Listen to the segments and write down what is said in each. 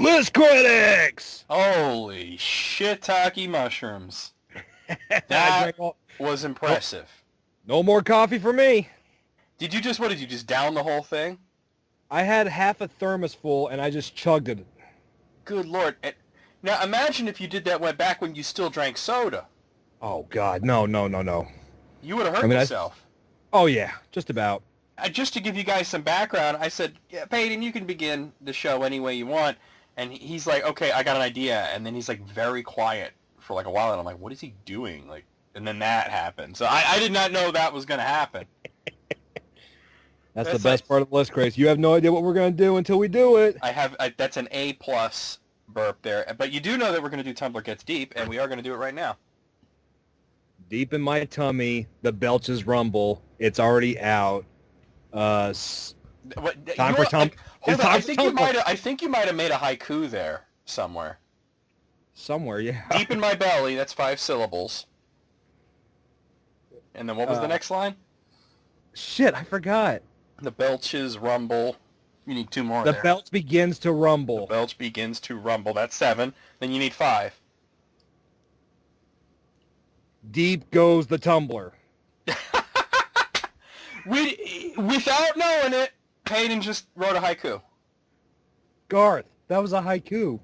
List critics! Holy shiitake mushrooms. I That drank all... was impressive. No more coffee for me. What did you just down the whole thing? I had half a thermos full, and I just chugged it. Good Lord. Now imagine if you did that back when you still drank soda. Oh, God. No. You would have hurt yourself. Oh, yeah. Just about. Just to give you guys some background, I said, yeah, Peyton, you can begin the show any way you want. And he's like, okay, I got an idea. And then he's like very quiet for like a while. And I'm like, what is he doing? And then that happened. So I did not know that was going to happen. That's the best part of the list, Grace. You have no idea what we're going to do until we do it. That's an A+ burp there. But you do know that we're going to do Tumblr Gets Deep, and we are going to do it right now. Deep in my tummy, the Belches rumble. It's already out. Time for Tumblr. I think you might have made a haiku there somewhere. Somewhere, yeah. Deep in my belly, that's 5 syllables. And then what was the next line? Shit, I forgot. The belches rumble. You need 2 more The there. belch begins to rumble. The belch begins to rumble. That's 7. Then you need 5. Deep goes the tumbler. Without knowing it, Peyton just wrote a haiku. Garth, that was a haiku.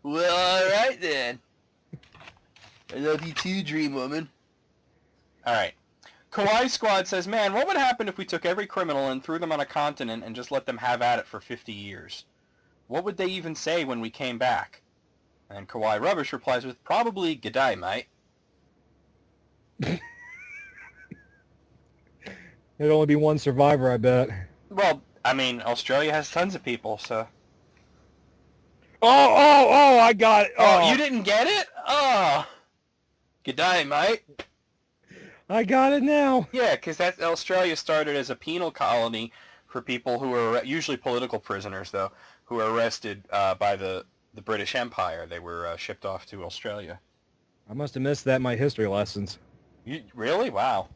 Well, all right then. I love you too, Dream Woman. All right. Kawaii Squad says, man, what would happen if we took every criminal and threw them on a continent and just let them have at it for 50 years? What would they even say when we came back? And Kawaii Rubbish replies with, probably, g'day, mate. There'd only be one survivor, I bet. Well, I mean, Australia has tons of people, so... Oh, I got it. Oh, you didn't get it? Oh. G'day, mate. I got it now. Yeah, because Australia started as a penal colony for people who were usually political prisoners, though, who were arrested by the British Empire. They were shipped off to Australia. I must have missed that in my history lessons. Really? Wow.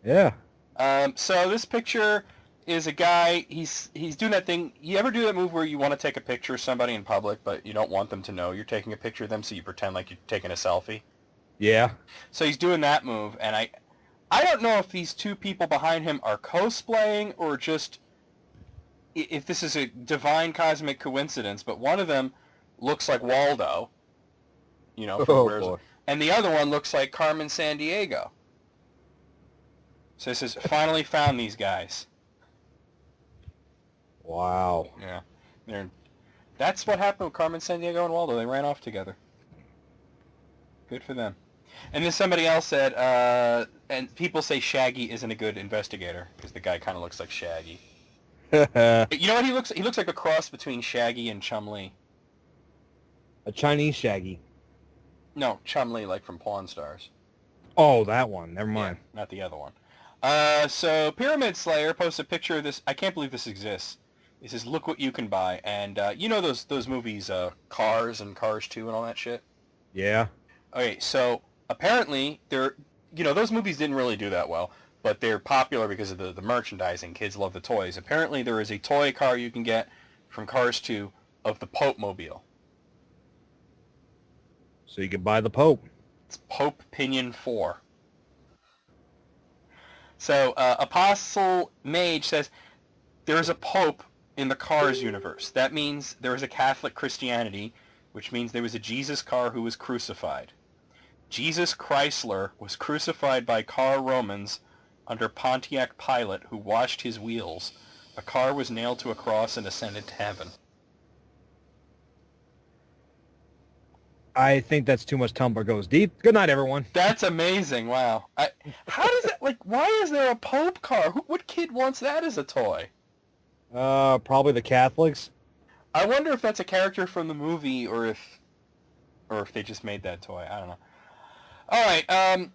Yeah. So this picture is a guy. He's doing that thing. You ever do that move where you want to take a picture of somebody in public, but you don't want them to know you're taking a picture of them, so you pretend like you're taking a selfie? Yeah. So he's doing that move, and I don't know if these 2 people behind him are cosplaying or just if this is a divine cosmic coincidence, but one of them looks like Waldo, boy. And the other one looks like Carmen Sandiego. So this is finally found these guys. Wow. Yeah. That's what happened with Carmen Sandiego and Waldo. They ran off together. Good for them. And then somebody else said, and people say Shaggy isn't a good investigator because the guy kind of looks like Shaggy. You know what he looks? He looks like a cross between Shaggy and Chum-Li. A Chinese Shaggy. No, Chum-Li, like from Pawn Stars. Oh, that one. Never mind. Yeah, not the other one. So Pyramid Slayer posts a picture of this. I can't believe this exists. He says, "Look what you can buy." And you know those movies, Cars and Cars 2 and all that shit. Yeah. Okay, so apparently those movies didn't really do that well, but they're popular because of the merchandising. Kids love the toys. Apparently there is a toy car you can get from Cars 2 of the Pope Mobile. So you can buy the Pope. It's Pope Pinion 4. So Apostle Mage says, there is a Pope in the Cars universe. That means there is a Catholic Christianity, which means there was a Jesus car who was crucified. Jesus Chrysler was crucified by car Romans under Pontiac Pilate, who washed his wheels. A car was nailed to a cross and ascended to heaven. I think that's too much Tumblr goes deep. Good night, everyone. That's amazing. Wow. How does that, why is there a Pope car? What kid wants that as a toy? Probably the Catholics. I wonder if that's a character from the movie or if they just made that toy. I don't know. All right.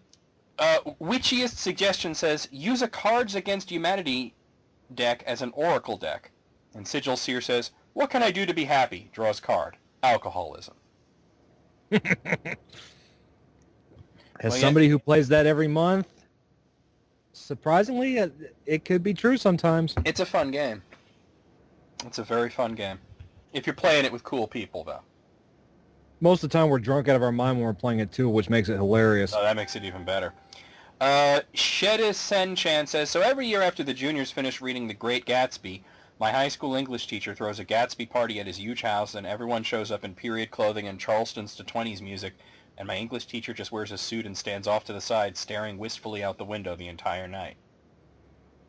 Witchiest Suggestion says, use a Cards Against Humanity deck as an Oracle deck. And Sigil Seer says, what can I do to be happy? Draws card. Alcoholism. As somebody who plays that every month, surprisingly, it could be true sometimes. It's a fun game. It's a very fun game. If you're playing it with cool people, though. Most of the time, we're drunk out of our mind when we're playing it too, which makes it hilarious. Oh, that makes it even better. Shedis Sen-chan says, so every year after the juniors finish reading The Great Gatsby, my high school English teacher throws a Gatsby party at his huge house, and everyone shows up in period clothing and Charleston's to 20s music, and my English teacher just wears a suit and stands off to the side, staring wistfully out the window the entire night.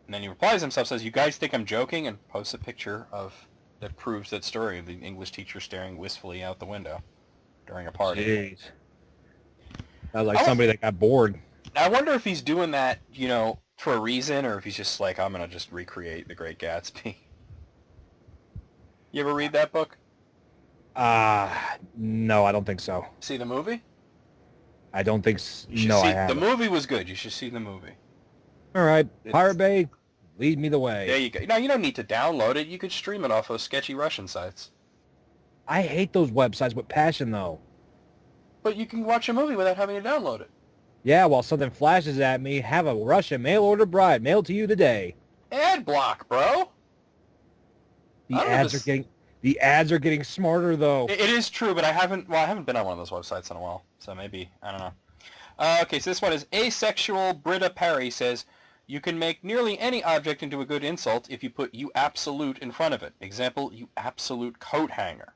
And then he replies himself, says, you guys think I'm joking? And posts a picture that proves that story of the English teacher staring wistfully out the window during a party. Jeez. Sounds like somebody that got bored. I wonder if he's doing that, for a reason, or if he's just like, I'm going to just recreate The Great Gatsby. You ever read that book? No, I don't think so. See the movie? I don't think no, I haven't. The movie was good. You should see the movie. All right. Pirate Bay, lead me the way. There you go. No, you don't need to download it. You could stream it off those sketchy Russian sites. I hate those websites with passion, though. But you can watch a movie without having to download it. Yeah, while something flashes at me, have a Russian mail-order bride mailed to you today. Ad block, bro. The ads are getting smarter, though. It is true, but I haven't been on one of those websites in a while, so maybe, I don't know. Okay, so this one is Asexual Britta Perry says, you can make nearly any object into a good insult if you put you absolute in front of it. Example, you absolute coat hanger.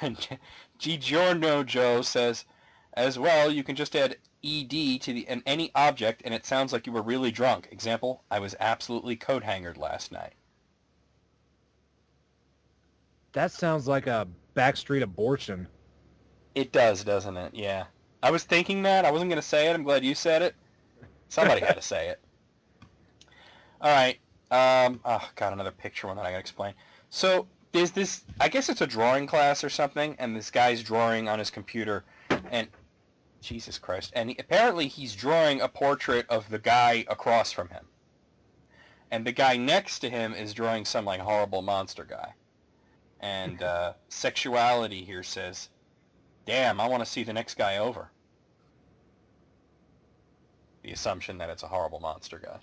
And Giorno Joe says, as well, you can just add ed to any object and it sounds like you were really drunk. Example, I was absolutely coat hangered last night. That sounds like a backstreet abortion. It does, doesn't it? Yeah. I was thinking that. I wasn't going to say it. I'm glad you said it. Somebody had to say it. All right. Got another picture one that I got to explain. So there's this, I guess it's a drawing class or something, and this guy's drawing on his computer, and Jesus Christ. And apparently he's drawing a portrait of the guy across from him. And the guy next to him is drawing some like horrible monster guy. And Sexuality here says, damn, I want to see the next guy over. The assumption that it's a horrible monster guy.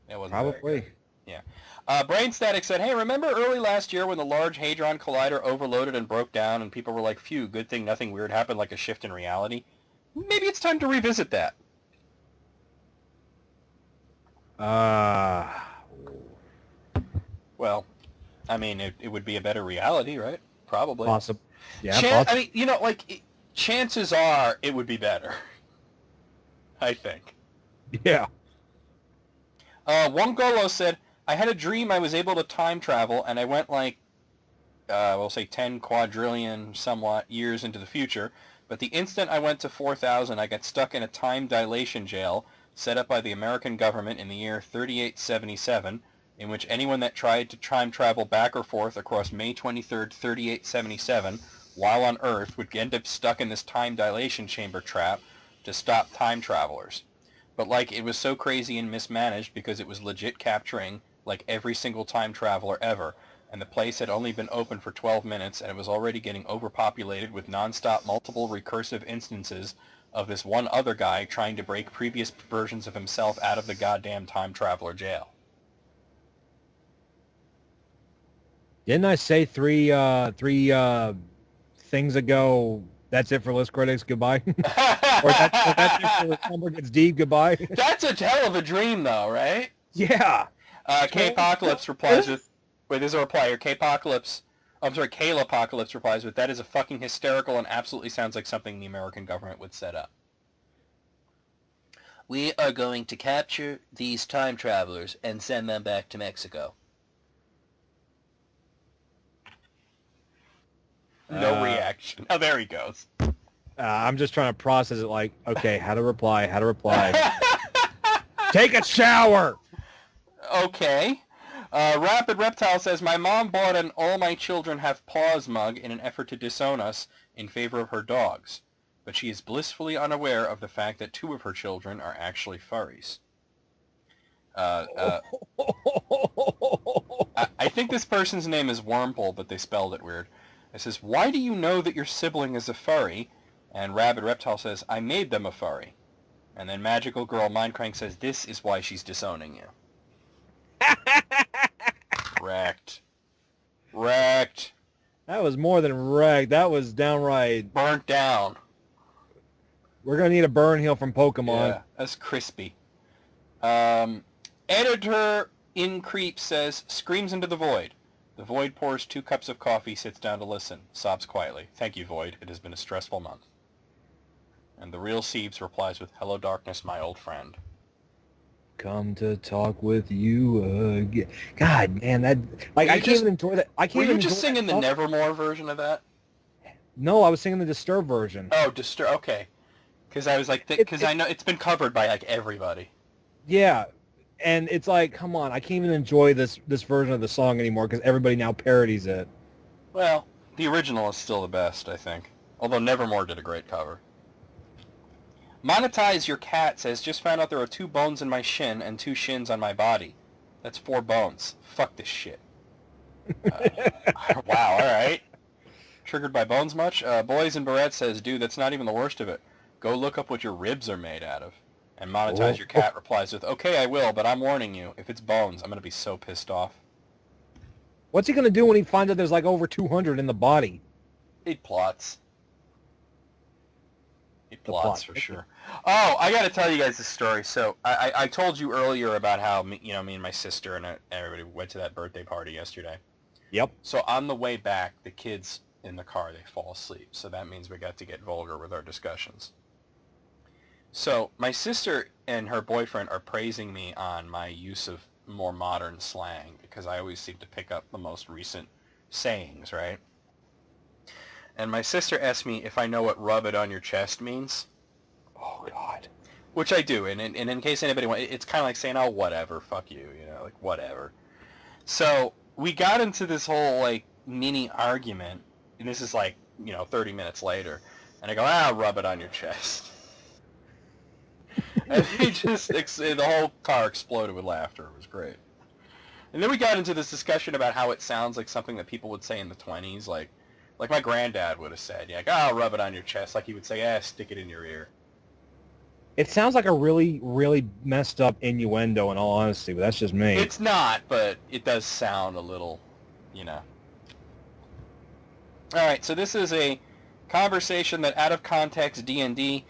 It wasn't Probably. Yeah. Brain Static said, hey, remember early last year when the Large Hadron Collider overloaded and broke down and people were like, phew, good thing nothing weird happened, like a shift in reality? Maybe it's time to revisit that. Well, I mean, it would be a better reality, right? Probably. Possible. Yeah. I mean, chances are it would be better. I think. Yeah. Wongolo said, I had a dream I was able to time travel, and I went we'll say 10 quadrillion somewhat years into the future, but the instant I went to 4000, I got stuck in a time dilation jail set up by the American government in the year 3877, in which anyone that tried to time travel back or forth across May 23rd, 3877, while on Earth, would end up stuck in this time dilation chamber trap to stop time travelers. But it was so crazy and mismanaged because it was legit capturing every single time traveler ever, and the place had only been open for 12 minutes, and it was already getting overpopulated with non-stop multiple recursive instances of this one other guy trying to break previous versions of himself out of the goddamn time traveler jail. Didn't I say three things ago? That's it for List Critics. Goodbye. or that's it for Summer Gets Deep. Goodbye. That's a hell of a dream, though, right? Yeah. K-Apocalypse replies with... Wait, there's a reply here. K-Apocalypse... I'm sorry, Kale-Apocalypse replies with, that is a fucking hysterical and absolutely sounds like something the American government would set up. We are going to capture these time travelers and send them back to Mexico. No reaction. Oh, there he goes. I'm just trying to process it okay, how to reply. Take a shower! Okay. Rapid Reptile says, my mom bought an All My Children Have Paws mug in an effort to disown us in favor of her dogs, but she is blissfully unaware of the fact that 2 of her children are actually furries. I think this person's name is Wormhole, but they spelled it weird. It says, why do you know that your sibling is a furry? And Rabid Reptile says, I made them a furry. And then Magical Girl Mindcrank says, this is why she's disowning you. Correct. Wrecked. That was more than wrecked. That was downright... Burnt down. We're going to need a burn heal from Pokemon. Yeah, that's crispy. Editor in Creep says, screams into the void. The void pours 2 cups of coffee, sits down to listen, sobs quietly. Thank you, void. It has been a stressful month. And the real Siebes replies with, hello, darkness, my old friend. Come to talk with you again. God, man, that... Like, I can't even enjoy that. I can't Were even you just enjoy singing the that. Nevermore version of that? No, I was singing the Disturbed version. Oh, okay. Because I was like, because I know it's been covered by, like, everybody. Yeah, and it's like, come on, I can't even enjoy this version of the song anymore because everybody now parodies it. Well, the original is still the best, I think. Although Nevermore did a great cover. Monetize Your Cat says, just found out there are 2 bones in my shin and 2 shins on my body. That's 4 bones. Fuck this shit. Wow, alright. Triggered by bones much? Boys in Barrette says, dude, that's not even the worst of it. Go look up what your ribs are made out of. And Monetize Your Cat replies with, okay, I will, but I'm warning you. If it's bones, I'm going to be so pissed off. What's he going to do when he finds out there's like over 200 in the body? He plots. He plots for sure. Oh, I got to tell you guys this story. So I told you earlier about how me and my sister and everybody went to that birthday party yesterday. Yep. So on the way back, the kids in the car, they fall asleep. So that means we got to get vulgar with our discussions. So my sister and her boyfriend are praising me on my use of more modern slang because I always seem to pick up the most recent sayings, right? And my sister asked me if I know what rub it on your chest means. Oh, God. Which I do, and in case anybody wants, it's kind of like saying, oh, whatever, fuck you, like, whatever. So we got into this whole, like, mini argument, and this is, like, 30 minutes later, and I go, rub it on your chest. And the whole car exploded with laughter. It was great. And then we got into this discussion about how it sounds like something that people would say in the 20s, like my granddad would have said, rub it on your chest, like he would say, stick it in your ear. It sounds like a really, really messed up innuendo in all honesty, but that's just me. It's not, but it does sound a little, Alright, so this is a conversation that out of context D&D...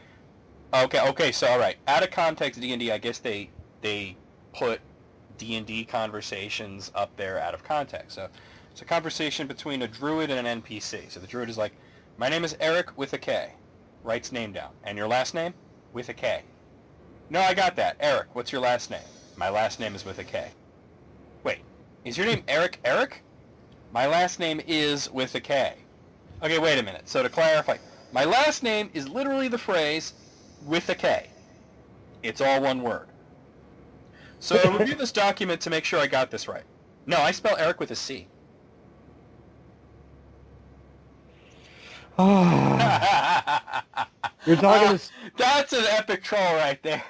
Okay, so alright, out of context D&D, I guess they put D&D conversations up there out of context. So it's a conversation between a druid and an NPC. So the druid is like, my name is Eric with a K. Writes name down. And your last name? With a K. No, I got that. Eric, what's your last name? My last name is with a K. Wait, is your name Eric? My last name is with a K. Okay, wait a minute. So to clarify, my last name is literally the phrase with a K. It's all one word. So I review this document to make sure I got this right. No, I spell Eric with a C. You're talking to... That's an epic troll right there.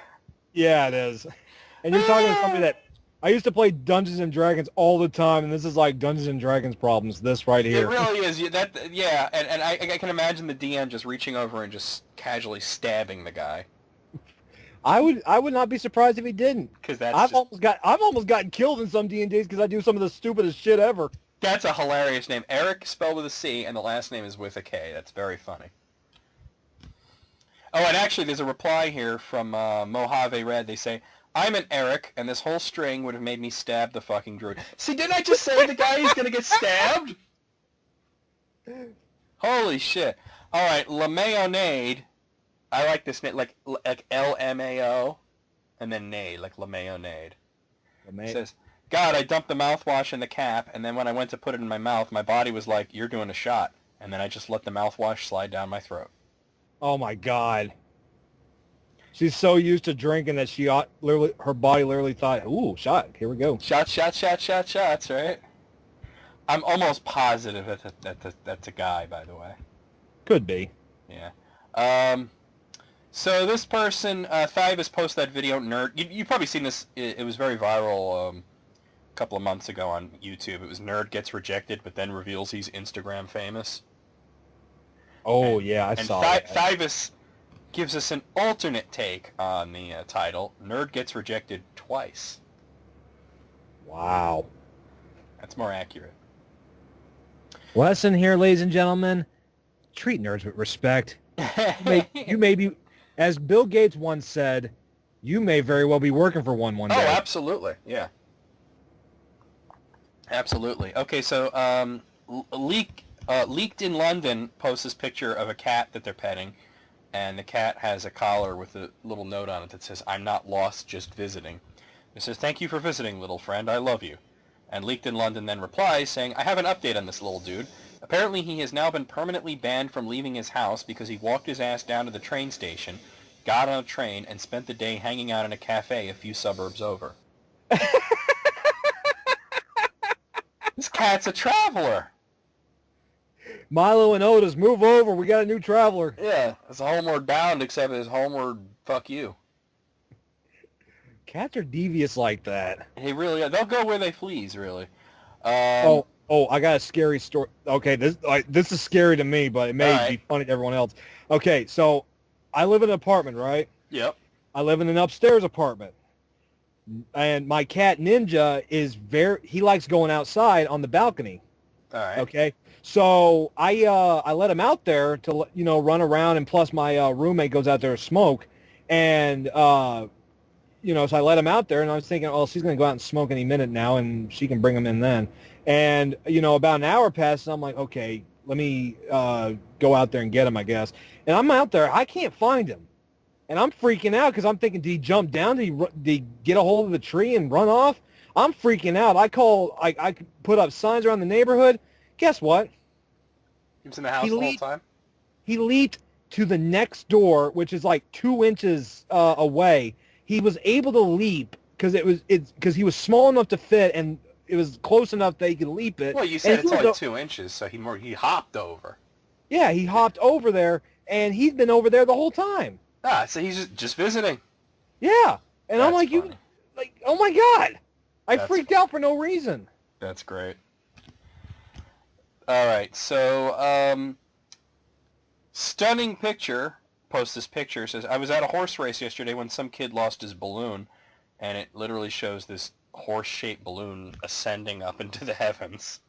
Yeah, it is. And you're talking to somebody that... I used to play Dungeons and Dragons all the time, and this is like Dungeons and Dragons problems, this right here. It really is. And I can imagine the DM just reaching over and just casually stabbing the guy. I would not be surprised if he didn't. Because I've almost gotten killed in some D&Ds because I do some of the stupidest shit ever. That's a hilarious name. Eric spelled with a C, and the last name is with a K. That's very funny. Oh, and actually, there's a reply here from Mojave Red. They say, I'm an Eric, and this whole string would have made me stab the fucking druid. See, didn't I just say the guy is going to get stabbed? Holy shit. All right, LaMayonade. I like this name, like LMAO, and then Nade, like LaMayonade. It says, God, I dumped the mouthwash in the cap, and then when I went to put it in my mouth, my body was like, you're doing a shot. And then I just let the mouthwash slide down my throat. Oh, my God. She's so used to drinking that her body literally thought, ooh, shot, here we go. Shots, right? I'm almost positive that's a guy, by the way. Could be. Yeah. So this person, Thivus, posted that video, Nerd. You've probably seen this. It was very viral a couple of months ago on YouTube. It was Nerd gets rejected, but then reveals he's Instagram famous. Oh, yeah, I saw that. Thivus gives us an alternate take on the title. Nerd gets rejected twice. Wow. That's more accurate. Lesson here, ladies and gentlemen, treat nerds with respect. You may be, as Bill Gates once said, you may very well be working for one day. Oh, absolutely. Yeah. Absolutely. Okay, so Leaked in London posts this picture of a cat that they're petting, and the cat has a collar with a little note on it that says, "I'm not lost, just visiting." It says, "Thank you for visiting, little friend. I love you." And Leaked in London then replies saying, "I have an update on this little dude. Apparently he has now been permanently banned from leaving his house because he walked his ass down to the train station, got on a train, and spent the day hanging out in a cafe a few suburbs over." This cat's a traveler. Milo and Otis, move over. We got a new traveler. Yeah, it's a homeward bound, except it's homeward fuck you. Cats are devious like that. They really are. They'll go where they please, really. I got a scary story. Okay, this is scary to me, but it may be funny to everyone else. Okay, so I live in an apartment, right? Yep. I live in an upstairs apartment. And my cat Ninja he likes going outside on the balcony. All right. Okay. So I let him out there to run around, and plus my roommate goes out there to smoke, and so I let him out there, and I was thinking, oh, she's gonna go out and smoke any minute now, and she can bring him in then. And about an hour passed, and I'm like, okay, let me go out there and get him, I guess. And I'm out there, I can't find him. And I'm freaking out because I'm thinking, did he jump down? Did he get a hold of the tree and run off? I'm freaking out. I put up signs around the neighborhood. Guess what? He was in the house the whole time? He leaped to the next door, which is like 2 inches away. He was able to leap because he was small enough to fit, and it was close enough that he could leap it. Well, you said it's only 2 inches, so he hopped over. Yeah, he hopped over there, and he's been over there the whole time. Ah, so he's just visiting. Yeah, and I'm like, funny. Oh my God. I freaked out for no reason. That's great. All right, so Stunning Picture posts this picture. Says, "I was at a horse race yesterday when some kid lost his balloon," and it literally shows this horse-shaped balloon ascending up into the heavens.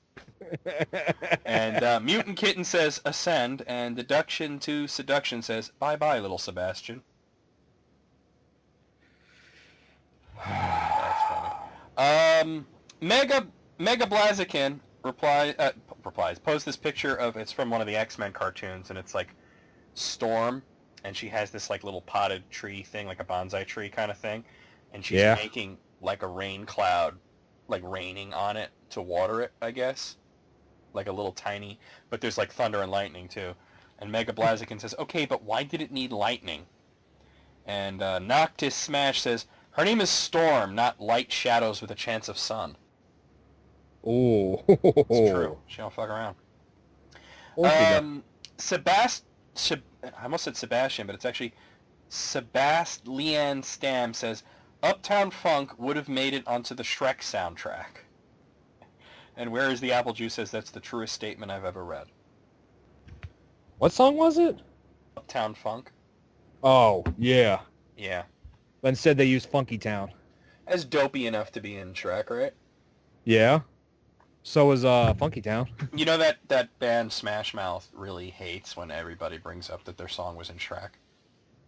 And Mutant Kitten says, "Ascend," and Deduction to Seduction says, "Bye-bye, little Sebastian." That's funny. Mega Blaziken posts this picture of, it's from one of the X-Men cartoons, and it's like Storm, and she has this like little potted tree thing, like a bonsai tree kind of thing, and she's making like a rain cloud, like raining on it to water it, I guess. Like a little tiny, but there's like thunder and lightning too. And Mega Blaziken says, "Okay, but why did it need lightning?" And Noctis Smash says, "Her name is Storm, not Light Shadows with a Chance of Sun." Oh, it's true. She don't fuck around. I almost said Sebastian, but it's actually Leanne Stam says, "Uptown Funk would have made it onto the Shrek soundtrack." And Where is the Apple Juice says, "That's the truest statement I've ever read." What song was it? Uptown Funk. Oh, yeah. Yeah. But instead they used Funky Town. That's dopey enough to be in Shrek, right? Yeah. So was Funky Town. You know that band Smash Mouth really hates when everybody brings up that their song was in Shrek.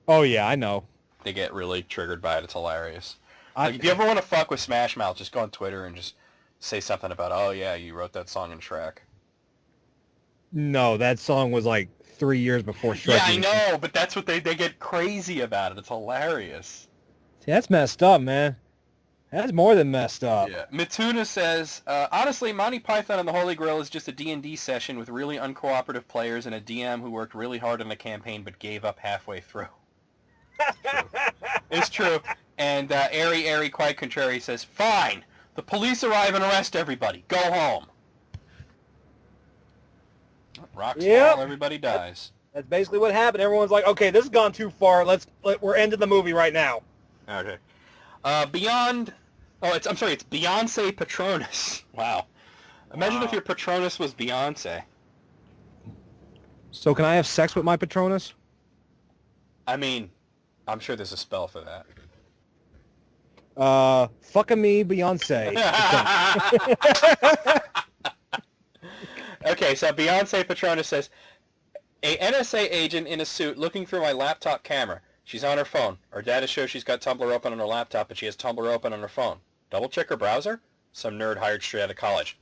Oh, yeah, I know. They get really triggered by it. It's hilarious. Like, if you ever want to fuck with Smash Mouth, just go on Twitter and just say something about, "Oh, yeah, you wrote that song in Shrek." No, that song was like 3 years before Shrek. Yeah, I know, but that's what they get crazy about it. It's hilarious. See, that's messed up, man. That's more than messed up. Yeah. Mituna says, "Honestly, Monty Python and the Holy Grail is just a D&D session with really uncooperative players and a DM who worked really hard on the campaign but gave up halfway through." It's true. And Airy Quite Contrary says, "Fine. The police arrive and arrest everybody. Go home." Rocks fall, everybody dies. That's basically what happened. Everyone's like, "Okay, this has gone too far. We're ending the movie right now." Okay. It's Beyonce Patronus. Wow. Imagine if your Patronus was Beyonce. So can I have sex with my Patronus? I mean, I'm sure there's a spell for that. Fucking me, Beyonce. Okay, so Beyonce Patronus says, a NSA agent in a suit looking through my laptop camera. She's on her phone. Her data shows she's got Tumblr open on her laptop, but she has Tumblr open on her phone. Double check her browser? Some nerd hired straight out of college.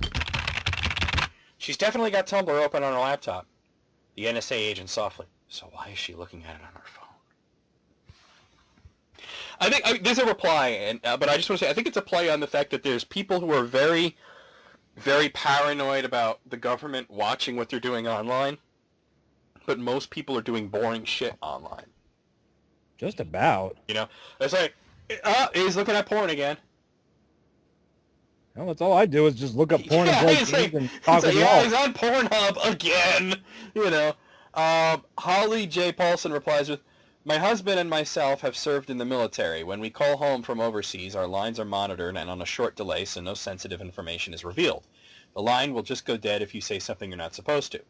She's definitely got Tumblr open on her laptop. The NSA agent softly. So why is she looking at it on her phone? I think there's a reply, but I just want to say I think it's a play on the fact that there's people who are very, very paranoid about the government watching what they're doing online, but most people are doing boring shit online. Just about. You know, it's like, he's looking at porn again. Well, that's all I do is just look up porn Yeah, and play it's games like, and talk with yeah, y'all. he's on Pornhub again. You know, Holly J. Paulson replies with, my husband and myself have served in the military. When we call home from overseas, our lines are monitored and on a short delay, so no sensitive information is revealed. The line will just go dead if you say something you're not supposed to.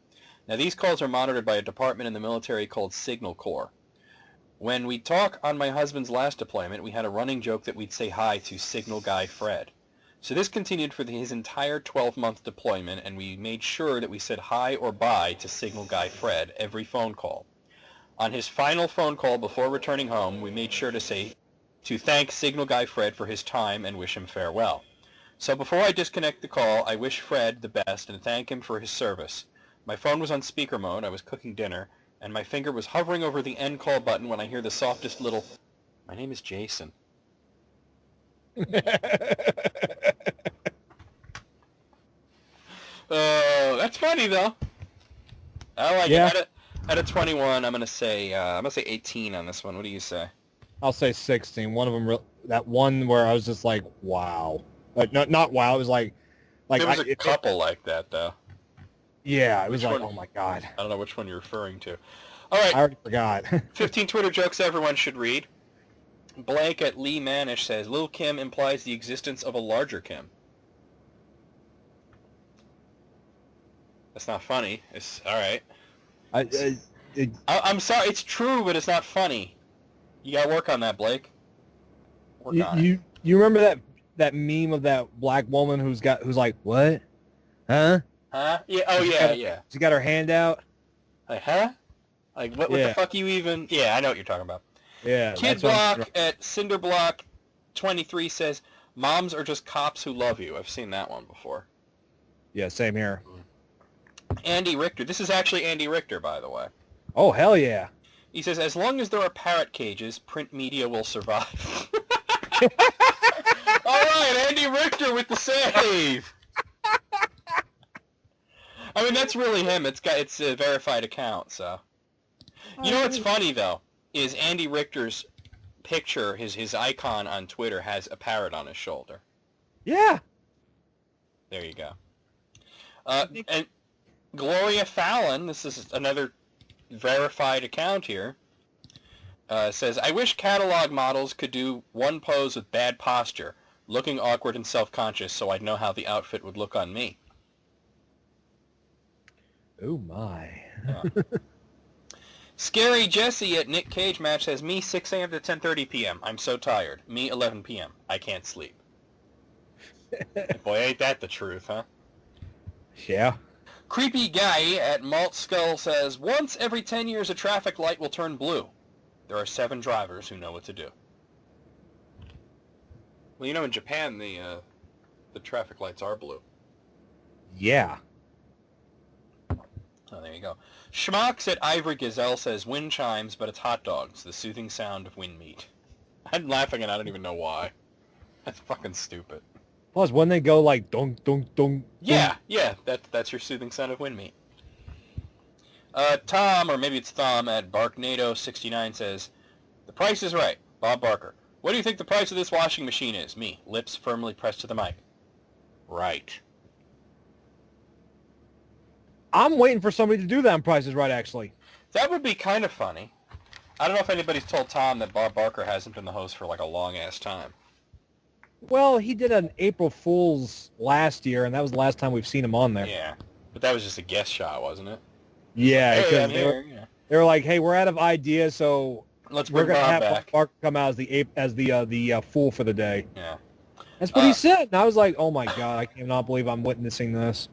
Now, these calls are monitored by a department in the military called Signal Corps. When we talk on my husband's last deployment, we had a running joke that we'd say hi to Signal Guy Fred. So this continued for his entire 12-month deployment, and we made sure that we said hi or bye to Signal Guy Fred every phone call. On his final phone call before returning home, we made sure to thank Signal Guy Fred for his time and wish him farewell. So before I disconnect the call, I wish Fred the best and thank him for his service. My phone was on speaker mode, I was cooking dinner, and my finger was hovering over the end call button when I hear the softest little, my name is Jason. That's funny though. I like it. Out of 21, I'm gonna say 18 on this one. What do you say? I'll say 16. One of them, that one where I was just like, wow. Like, not wow. It was like there was a couple like that though. Yeah, it was Which like, one? oh my god. I don't know which one you're referring to. All right. I already forgot. 15 Twitter jokes everyone should read. Blank at Lee Manish says, Lil' Kim implies the existence of a larger Kim. That's not funny. It's all right. I'm sorry. It's true, but it's not funny. You gotta work on that, Blake. Work on it. You remember that meme of that black woman who's like, what? Huh? Huh? Yeah. Oh yeah. Yeah. She got her hand out. Like, huh? Like, what the fuck you even... Yeah, I know what you're talking about. Yeah. Kid Block at Cinderblock 23 says, moms are just cops who love you. I've seen that one before. Yeah, same here. Andy Richter. This is actually Andy Richter, by the way. Oh, hell yeah. He says, as long as there are parrot cages, print media will survive. All right, Andy Richter with the save. I mean, that's really him. It's a verified account, so... You know what's funny, though, is Andy Richter's picture, his icon on Twitter, has a parrot on his shoulder. Yeah. There you go. And Gloria Fallon, this is another verified account here, says, I wish catalog models could do one pose with bad posture, looking awkward and self-conscious, so I'd know how the outfit would look on me. Oh, my. Yeah. Scary Jesse at Nick Cage Match says, me 6 a.m. to 10:30 p.m. I'm so tired. Me 11 p.m. I can't sleep. Boy, ain't that the truth, huh? Yeah. Creepy Guy at Malt Skull says, once every 10 years a traffic light will turn blue. There are 7 drivers who know what to do. Well, you know, in Japan, the traffic lights are blue. Yeah. Oh, there you go. Schmox at Ivory Gazelle says, wind chimes, but it's hot dogs, the soothing sound of wind meat. I'm laughing and I don't even know why. That's fucking stupid. Plus, when they go like, dunk, dunk, dunk. Yeah, yeah, that's your soothing sound of wind meat. Tom, or maybe it's Thom, at Barknado69 says, the price is right. Bob Barker. What do you think the price of this washing machine is? Me, lips firmly pressed to the mic. Right. I'm waiting for somebody to do that on Price is Right, actually. That would be kind of funny. I don't know if anybody's told Tom that Bob Barker hasn't been the host for like a long-ass time. Well, he did an April Fool's last year, and that was the last time we've seen him on there. Yeah, but that was just a guest shot, wasn't it? Yeah, Hey, because I'm here. they were like, hey, we're out of ideas, so Let's we're bring going to Bob have back. Barker come out as the fool for the day. Yeah. That's what he said, and I was like, oh my god, I cannot believe I'm witnessing this.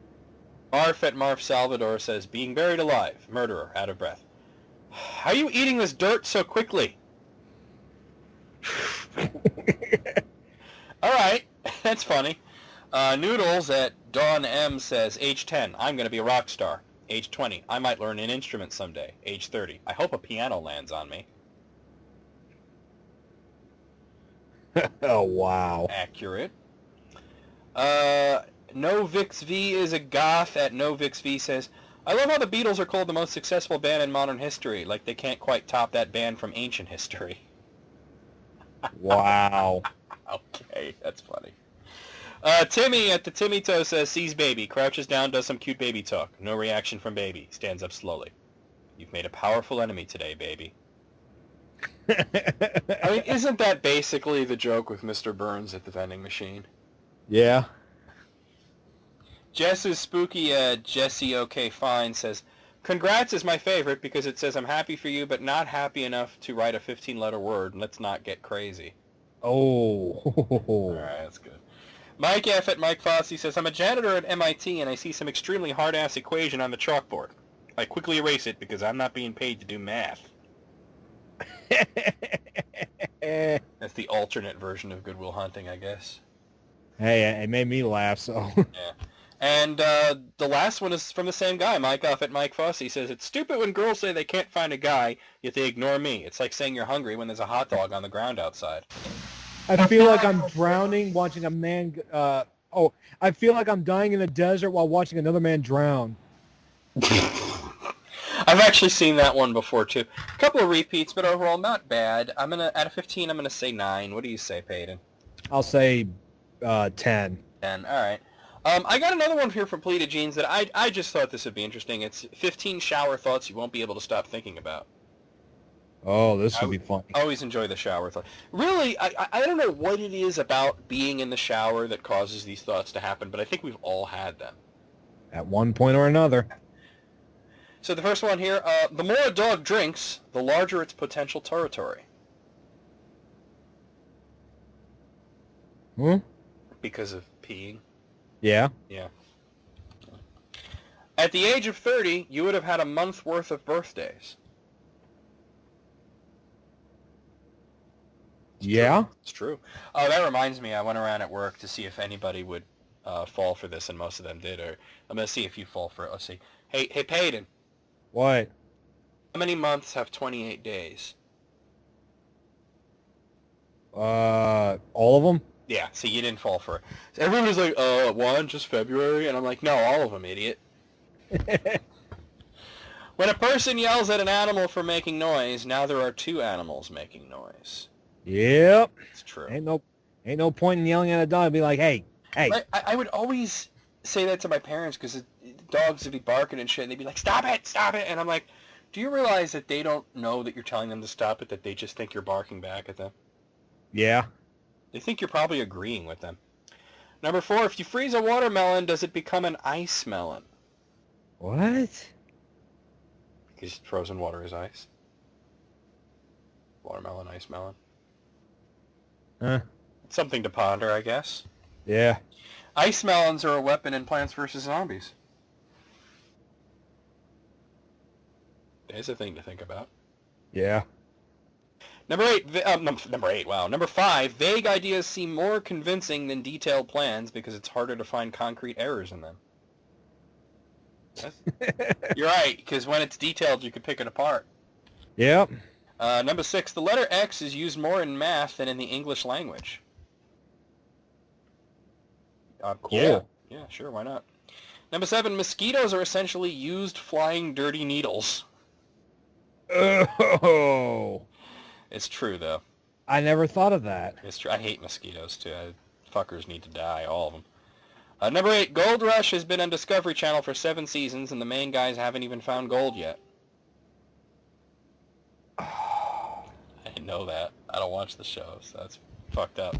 Marf at Marf Salvador says, being buried alive. Murderer, out of breath. How are you eating this dirt so quickly? All right, that's funny. Noodles at Dawn M says, age 10, I'm going to be a rock star. Age 20, I might learn an instrument someday. Age 30, I hope a piano lands on me. Oh, wow. Accurate. NoVixV is a goth at NoVixV says, I love how the Beatles are called the most successful band in modern history. Like they can't quite top that band from ancient history. Wow. Okay, that's funny. Timmy at the Timmy Toe says, sees baby, crouches down, does some cute baby talk. No reaction from baby, stands up slowly. You've made a powerful enemy today, baby. I mean, isn't that basically the joke with Mr. Burns at the vending machine? Yeah. Jess is spooky. Jesse OK Fine says, congrats is my favorite because it says I'm happy for you, but not happy enough to write a 15-letter word. Let's not get crazy. Oh. All right, that's good. Mike F. at Mike Fossey says, I'm a janitor at MIT and I see some extremely hard-ass equation on the chalkboard. I quickly erase it because I'm not being paid to do math. That's the alternate version of Good Will Hunting, I guess. Hey, it made me laugh, so. Yeah. And the last one is from the same guy, Mike Off at Mike Fossey. He says, it's stupid when girls say they can't find a guy, yet they ignore me. It's like saying you're hungry when there's a hot dog on the ground outside. I feel like I'm drowning watching a man... I feel like I'm dying in the desert while watching another man drown. I've actually seen that one before, too. A couple of repeats, but overall not bad. Out of 15, I'm going to say 9. What do you say, Peyton? I'll say 10. 10, all right. I got another one here from Pleated Jeans that I just thought this would be interesting. It's 15 shower thoughts you won't be able to stop thinking about. Oh, this would be fun. I always enjoy the shower thought. Really, I don't know what it is about being in the shower that causes these thoughts to happen, but I think we've all had them. At one point or another. So the first one here, the more a dog drinks, the larger its potential territory. Hmm? Because of peeing. Yeah. Yeah. At the age of 30, you would have had a month worth of birthdays. Yeah? It's true. Oh, that reminds me. I went around at work to see if anybody would fall for this, and most of them did. Or I'm going to see if you fall for it. Let's see. Hey, Peyton. What? How many months have 28 days? All of them? Yeah, see, you didn't fall for it. So everyone was like, one, just February? And I'm like, no, all of them, idiot. When a person yells at an animal for making noise, now there are 2 animals making noise. Yep. It's true. Ain't no point in yelling at a dog. Be like, hey. I would always say that to my parents because dogs would be barking and shit, and they'd be like, stop it. And I'm like, do you realize that they don't know that you're telling them to stop it, that they just think you're barking back at them? Yeah. They think you're probably agreeing with them. Number 4, if you freeze a watermelon, does it become an ice melon? What? Because frozen water is ice. Watermelon, ice melon. Huh? Something to ponder, I guess. Yeah. Ice melons are a weapon in Plants vs. Zombies. There's a thing to think about. Yeah. Number 8, wow. Number 5, vague ideas seem more convincing than detailed plans because it's harder to find concrete errors in them. You're right, because when it's detailed, you can pick it apart. Yep. Number 6, the letter X is used more in math than in the English language. Cool. Yeah, sure, why not? Number 7, mosquitoes are essentially used flying dirty needles. Oh. It's true, though. I never thought of that. It's true. I hate mosquitoes, too. Fuckers need to die, all of them. Number 8, Gold Rush has been on Discovery Channel for 7 seasons, and the main guys haven't even found gold yet. I didn't know that. I don't watch the show, so that's fucked up.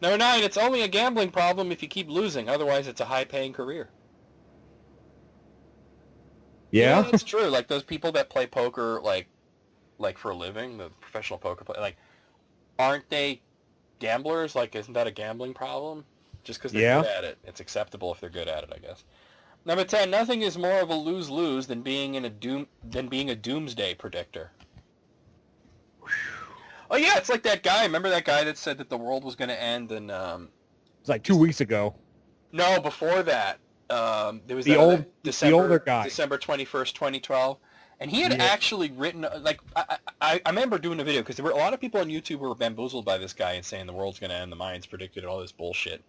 Number 9, it's only a gambling problem if you keep losing. Otherwise, it's a high-paying career. Yeah? That's true. Like, those people that play poker, like for a living, the professional poker player, like, aren't they gamblers? Like, isn't that a gambling problem? Just because they're good at it. It's acceptable if they're good at it, I guess. Number 10, nothing is more of a lose-lose than being a doomsday predictor. Oh yeah, it's like that guy. Remember that guy that said that the world was going to end and It's like 2 weeks ago. no, before that. There was The that old, other December, the older guy. December 21st, 2012. And he had actually written, like, I remember doing a video because there were a lot of people on YouTube who were bamboozled by this guy and saying the world's going to end, the Mayans predicted it, all this bullshit.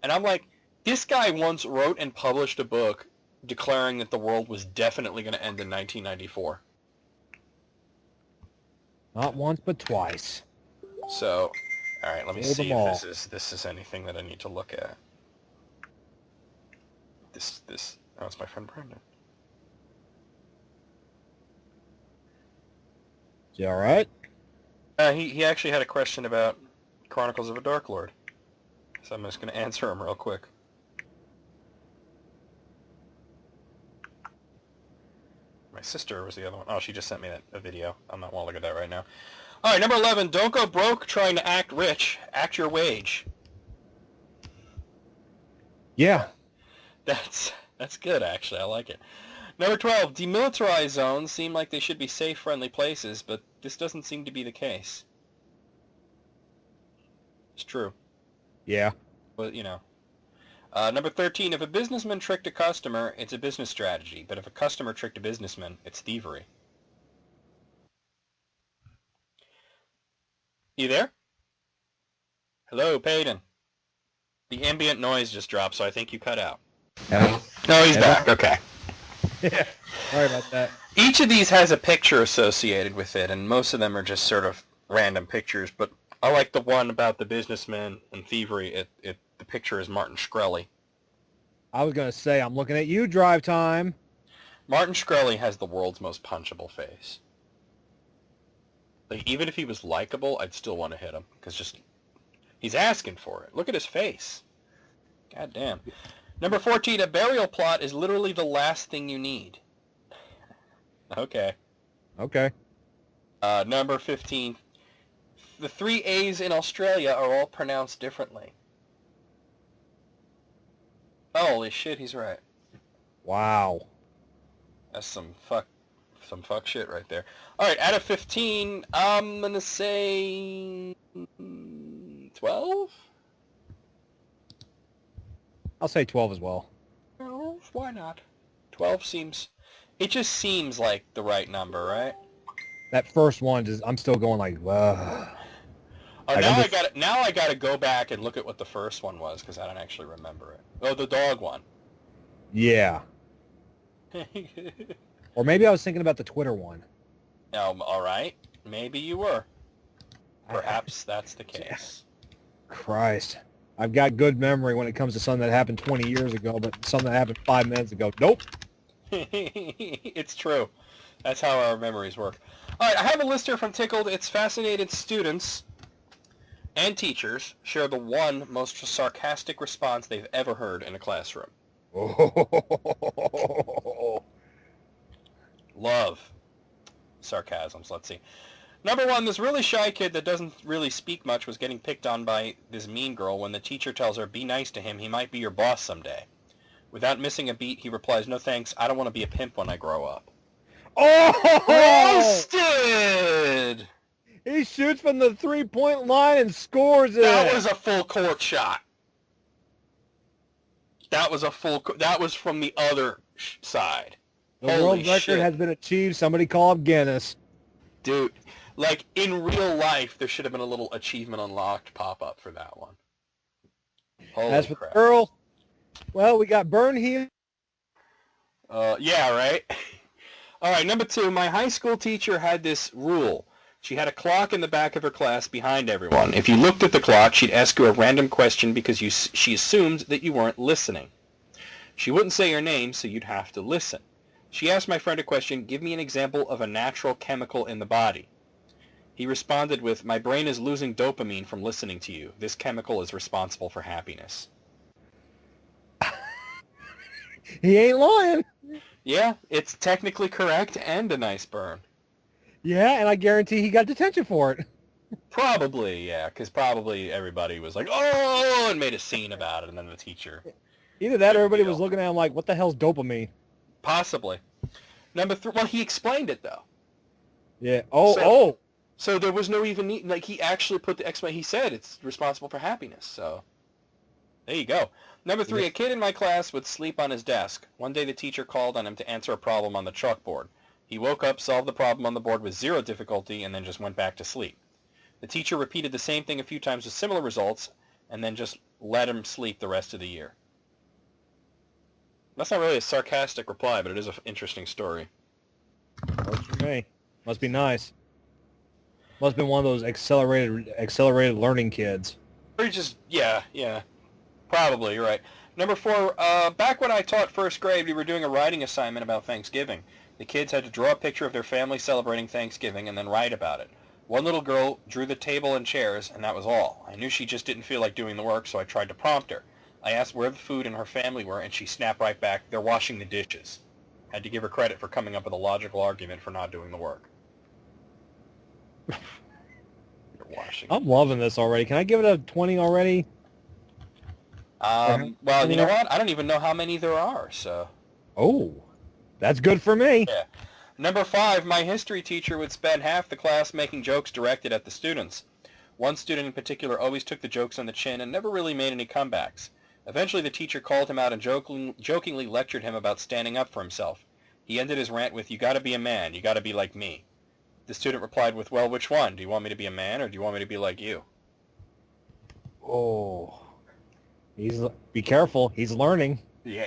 And I'm like, this guy once wrote and published a book declaring that the world was definitely going to end in 1994. Not once, but twice. So, all right, let me Hold see them all. if this is anything that I need to look at. Oh, it's my friend Brandon. Is he all right? He actually had a question about Chronicles of a Dark Lord. So I'm just going to answer him real quick. My sister was the other one. Oh, she just sent me a video. I'm not want to look at that right now. All right, number 11. Don't go broke trying to act rich. Act your wage. Yeah. That's good, actually. I like it. Number 12. Demilitarized zones seem like they should be safe, friendly places, but this doesn't seem to be the case. It's true. Yeah. But, you know. Number 13. If a businessman tricked a customer, it's a business strategy. But if a customer tricked a businessman, it's thievery. You there? Hello, Peyton. The ambient noise just dropped, so I think you cut out. Yeah. No, he's back. Okay. Yeah. Sorry about that. Each of these has a picture associated with it, and most of them are just sort of random pictures, but I like the one about the businessman and thievery. The picture is Martin Shkreli. I was going to say, I'm looking at you, Drive Time. Martin Shkreli has the world's most punchable face. Like, even if he was likable, I'd still want to hit him, because just, he's asking for it. Look at his face. God damn. Number 14, a burial plot is literally the last thing you need. Okay. Okay. Number 15, the 3 A's in Australia are all pronounced differently. Holy shit, he's right. Wow. That's some fuck shit right there. All right, out of 15, I'm gonna say 12. I'll say 12 as well. 12? Why not? 12 it just seems like the right number, right? That first one, I'm still going like, Oh, now I gotta go back and look at what the first one was because I don't actually remember it. Oh, the dog one. yeah. Or maybe I was thinking about the Twitter one. All right. Maybe you were. Perhaps that's the case. Christ. I've got good memory when it comes to something that happened 20 years ago, but something that happened 5 minutes ago. Nope. It's true. That's how our memories work. All right, I have a list here from Tickled. It's fascinated students and teachers share the one most sarcastic response they've ever heard in a classroom. Oh. Love sarcasms. Let's see. Number 1, this really shy kid that doesn't really speak much was getting picked on by this mean girl. When the teacher tells her, be nice to him, he might be your boss someday. Without missing a beat, he replies, no thanks, I don't want to be a pimp when I grow up. Oh! Roasted! He shoots from the three-point line and scores it. That was a full court shot. That was from the other side. The world record shit. has been achieved. Somebody call up Guinness. Dude, like in real life, there should have been a little achievement unlocked pop-up for that one. Holy As for crap. the girl, well, we got Burn here. Yeah, right? All right, number 2, my high school teacher had this rule. She had a clock in the back of her class behind everyone. If you looked at the clock, she'd ask you a random question because she assumed that you weren't listening. She wouldn't say your name, so you'd have to listen. She asked my friend a question, give me an example of a natural chemical in the body. He responded with, my brain is losing dopamine from listening to you. This chemical is responsible for happiness. He ain't lying. Yeah, it's technically correct and a nice burn. Yeah, and I guarantee he got detention for it. Probably, yeah, because probably everybody was like, oh, and made a scene about it, and then the teacher Either that or Big everybody deal. was looking at him like, what the hell's dopamine? Possibly. Number 3, well, he explained it, though. Yeah. So there was no even need, like, he actually put the explanation. He said it's responsible for happiness, so there you go. Number 3, a kid in my class would sleep on his desk. One day the teacher called on him to answer a problem on the chalkboard. He woke up, solved the problem on the board with 0 difficulty, and then just went back to sleep. The teacher repeated the same thing a few times with similar results, and then just let him sleep the rest of the year. That's not really a sarcastic reply, but it is an interesting story. Works for me. Must be nice. Must have been one of those accelerated learning kids. Or just, yeah. Probably, you're right. Number 4, back when I taught first grade, we were doing a writing assignment about Thanksgiving. The kids had to draw a picture of their family celebrating Thanksgiving and then write about it. One little girl drew the table and chairs, and that was all. I knew she just didn't feel like doing the work, so I tried to prompt her. I asked where the food and her family were, and she snapped right back, "They're washing the dishes." Had to give her credit for coming up with a logical argument for not doing the work. You're washing. I'm loving this already. Can I give it a 20 already? Well, you know what? I don't even know how many there are, so... Oh, that's good for me. Yeah. Number 5, my history teacher would spend half the class making jokes directed at the students. One student in particular always took the jokes on the chin and never really made any comebacks. Eventually the teacher called him out and jokingly lectured him about standing up for himself. He ended his rant with, "You gotta be a man, you gotta be like me." The student replied with, "Well, which one? Do you want me to be a man or do you want me to be like you?" Oh, be careful. He's learning. Yeah,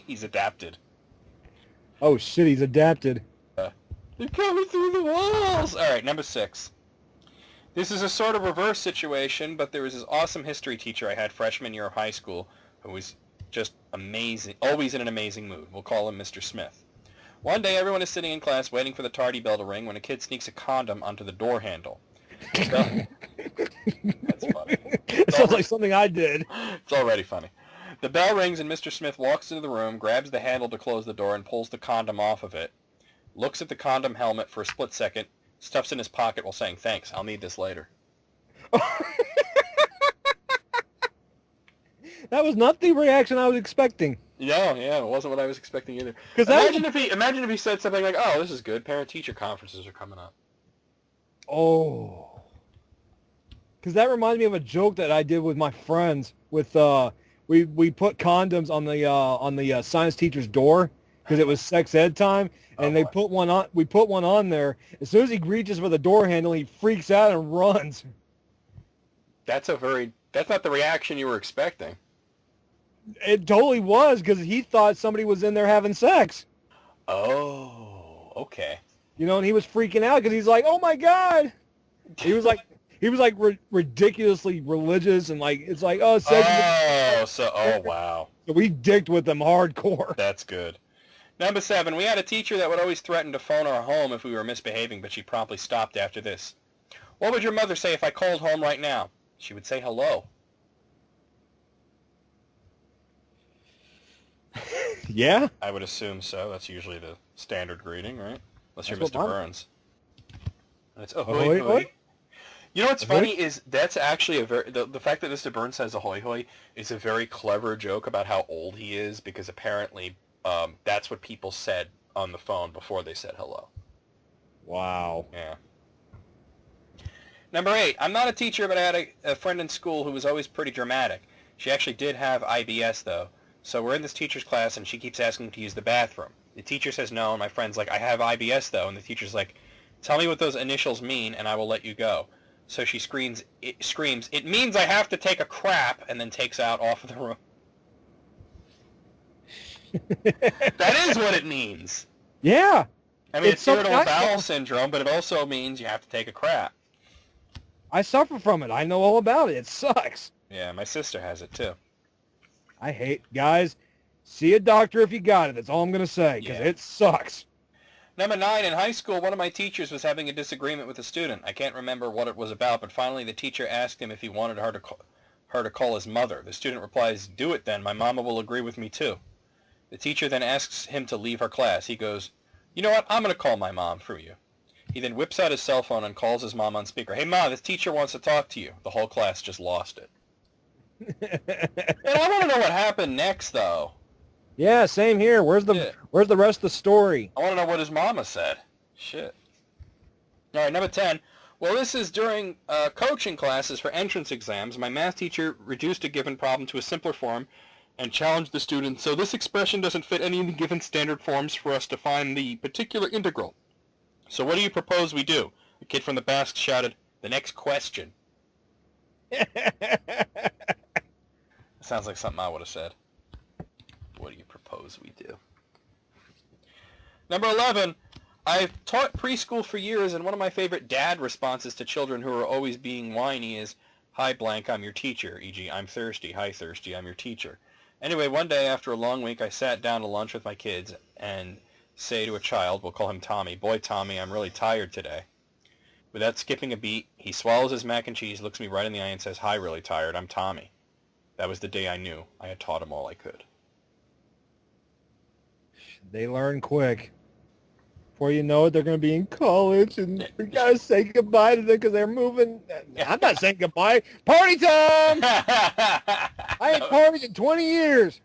he's adapted. Oh shit, he's adapted. They're coming through the walls! Alright, number 6. This is a sort of reverse situation, but there was this awesome history teacher I had freshman year of high school who was just amazing, always in an amazing mood. We'll call him Mr. Smith. One day everyone is sitting in class waiting for the tardy bell to ring when a kid sneaks a condom onto the door handle. That's funny. Sounds like something I did. It's already funny. The bell rings and Mr. Smith walks into the room, grabs the handle to close the door, and pulls the condom off of it. Looks at the condom helmet for a split second, stuffs in his pocket while saying, "Thanks, I'll need this later." That was not the reaction I was expecting. Yeah, it wasn't what I was expecting either. Imagine if he said something like, "Oh, this is good. Parent-teacher conferences are coming up." Oh. Because that reminds me of a joke that I did with my friends. With we put condoms on the science teacher's door because it was sex ed time, and they put one on. We put one on there. As soon as he reaches for the door handle, he freaks out and runs. That's not the reaction you were expecting. It totally was because he thought somebody was in there having sex. Oh, okay. You know, and he was freaking out because he's like, "Oh my god!" He was like ridiculously religious and like it's like, "Oh, sex." Oh wow. So we dicked with them hardcore. That's good. Number 7, we had a teacher that would always threaten to phone our home if we were misbehaving, but she promptly stopped after this. "What would your mother say if I called home right now?" "She would say hello." Yeah? I would assume so. That's usually the standard greeting, right? Unless you're That's Mr. what Burns. And it's Ahoy, ahoy, hoy. You know what's Ahoy? funny is that's actually the fact that Mr. Burns says ahoy hoy is a very clever joke about how old he is because apparently that's what people said on the phone before they said hello. Wow. Yeah. Number 8, I'm not a teacher, but I had a friend in school who was always pretty dramatic. She actually did have IBS, though. So we're in this teacher's class, and she keeps asking to use the bathroom. The teacher says no, and my friend's like, "I have IBS, though." And the teacher's like, "Tell me what those initials mean, and I will let you go." So she screams, "It means I have to take a crap," and then takes out off of the room. That is what it means. Yeah. I mean, it's something irritable bowel syndrome, but it also means you have to take a crap. I suffer from it. I know all about it. It sucks. Yeah, my sister has it, too. I hate, guys, see a doctor if you got it. That's all I'm going to say, because it sucks. Number 9, in high school, one of my teachers was having a disagreement with a student. I can't remember what it was about, but finally the teacher asked him if he wanted her to call his mother. The student replies, "Do it then. My mama will agree with me, too." The teacher then asks him to leave her class. He goes, "You know what? I'm going to call my mom for you." He then whips out his cell phone and calls his mom on speaker. "Hey, Ma, this teacher wants to talk to you." The whole class just lost it. And I want to know what happened next, though. Yeah, same here. Where's the Shit. Where's the rest of the story? I want to know what his mama said. Shit. All right, number 10. Well, this is during coaching classes for entrance exams. My math teacher reduced a given problem to a simpler form and challenged the students. So this expression doesn't fit any of the given standard forms for us to find the particular integral. So what do you propose we do? The kid from the Basque shouted, "The next question." Sounds like something I would have said. What do you propose we do? Number 11. I've taught preschool for years, and one of my favorite dad responses to children who are always being whiny is, "Hi, blank, I'm your teacher," e.g., "I'm thirsty. Hi, thirsty, I'm your teacher." Anyway, one day after a long week, I sat down to lunch with my kids and say to a child, we'll call him Tommy, "Boy, Tommy, I'm really tired today." Without skipping a beat, he swallows his mac and cheese, looks me right in the eye, and says, "Hi, really tired, I'm Tommy." That was the day I knew I had taught him all I could. They learn quick. Before you know it, they're going to be in college, and we got to say goodbye to them because they're moving. I'm not saying goodbye. Party time! I ain't partied in 20 years.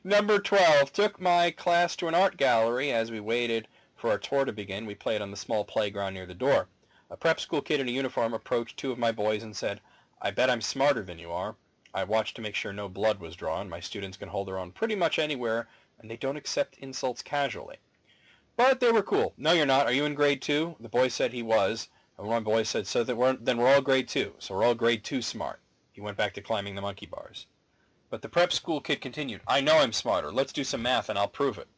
Number 12. Took my class to an art gallery. As we waited for our tour to begin, we played on the small playground near the door. A prep school kid in a uniform approached two of my boys and said, "I bet I'm smarter than you are." I watched to make sure no blood was drawn. My students can hold their own pretty much anywhere, and they don't accept insults casually. But they were cool. "No, you're not. Are you in grade 2? The boy said he was. And one boy said, then we're all grade 2. So we're all grade 2 smart. He went back to climbing the monkey bars. But the prep school kid continued, "I know I'm smarter. Let's do some math and I'll prove it."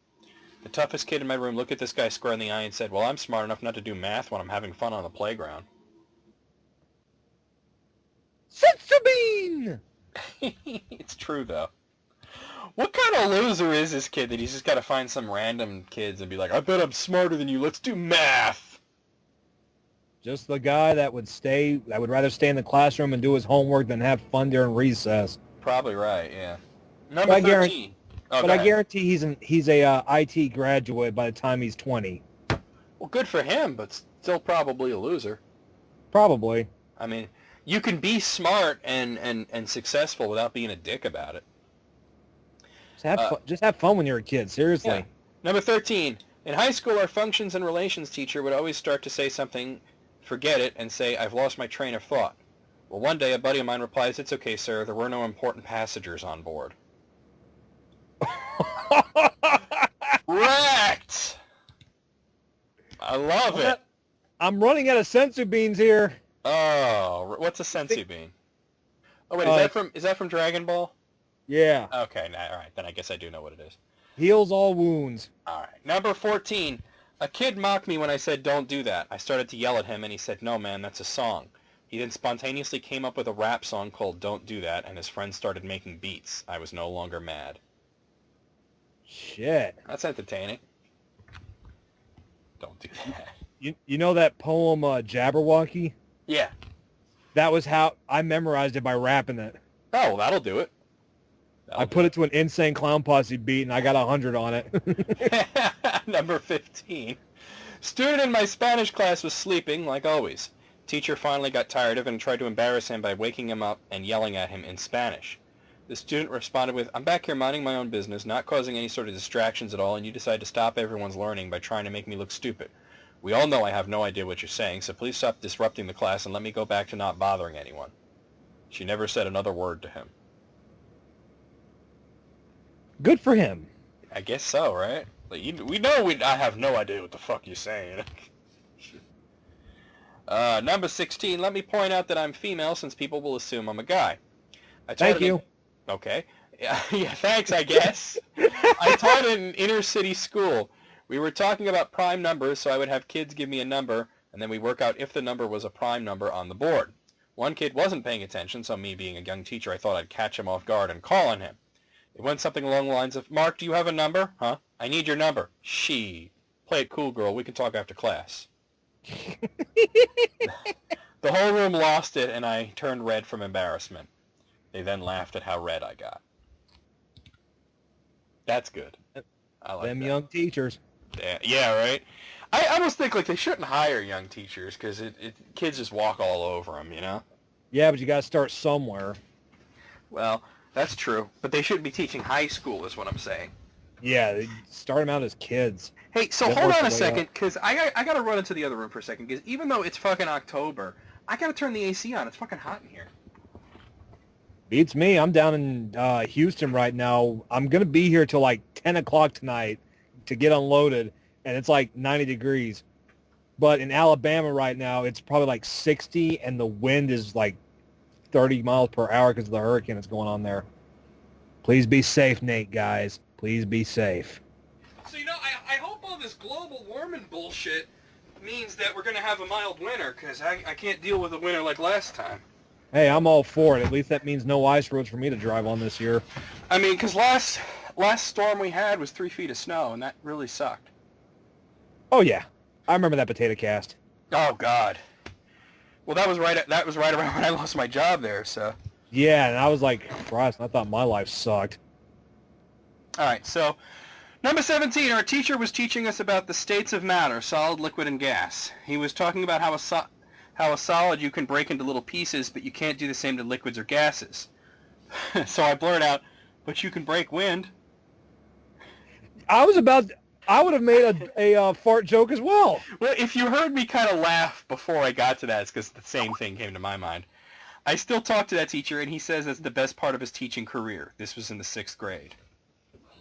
The toughest kid in my room looked at this guy square in the eye and said, "Well, I'm smart enough not to do math when I'm having fun on the playground." Sensibine! It's true, though. What kind of loser is this kid that he's just got to find some random kids and be like, "I bet I'm smarter than you. Let's do math." Just the guy that would rather stay in the classroom and do his homework than have fun during recess. Probably right, yeah. Number But 13. I guarantee he's a IT graduate by the time he's 20. Well, good for him, but still probably a loser. Probably. I mean, you can be smart and successful without being a dick about it. Just have fun when you're a kid, seriously. Yeah. Number 13. In high school, our functions and relations teacher would always start to say something, forget it, and say, "I've lost my train of thought." Well, one day a buddy of mine replies, "It's okay, sir. There were no important passengers on board." Wrecked! I love it. I'm running out of sensu beans here. Oh, what's a sensu bean? Oh, wait, is that from Dragon Ball? Yeah. Okay, all right, then I guess I do know what it is. Heals all wounds. All right. Number 14. A kid mocked me when I said, "Don't do that." I started to yell at him, and he said, "No, man, that's a song." He then spontaneously came up with a rap song called "Don't Do That," and his friends started making beats. I was no longer mad. Shit. That's entertaining. Don't do that. You know that poem, Jabberwocky? Yeah. That was how I memorized it by rapping it. Oh, well, that'll do it. I put it to an Insane Clown Posse beat, and I got 100 on it. Number 15. Student in my Spanish class was sleeping, like always. Teacher finally got tired of it and tried to embarrass him by waking him up and yelling at him in Spanish. The student responded with, "I'm back here minding my own business, not causing any sort of distractions at all, and you decide to stop everyone's learning by trying to make me look stupid. We all know I have no idea what you're saying, so please stop disrupting the class and let me go back to not bothering anyone." She never said another word to him. Good for him. I guess so, right? Like, we know I have no idea what the fuck you're saying. Number 16. Let me point out that I'm female since people will assume I'm a guy. Thank you. Okay. Yeah, thanks, I guess. I taught in an inner city school. We were talking about prime numbers, so I would have kids give me a number, and then we work out if the number was a prime number on the board. One kid wasn't paying attention, so me being a young teacher, I thought I'd catch him off guard and call on him. It went something along the lines of, "Mark, do you have a number?" "Huh? I need your number." "She. Play it cool, girl. We can talk after class." The whole room lost it, and I turned red from embarrassment. They then laughed at how red I got. That's good. I like Them that. young teachers. Yeah, right? I almost think like they shouldn't hire young teachers because kids just walk all over them, you know? Yeah, but you got to start somewhere. Well, that's true, but they shouldn't be teaching high school, is what I'm saying. Yeah, they start them out as kids. Hey, so Then hold work on a their way second, up. because I got to run into the other room for a second, because even though it's fucking October, I got to turn the AC on. It's fucking hot in here. Beats me. I'm down in Houston right now. I'm going to be here till like 10 o'clock tonight to get unloaded, and it's like 90 degrees. But in Alabama right now, it's probably like 60, and the wind is like 30 miles per hour because of the hurricane that's going on there. Please be safe, Nate, guys. Please be safe. So, I hope all this global warming bullshit means that we're going to have a mild winter, because I can't deal with a winter like last time. Hey, I'm all for it. At least that means no ice roads for me to drive on this year. I mean, because last storm we had was 3 feet of snow, and that really sucked. Oh, yeah. I remember that potato cast. Oh, God. Well, that was right around when I lost my job there, so... Yeah, and I was like, Christ, I thought my life sucked. All right, so number 17, our teacher was teaching us about the states of matter, solid, liquid, and gas. He was talking about how a solid you can break into little pieces, but you can't do the same to liquids or gases. So I blurted out, but you can break wind. I would have made a fart joke as well. Well, if you heard me kind of laugh before I got to that, it's because the same thing came to my mind. I still talk to that teacher, and he says that's the best part of his teaching career. This was in the 6th grade.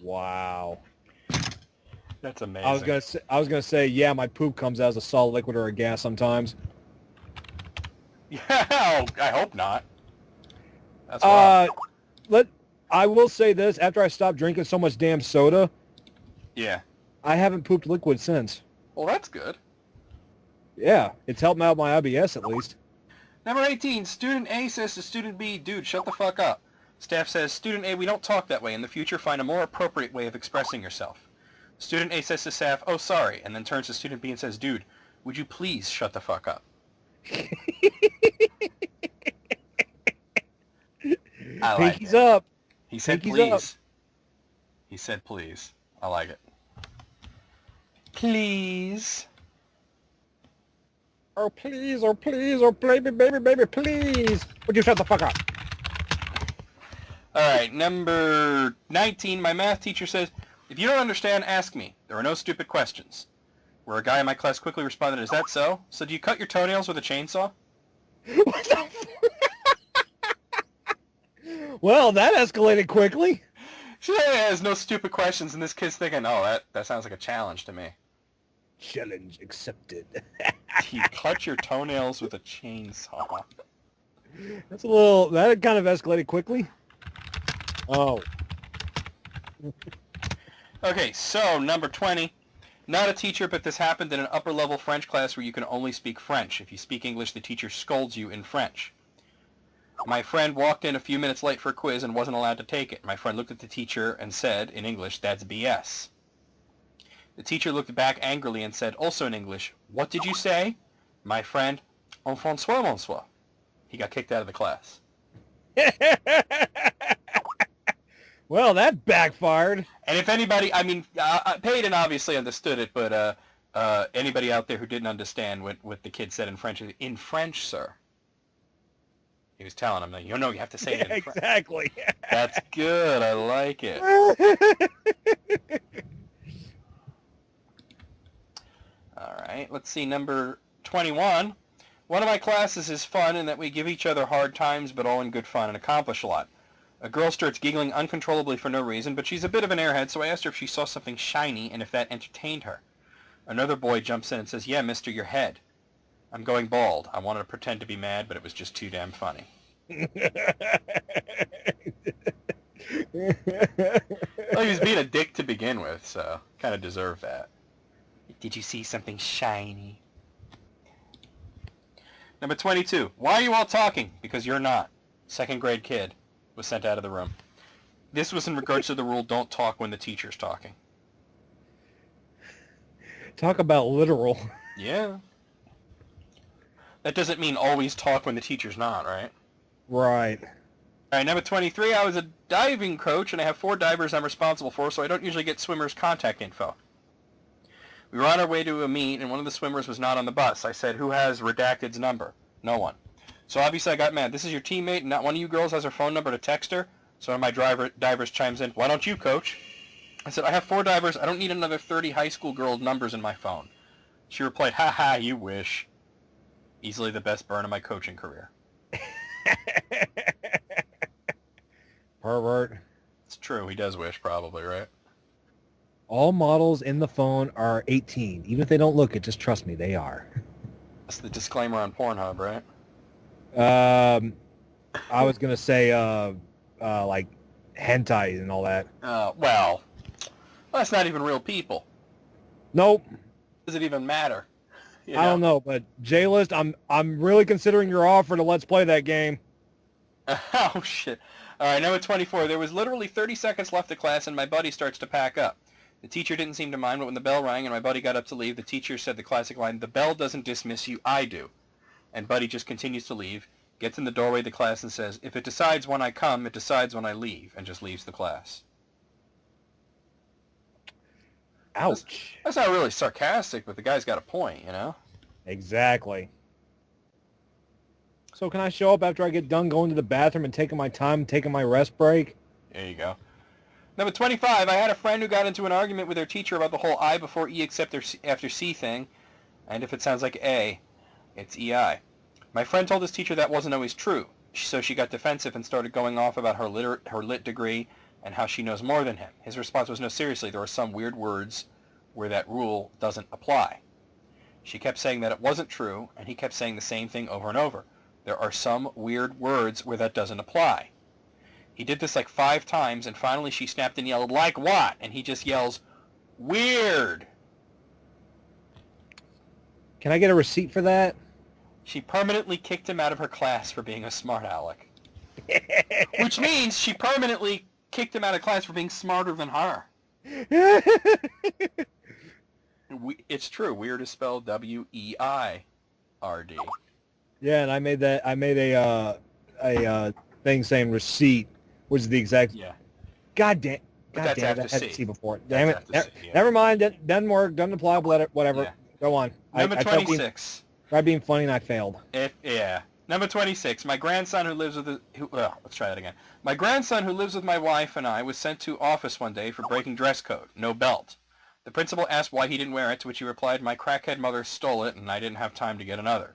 Wow. That's amazing. I was gonna say, yeah, my poop comes out as a solid, liquid, or a gas sometimes. Yeah, I hope not. That's wrong. I will say this: after I stopped drinking so much damn soda, Yeah. I haven't pooped liquid since. Well, that's good. Yeah, it's helped me out my IBS at least. Number 18, Student A says to Student B, dude, shut the fuck up. Staff says, Student A, we don't talk that way. In the future, find a more appropriate way of expressing yourself. Student A says to staff, oh, sorry, and then turns to Student B and says, dude, would you please shut the fuck up? I like Pinkies it. up. He said, Pinkies please. up. He said, please. I like it. Please. Oh, please, oh, please, oh, baby, baby, baby, please. Would you shut the fuck up? All right, number 19, my math teacher says, if you don't understand, ask me. There are no stupid questions. Where a guy in my class quickly responded, is that so? So do you cut your toenails with a chainsaw? What the Well, that escalated quickly. She has no stupid questions, and this kid's thinking, oh, that sounds like a challenge to me. Challenge accepted. You cut your toenails with a chainsaw. That kind of escalated quickly. Oh. Okay, so number 20. Not a teacher, but this happened in an upper-level French class where you can only speak French. If you speak English, the teacher scolds you in French. My friend walked in a few minutes late for a quiz and wasn't allowed to take it. My friend looked at the teacher and said, in English, that's BS. The teacher looked back angrily and said, also in English, what did you say? My friend, en François, monsieur. He got kicked out of the class. Well, that backfired. And if anybody, Peyton obviously understood it, but anybody out there who didn't understand what the kid said in French, sir. He was telling him, you have to say it in French. Exactly. That's good. I like it. All right. Let's see. Number 21. One of my classes is fun in that we give each other hard times, but all in good fun and accomplish a lot. A girl starts giggling uncontrollably for no reason, but she's a bit of an airhead, so I asked her if she saw something shiny and if that entertained her. Another boy jumps in and says, yeah, mister, your head. I'm going bald. I wanted to pretend to be mad, but it was just too damn funny. Well, he was being a dick to begin with, so kind of deserved that. Did you see something shiny? Number 22. Why are you all talking? Because you're not. 2nd grade kid was sent out of the room. This was in regards to the rule, don't talk when the teacher's talking. Talk about literal. Yeah. That doesn't mean always talk when the teacher's not, right? Right. All right, number 23, I was a diving coach, and I have 4 divers I'm responsible for, so I don't usually get swimmers' contact info. We were on our way to a meet, and one of the swimmers was not on the bus. I said, who has Redacted's number? No one. So obviously I got mad. This is your teammate, and not one of you girls has her phone number to text her. So one of my divers chimes in, why don't you, coach? I said, I have 4 divers. I don't need another 30 high school girls' numbers in my phone. She replied, ha ha, you wish. Easily the best burn of my coaching career. Pervert. It's true. He does wish, probably, right? All models in the phone are 18. Even if they don't look it, just trust me, they are. That's the disclaimer on Pornhub, right? I was going to say, like, hentai and all that. Well, that's not even real people. Nope. Does it even matter? You I don't know, but J-List, I'm really considering your offer to let's play that game. Oh, shit. All right, number 24. There was literally 30 seconds left of class, and my buddy starts to pack up. The teacher didn't seem to mind, but when the bell rang and my buddy got up to leave, the teacher said the classic line, the bell doesn't dismiss you, I do. And Buddy just continues to leave, gets in the doorway of the class and says, if it decides when I come, it decides when I leave, and just leaves the class. Ouch. That's not really sarcastic, but the guy's got a point, you know? Exactly. So can I show up after I get done going to the bathroom and taking my time, taking my rest break? There you go. Number 25, I had a friend who got into an argument with her teacher about the whole I before E except after C thing, and if it sounds like A, it's EI. My friend told his teacher that wasn't always true, so she got defensive and started going off about her lit degree and how she knows more than him. His response was, no, seriously, there are some weird words where that rule doesn't apply. She kept saying that it wasn't true, and he kept saying the same thing over and over. There are some weird words where that doesn't apply. He did this like 5 times, and finally she snapped and yelled, like what? And he just yells, weird. Can I get a receipt for that? She permanently kicked him out of her class for being a smart aleck. Which means she permanently kicked him out of class for being smarter than her. It's true. Weird is spelled W-E-I-R-D. Yeah, and I made a thing saying receipt, which is the exact. Yeah. God damn. But God that's damn, after that had C. to see before. That's Damn it. after C, yeah. Never mind. Doesn't work. Doesn't apply. Whatever. Yeah. Go on. Number I 26. tried being funny and I failed. Yeah. Number 26. My grandson who lives with let's try that again. My grandson who lives with my wife and I was sent to office one day for breaking dress code. No belt. The principal asked why he didn't wear it, to which he replied, my crackhead mother stole it and I didn't have time to get another.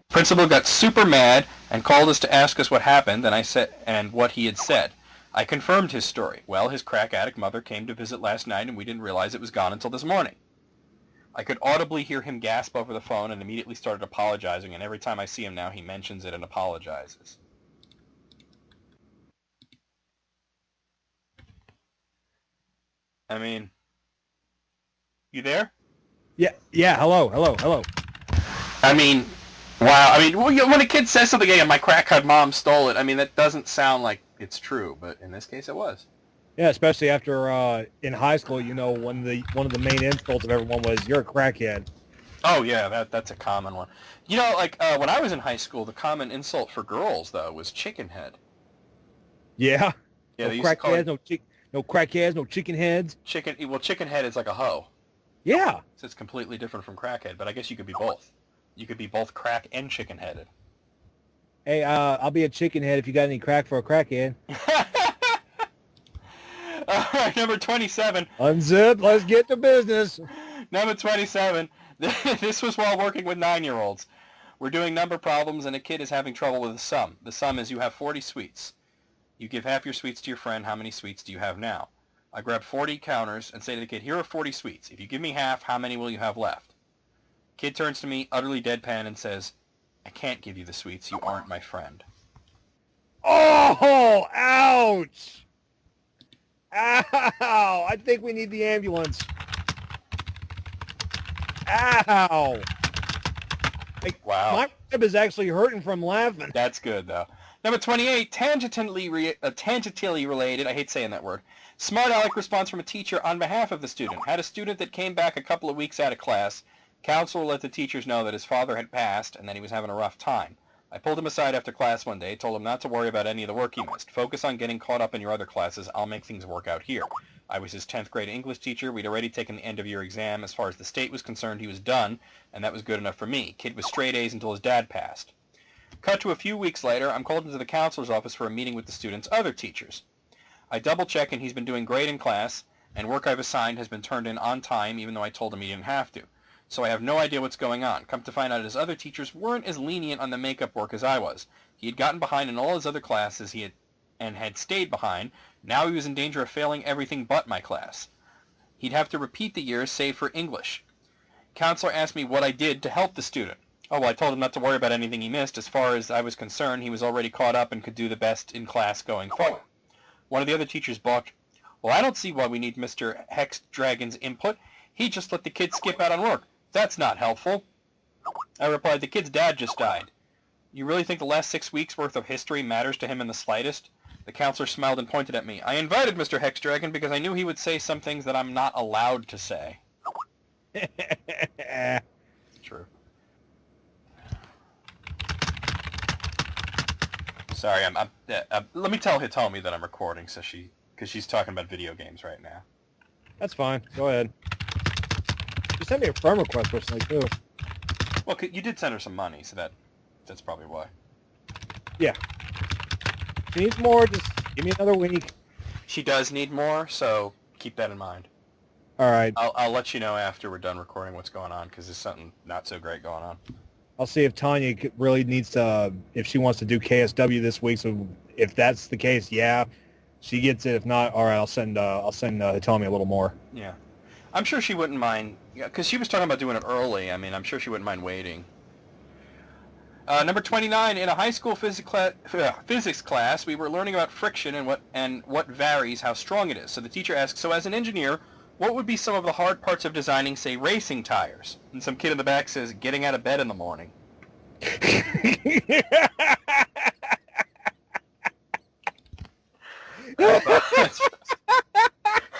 Principal got super mad and called us to ask us what happened and what he had said. I confirmed his story. Well, his crack addict mother came to visit last night and we didn't realize it was gone until this morning. I could audibly hear him gasp over the phone and immediately started apologizing, and every time I see him now he mentions it and apologizes. I mean, you there? Yeah. Hello. I mean, wow. I mean, when a kid says something, yeah, my crackhead mom stole it, I mean, that doesn't sound like it's true, but in this case it was. Yeah, especially after in high school, one of the main insults of everyone was you're a crackhead. Oh yeah, that's a common one. When I was in high school, the common insult for girls though was chicken head. Yeah. Yeah, No crackheads, no crackheads, no chicken heads. Chicken head is like a hoe. Yeah. So it's completely different from crackhead, but I guess you could be both. You could be both crack and chicken headed. Hey, I'll be a chicken head if you got any crack for a crackhead. All right, number 27. Unzip, let's get to business. Number 27. This was while working with 9-year-olds. We're doing number problems, and a kid is having trouble with the sum. The sum is you have 40 sweets. You give half your sweets to your friend. How many sweets do you have now? I grab 40 counters and say to the kid, here are 40 sweets. If you give me half, how many will you have left? Kid turns to me, utterly deadpan, and says, I can't give you the sweets. You aren't my friend. Oh, ouch. Ow! I think we need the ambulance. Ow! Wow. My rib is actually hurting from laughing. That's good, though. Number 28, tangentially related, I hate saying that word. Smart aleck response from a teacher on behalf of the student. Had a student that came back a couple of weeks out of class. Counselor let the teachers know that his father had passed and that he was having a rough time. I pulled him aside after class one day, told him not to worry about any of the work he missed. Focus on getting caught up in your other classes. I'll make things work out here. I was his 10th grade English teacher. We'd already taken the end-of-year exam. As far as the state was concerned, he was done, and that was good enough for me. Kid was straight A's until his dad passed. Cut to a few weeks later, I'm called into the counselor's office for a meeting with the student's other teachers. I double-check and he's been doing great in class, and work I've assigned has been turned in on time even though I told him he didn't have to. So I have no idea what's going on. Come to find out his other teachers weren't as lenient on the makeup work as I was. He had gotten behind in all his other classes and had stayed behind. Now he was in danger of failing everything but my class. He'd have to repeat the years save for English. Counselor asked me what I did to help the student. Oh, well, I told him not to worry about anything he missed. As far as I was concerned, he was already caught up and could do the best in class going forward. One of the other teachers balked. Well, I don't see why we need Mr. Hex Dragon's input. He just let the kid skip out on work. That's not helpful. I replied, the kid's dad just died. You really think the last 6 weeks' worth of history matters to him in the slightest? The counselor smiled and pointed at me. I invited Mr. Hex Dragon because I knew he would say some things that I'm not allowed to say. True. Sorry, let me tell Hitomi that I'm recording, because she's talking about video games right now. That's fine. Go ahead. You sent me a friend request recently, too. Well, you did send her some money, so that's probably why. Yeah. She needs more. Just give me another week. She does need more, so keep that in mind. All right. I'll let you know after we're done recording what's going on, because there's something not so great going on. I'll see if Tanya really needs to, if she wants to do KSW this week. So if that's the case, yeah, she gets it. If not, all right, I'll send Hitomi a little more. Yeah. I'm sure she wouldn't mind, because she was talking about doing it early. I mean, I'm sure she wouldn't mind waiting. Number 29, in a high school physics class, we were learning about friction and what varies how strong it is. So the teacher asked, so as an engineer, what would be some of the hard parts of designing, say, racing tires? And some kid in the back says, getting out of bed in the morning.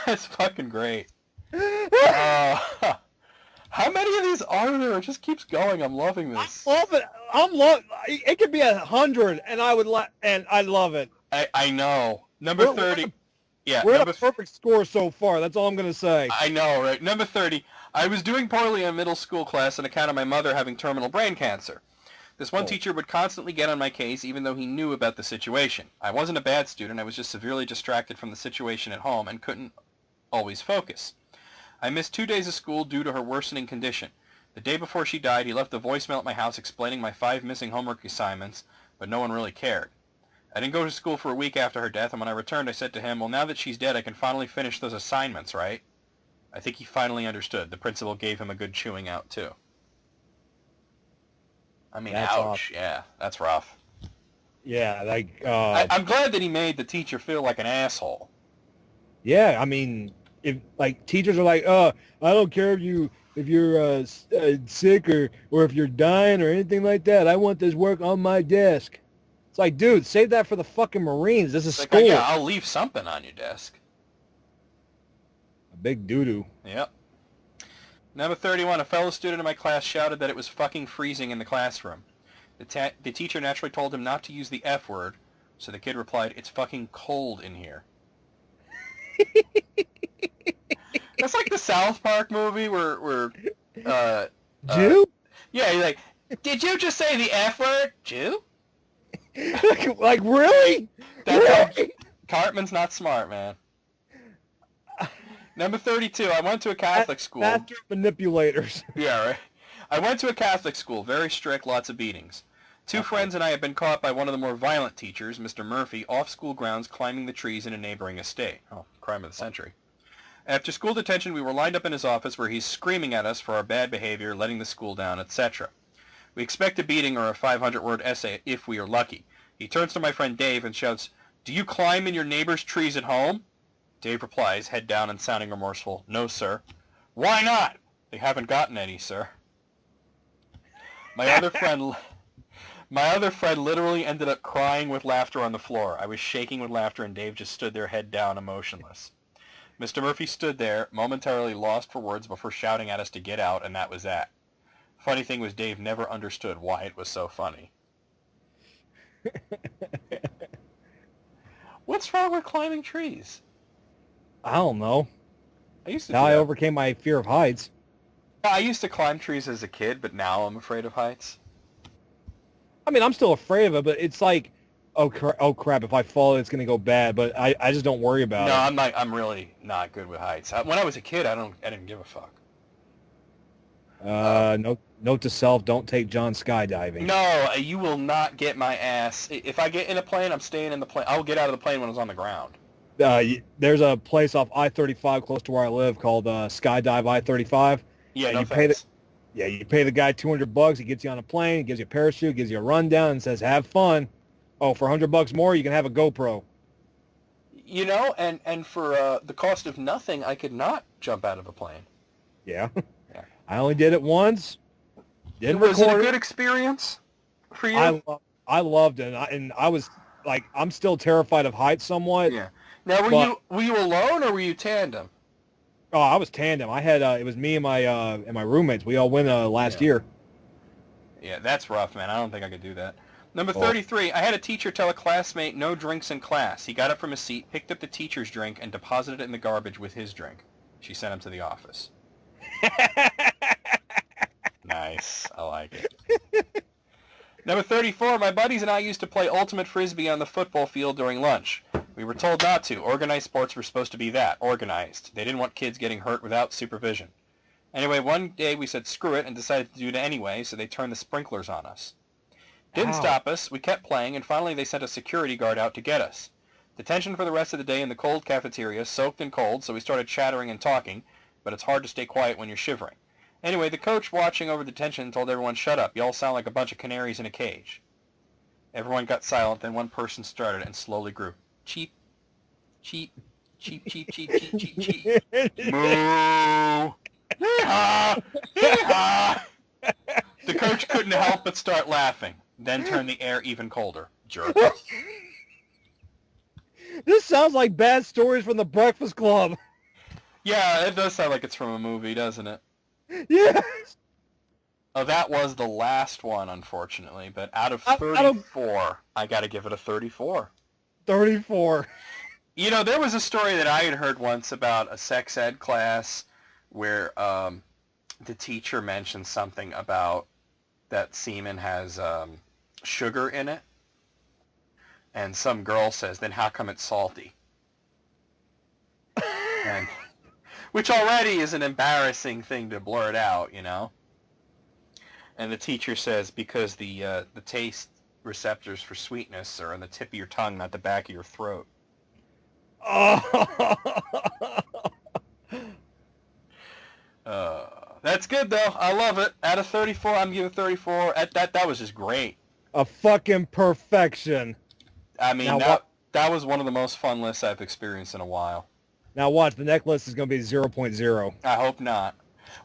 That's fucking great. How many of these are there? It just keeps going. I'm loving this. I love it. It could be 100, and I love it. I know. Number 30. Yeah, we're at a perfect score so far. That's all I'm going to say. I know, right? Number 30. I was doing poorly in middle school class on account of my mother having terminal brain cancer. This one teacher would constantly get on my case even though he knew about the situation. I wasn't a bad student. I was just severely distracted from the situation at home and couldn't always focus. I missed 2 days of school due to her worsening condition. The day before she died, he left a voicemail at my house explaining my 5 missing homework assignments, but no one really cared. I didn't go to school for a week after her death, and when I returned, I said to him, well, now that she's dead, I can finally finish those assignments, right? I think he finally understood. The principal gave him a good chewing out, too. I mean, that's ouch. Rough. Yeah, that's rough. Yeah, like... I'm glad that he made the teacher feel like an asshole. Yeah, I mean, if like teachers are like, I don't care if you're sick or if you're dying or anything like that. I want this work on my desk. It's like, dude, save that for the fucking Marines. This is school. Yeah, I'll leave something on your desk. A big doo-doo. Yep. Number 31, a fellow student in my class shouted that it was fucking freezing in the classroom. The teacher naturally told him not to use the F word, so the kid replied, it's fucking cold in here. That's like the South Park movie where Jew? Yeah, he's like, did you just say the F word, Jew? Like, really? Really? Cartman's not smart, man. Number 32, I went to a Catholic school. Master manipulators. Yeah, right. I went to a Catholic school, very strict, lots of beatings. Two friends and I had been caught by one of the more violent teachers, Mr. Murphy, off school grounds climbing the trees in a neighboring estate. Oh, crime of the century. After school detention, we were lined up in his office where he's screaming at us for our bad behavior, letting the school down, etc. We expect a beating or a 500-word essay if we are lucky. He turns to my friend Dave and shouts, do you climb in your neighbor's trees at home? Dave replies, head down and sounding remorseful, no, sir. Why not? They haven't gotten any, sir. My other friend literally ended up crying with laughter on the floor. I was shaking with laughter and Dave just stood there head down and motionless. Mr. Murphy stood there, momentarily lost for words before shouting at us to get out, and that was that. Funny thing was Dave never understood why it was so funny. What's wrong with climbing trees? I don't know. I used to now I overcame my fear of heights. I used to climb trees as a kid, but now I'm afraid of heights. I mean, I'm still afraid of it, but it's like, oh crap, if I fall, it's gonna go bad. But I just don't worry about No, it. I'm not. I'm really not good with heights. When I was a kid, I didn't give a fuck. Note to self: don't take John skydiving. No, you will not get my ass. If I get in a plane, I'm staying in the plane. I'll get out of the plane when it's on the ground. There's a place off I-35 close to where I live called Skydive I-35. Yeah, no you thanks. you pay the guy $200. He gets you on a plane, he gives you a parachute, gives you a rundown, and says, "Have fun." Oh, for $100 more, you can have a GoPro. You know, and for the cost of nothing, I could not jump out of a plane. Yeah. Yeah. I only did it once. Didn't Was it a record good experience for you? I loved it, and I was like, I'm still terrified of heights somewhat. Yeah. Now, were you alone or were you tandem? Oh, I was tandem. I had it was me and my roommates. We all went last year. Yeah, that's rough, man. I don't think I could do that. Number 33, I had a teacher tell a classmate no drinks in class. He got up from his seat, picked up the teacher's drink, and deposited it in the garbage with his drink. She sent him to the office. Nice. I like it. Number 34, my buddies and I used to play ultimate frisbee on the football field during lunch. We were told not to. Organized sports were supposed to be that, organized. They didn't want kids getting hurt without supervision. Anyway, one day we said screw it and decided to do it anyway, so they turned the sprinklers on us. Didn't stop us. We kept playing, and finally they sent a security guard out to get us. Detention for the rest of the day in the cold cafeteria, soaked and cold, so we started chattering and talking, but it's hard to stay quiet when you're shivering. Anyway, the coach watching over detention told everyone, shut up, you all sound like a bunch of canaries in a cage. Everyone got silent, then one person started and slowly grew. Cheep, cheep, cheep, cheep, cheep, cheep, cheep, cheep. Moo! Hee-haw! Hee-haw! The coach couldn't help but start laughing, then turned the air even colder. Jerk. This sounds like bad stories from the Breakfast Club. Yeah, it does sound like it's from a movie, doesn't it? Yes. Oh, that was the last one, unfortunately, but out of 34, I got to give it a 34. 34. You know, there was a story that I had heard once about a sex ed class where the teacher mentioned something about that semen has sugar in it, and some girl says, then how come it's salty? And, which already is an embarrassing thing to blurt out, you know? And the teacher says, because the taste receptors for sweetness are on the tip of your tongue, not the back of your throat. Oh. That's good, though. I love it. Out of 34, I'm giving 34. That was just great. A fucking perfection. I mean, that was one of the most fun lists I've experienced in a while. Now watch, the next list is going to be 0.0. I hope not.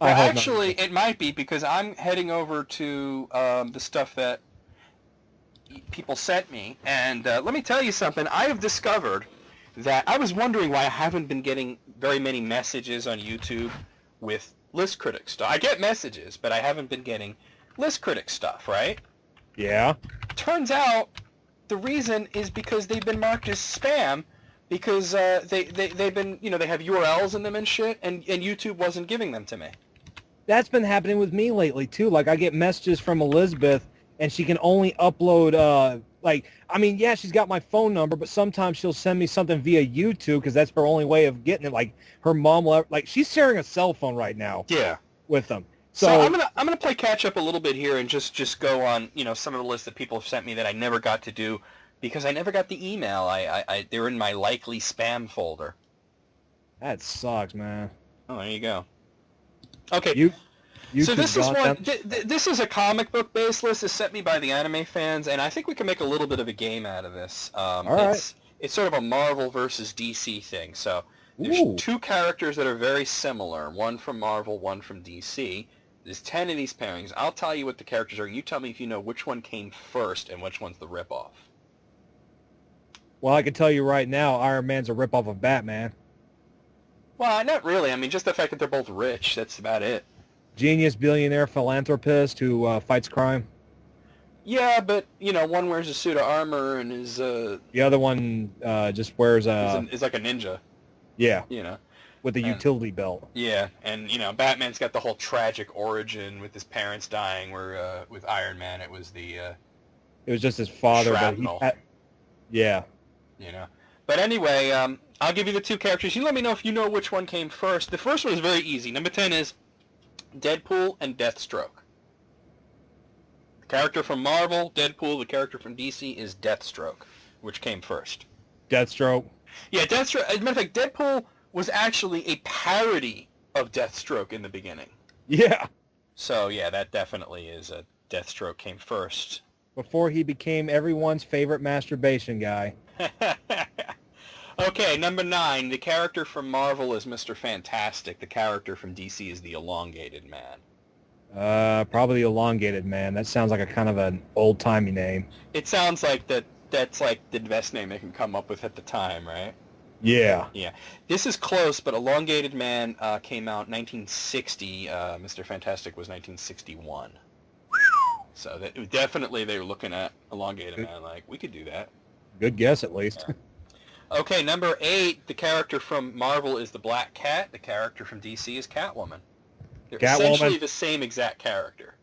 Well, actually, it might be, because I'm heading over to the stuff that people sent me. And let me tell you something. I have discovered that I was wondering why I haven't been getting very many messages on YouTube with list critic stuff. I get messages, but I haven't been getting list critic stuff, right? Yeah. Turns out the reason is because they've been marked as spam, because they've been, you know, they have URLs in them and shit, and YouTube wasn't giving them to me. That's been happening with me lately too. Like, I get messages from Elizabeth, and she can only upload yeah, she's got my phone number, but sometimes she'll send me something via YouTube because that's her only way of getting it. Like, her mom will, like, she's sharing a cell phone right now. Yeah. With them. So I'm gonna play catch up a little bit here and just go on, you know, some of the lists that people have sent me that I never got to do because I never got the email. They're in my likely spam folder. That sucks, man. Oh, there you go. Okay. So this is one. This is a comic book based list. It's sent me by the anime fans, and I think we can make a little bit of a game out of this. All right. It's sort of a Marvel versus DC thing. So there's two characters that are very similar. One from Marvel, one from DC. There's 10 of these pairings. I'll tell you what the characters are. You tell me if you know which one came first and which one's the ripoff. Well, I can tell you right now, Iron Man's a ripoff of Batman. Well, not really. I mean, just the fact that they're both rich. That's about it. Genius, billionaire, philanthropist who fights crime. Yeah, but, you know, one wears a suit of armor and is... the other one just wears a... is like a ninja. Yeah. You know. With a utility belt. Yeah, and, you know, Batman's got the whole tragic origin with his parents dying, where with Iron Man it was the It was just his father, Shrapnel. yeah. You know. But anyway, I'll give you the two characters. You let me know if you know which one came first. The first one is very easy. Number 10 is Deadpool and Deathstroke. The character from Marvel, Deadpool. The character from DC is Deathstroke, which came first. Deathstroke. Yeah, Deathstroke. As a matter of fact, Deadpool was actually a parody of Deathstroke in the beginning. Yeah. So yeah, that definitely is a Deathstroke came first. Before he became everyone's favorite masturbation guy. Okay, number 9. The character from Marvel is Mr. Fantastic. The character from DC is the Elongated Man. Probably Elongated Man. That sounds like a kind of an old-timey name. It sounds like that's like the best name they can come up with at the time, right? Yeah. Yeah. This is close, but Elongated Man came out 1960. Mr. Fantastic was 1961. So definitely they were looking at Elongated Man like, we could do that. Good guess, at least. Yeah. Okay, number 8, the character from Marvel is the Black Cat. The character from DC is Catwoman. They're essentially the same exact character.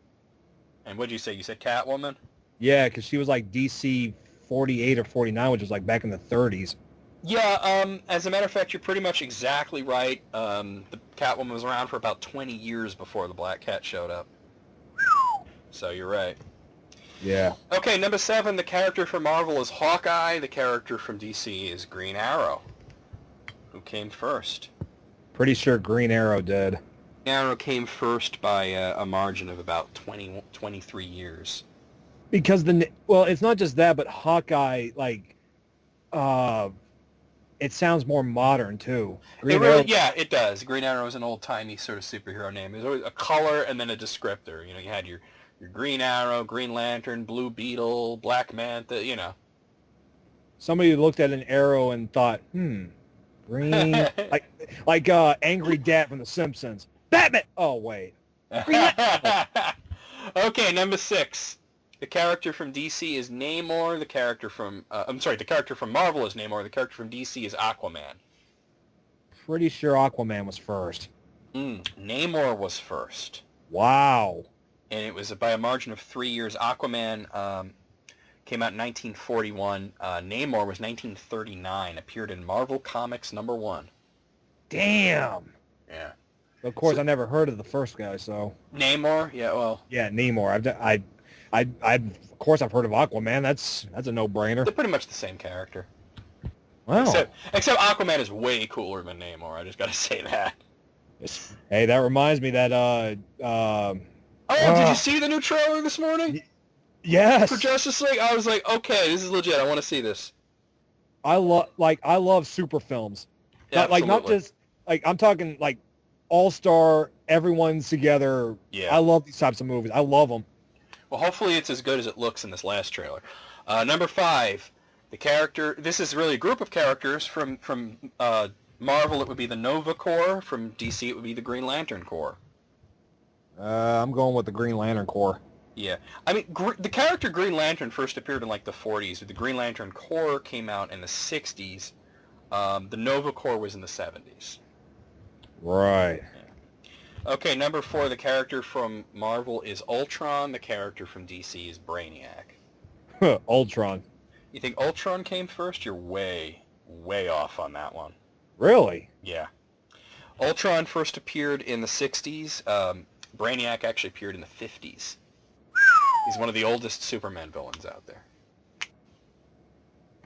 And what did you say? You said Catwoman? Yeah, because she was like DC 48 or 49, which was like back in the 30s. Yeah, as a matter of fact, you're pretty much exactly right. The Catwoman was around for about 20 years before the Black Cat showed up. So you're right. Yeah. Okay, number 7, the character from Marvel is Hawkeye. The character from DC is Green Arrow. Who came first? Pretty sure Green Arrow did. Green Arrow came first by a margin of about 23 years. Because it's not just that, but Hawkeye, like, it sounds more modern too. Yeah, it does. Green Arrow is an old-timey sort of superhero name. There's always a color and then a descriptor. You know, you had your Green Arrow, Green Lantern, Blue Beetle, Black Manta, you know. Somebody looked at an arrow and thought, green, like Angry Dad from The Simpsons. Batman! Oh, wait. Okay, number 6. The character from DC is Namor. The character from, the character from Marvel is Namor. The character from DC is Aquaman. Pretty sure Aquaman was first. Namor was first. Wow. And it was by a margin of 3 years. Aquaman came out in 1941. Namor was 1939. Appeared in Marvel Comics _1. Damn. Yeah. Of course, I never heard of the first guy, so. Namor? Yeah, well. Yeah, Namor. Of course, I've heard of Aquaman. That's a no-brainer. They're pretty much the same character. Wow. Except Aquaman is way cooler than Namor. I just got to say that. Hey, that reminds me that did you see the new trailer this morning? Yes. For Justice League? I was like, okay, this is legit. I want to see this. I love super films. Yeah, not just like I'm talking like all-star, everyone's together. Yeah. I love these types of movies. I love them. Well, hopefully it's as good as it looks in this last trailer. Number 5, the character. This is really a group of characters from Marvel. It would be the Nova Corps. From DC, it would be the Green Lantern Corps. I'm going with the Green Lantern Corps. Yeah, I mean, the character Green Lantern first appeared in like the 40s. The Green Lantern Corps came out in the 60s. The Nova Corps was in the 70s. Right. Yeah. Okay, number 4, the character from Marvel is Ultron. The character from DC is Brainiac. Ultron. You think Ultron came first? You're way, way off on that one. Really? Yeah. Ultron first appeared in the 60s. Brainiac actually appeared in the 50s. He's one of the oldest Superman villains out there.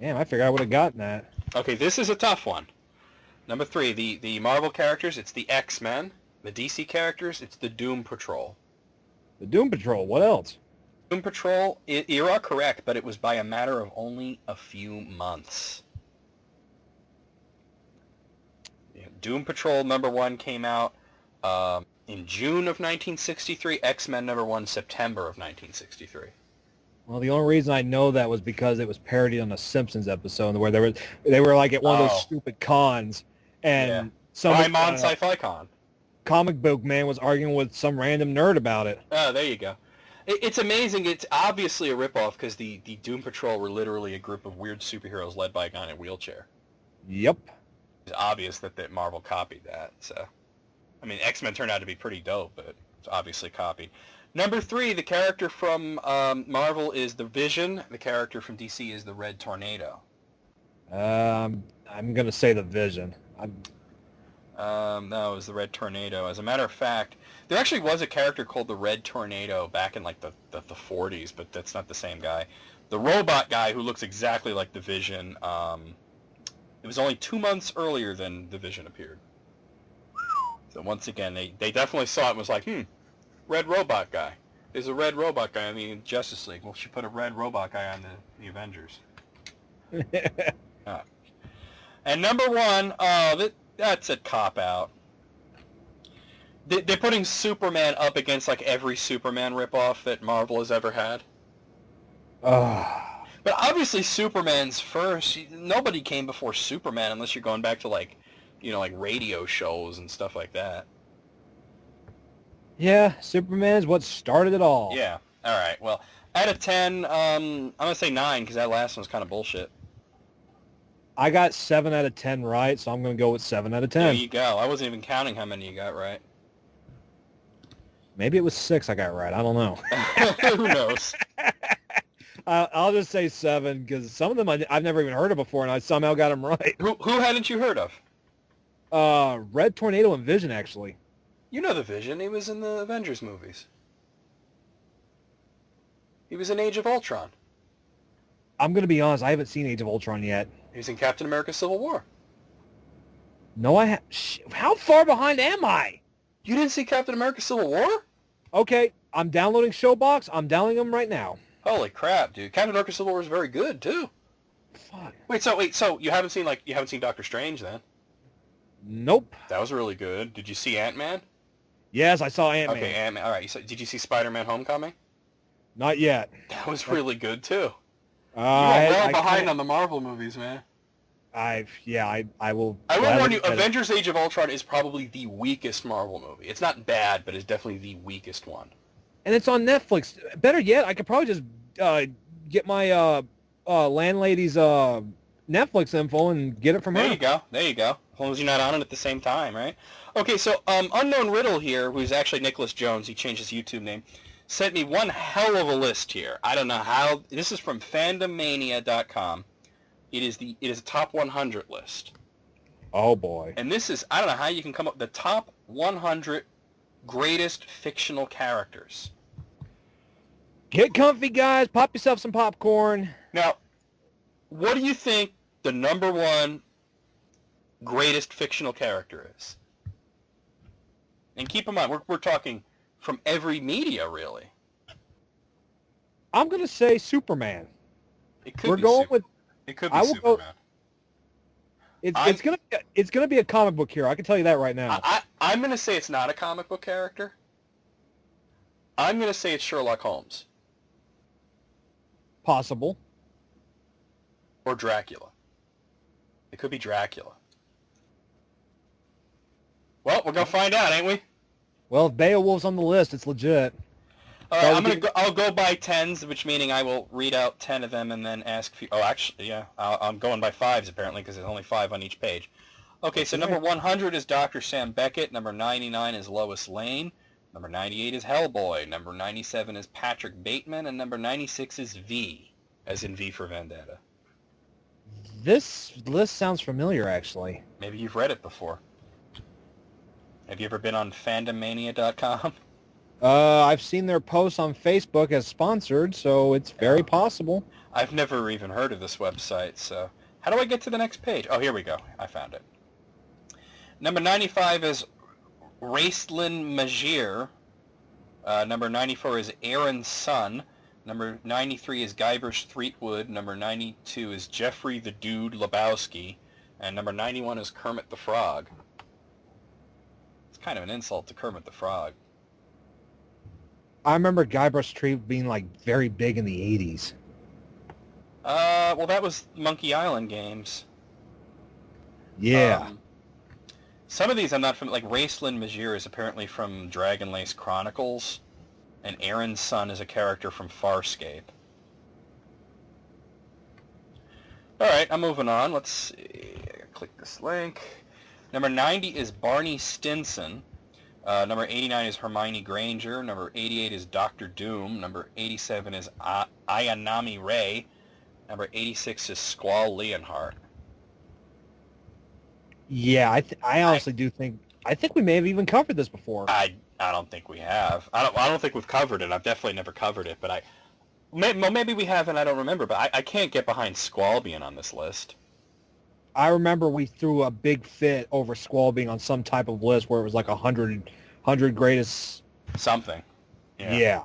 Damn, I figured I would have gotten that. Okay, this is a tough one. Number 3, the Marvel characters, it's the X-Men. The DC characters, it's the Doom Patrol. The Doom Patrol, what else? Doom Patrol, you're all correct, but it was by a matter of only a few months. Yeah, Doom Patrol number 1 came out in June of 1963. X-Men number 1, September of 1963. Well, the only reason I know that was because it was parodied on a Simpsons episode where they were like at one of those stupid cons, and I'm on Sci-Fi Con. Comic book man was arguing with some random nerd about it. Oh, there you go. It's amazing. It's obviously a ripoff because the Doom Patrol were literally a group of weird superheroes led by a guy in a wheelchair. Yep. It's obvious that Marvel copied that. So, I mean, X-Men turned out to be pretty dope, but it's obviously copied. Number 3, the character from Marvel is the Vision. The character from DC is the Red Tornado. I'm gonna say the Vision. No, it was the Red Tornado. As a matter of fact, there actually was a character called the Red Tornado back in like the 40s, but that's not the same guy. The robot guy who looks exactly like the Vision, it was only 2 months earlier than the Vision appeared. So once again, they definitely saw it and was like, red robot guy. There's a red robot guy on the Justice League. Well, she put a red robot guy on the Avengers. And number 1, that's a cop-out. They're putting Superman up against like every Superman ripoff that Marvel has ever had. But obviously Superman's first. Nobody came before Superman unless you're going back to like, like radio shows and stuff like that. Yeah, Superman is what started it all. Yeah. All right. Well, out of 10, I'm gonna say 9 because that last one's kind of bullshit. I got 7 out of 10 right, so I'm going to go with 7 out of 10. There you go. I wasn't even counting how many you got right. Maybe it was 6 I got right. I don't know. Who knows? I'll just say 7 because some of them I've never even heard of before, and I somehow got them right. Who hadn't you heard of? Red Tornado and Vision, actually. You know the Vision. He was in the Avengers movies. He was in Age of Ultron. I'm going to be honest. I haven't seen Age of Ultron yet. He was in Captain America Civil War. No, how far behind am I? You didn't see Captain America Civil War? Okay, I'm downloading Showbox. I'm downloading them right now. Holy crap, dude. Captain America Civil War is very good, too. Fuck. So you haven't seen Doctor Strange, then? Nope. That was really good. Did you see Ant-Man? Yes, I saw Ant-Man. Okay, Ant-Man. All right. Did you see Spider-Man Homecoming? Not yet. That was really good, too. You were I behind on the Marvel movies, man. I will. I will warn you, Avengers Age of Ultron is probably the weakest Marvel movie. It's not bad, but it's definitely the weakest one. And it's on Netflix. Better yet, I could probably just get my landlady's Netflix info and get it from her. There you go. As long as you're not on it at the same time, right? Okay, so Unknown Riddle here, who's actually Nicholas Jones, he changed his YouTube name, sent me one hell of a list here. I don't know how. This is from fandommania.com. It is a top 100 list. Oh boy. And this is, I don't know how you can come up with the top 100 greatest fictional characters. Get comfy, guys. Pop yourself some popcorn. Now, what do you think the number 1 greatest fictional character is? And keep in mind, we're talking from every media, really. I'm gonna say Superman. It could We're be going with. It could be I will Superman. Go. It's gonna be a comic book hero. I can tell you that right now. I'm gonna say it's not a comic book character. I'm gonna say it's Sherlock Holmes Possible. or Dracula. It could be Dracula. Well, we're gonna find out, ain't we? Well, if Beowulf's on the list, it's legit. All right, I'll go by 10s, which meaning I will read out 10 of them and then ask. Oh, actually, yeah, I'm going by 5s apparently because there's only 5 on each page. Okay, so number 100 is Dr. Sam Beckett. Number 99 is Lois Lane. Number 98 is Hellboy. Number 97 is Patrick Bateman, and number 96 is V, as in V for Vendetta. This list sounds familiar, actually. Maybe you've read it before. Have you ever been on fandommania.com? I've seen their posts on Facebook as sponsored, so it's very possible. I've never even heard of this website, so... How do I get to the next page? Oh, here we go. I found it. Number 95 is Raistlin Majir. Number 94 is Aaron Sun. Number 93 is Guybrush Threepwood. Number 92 is Jeffrey the Dude Lebowski. And number 91 is Kermit the Frog. It's kind of an insult to Kermit the Frog. I remember Guybrush Threepwood being like very big in the 80s. Well, that was Monkey Island games. Yeah. Some of these I'm not familiar. Like Raistlin Majir is apparently from Dragonlace Chronicles, and Aaron's son is a character from Farscape. All right, I'm moving on. Let's see. Click this link. Number 90 is Barney Stinson. Number 89 is Hermione Granger. Number 88 is Doctor Doom. Number 87 is Ayanami Rey. Number 86 is Squall Leonhardt. Yeah, I honestly do think I think we may have even covered this before. I don't think we have. I don't think we've covered it. I've definitely never covered it, but maybe we have and I don't remember. But I can't get behind Squall being on this list. I remember we threw a big fit over Squall being on some type of list where it was like 100 greatest. Something. Yeah.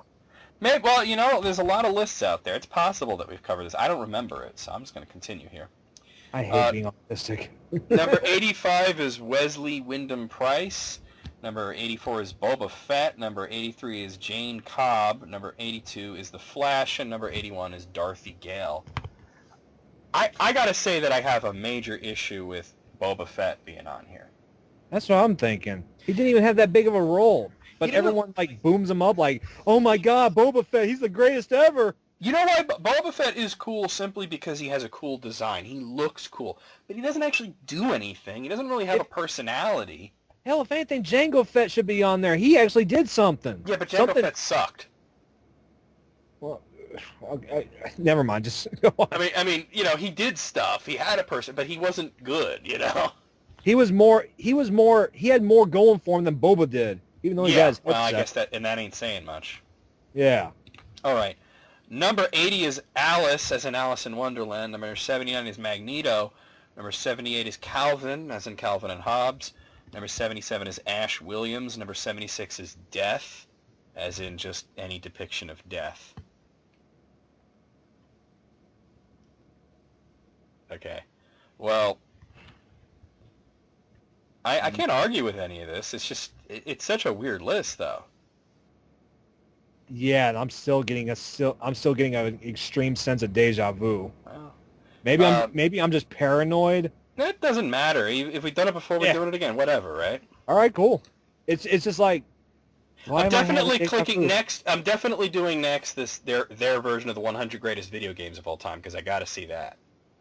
Maybe, well, you know, there's a lot of lists out there. It's possible that we've covered this. I don't remember it, so I'm just going to continue here. I hate being autistic. Number 85 is Wesley Wyndham-Pryce. Number 84 is Boba Fett. Number 83 is Jane Cobb. Number 82 is The Flash. And number 81 is Dorothy Gale. I got to say that I have a major issue with Boba Fett being on here. That's what I'm thinking. He didn't even have that big of a role. But everyone like booms him up like, oh my God, Boba Fett, he's the greatest ever. You know why Boba Fett is cool? Simply because he has a cool design. He looks cool. But he doesn't actually do anything. He doesn't really have a personality. Hell, if anything, Jango Fett should be on there. He actually did something. Yeah, but Jango Fett sucked. Well, never mind. Just go on. I mean, you know, he did stuff. He had a person, but he wasn't good, you know? He had more going for him than Boba did. Even though he has well, I guess that ain't saying much. Yeah. All right. Number 80 is Alice, as in Alice in Wonderland. Number 79 is Magneto. Number 78 is Calvin, as in Calvin and Hobbes. Number 77 is Ash Williams. Number 76 is Death, as in just any depiction of death. Okay. Well, I can't argue with any of this. It's just, it's such a weird list, though. Yeah, and I'm still getting an extreme sense of deja vu. Well, Maybe I'm just paranoid. That doesn't matter. If we've done it before, we're doing it again. Whatever, right? All right, cool. It's just like. I'm definitely clicking next. I'm definitely doing next their version of the 100 greatest video games of all time because I got to see that.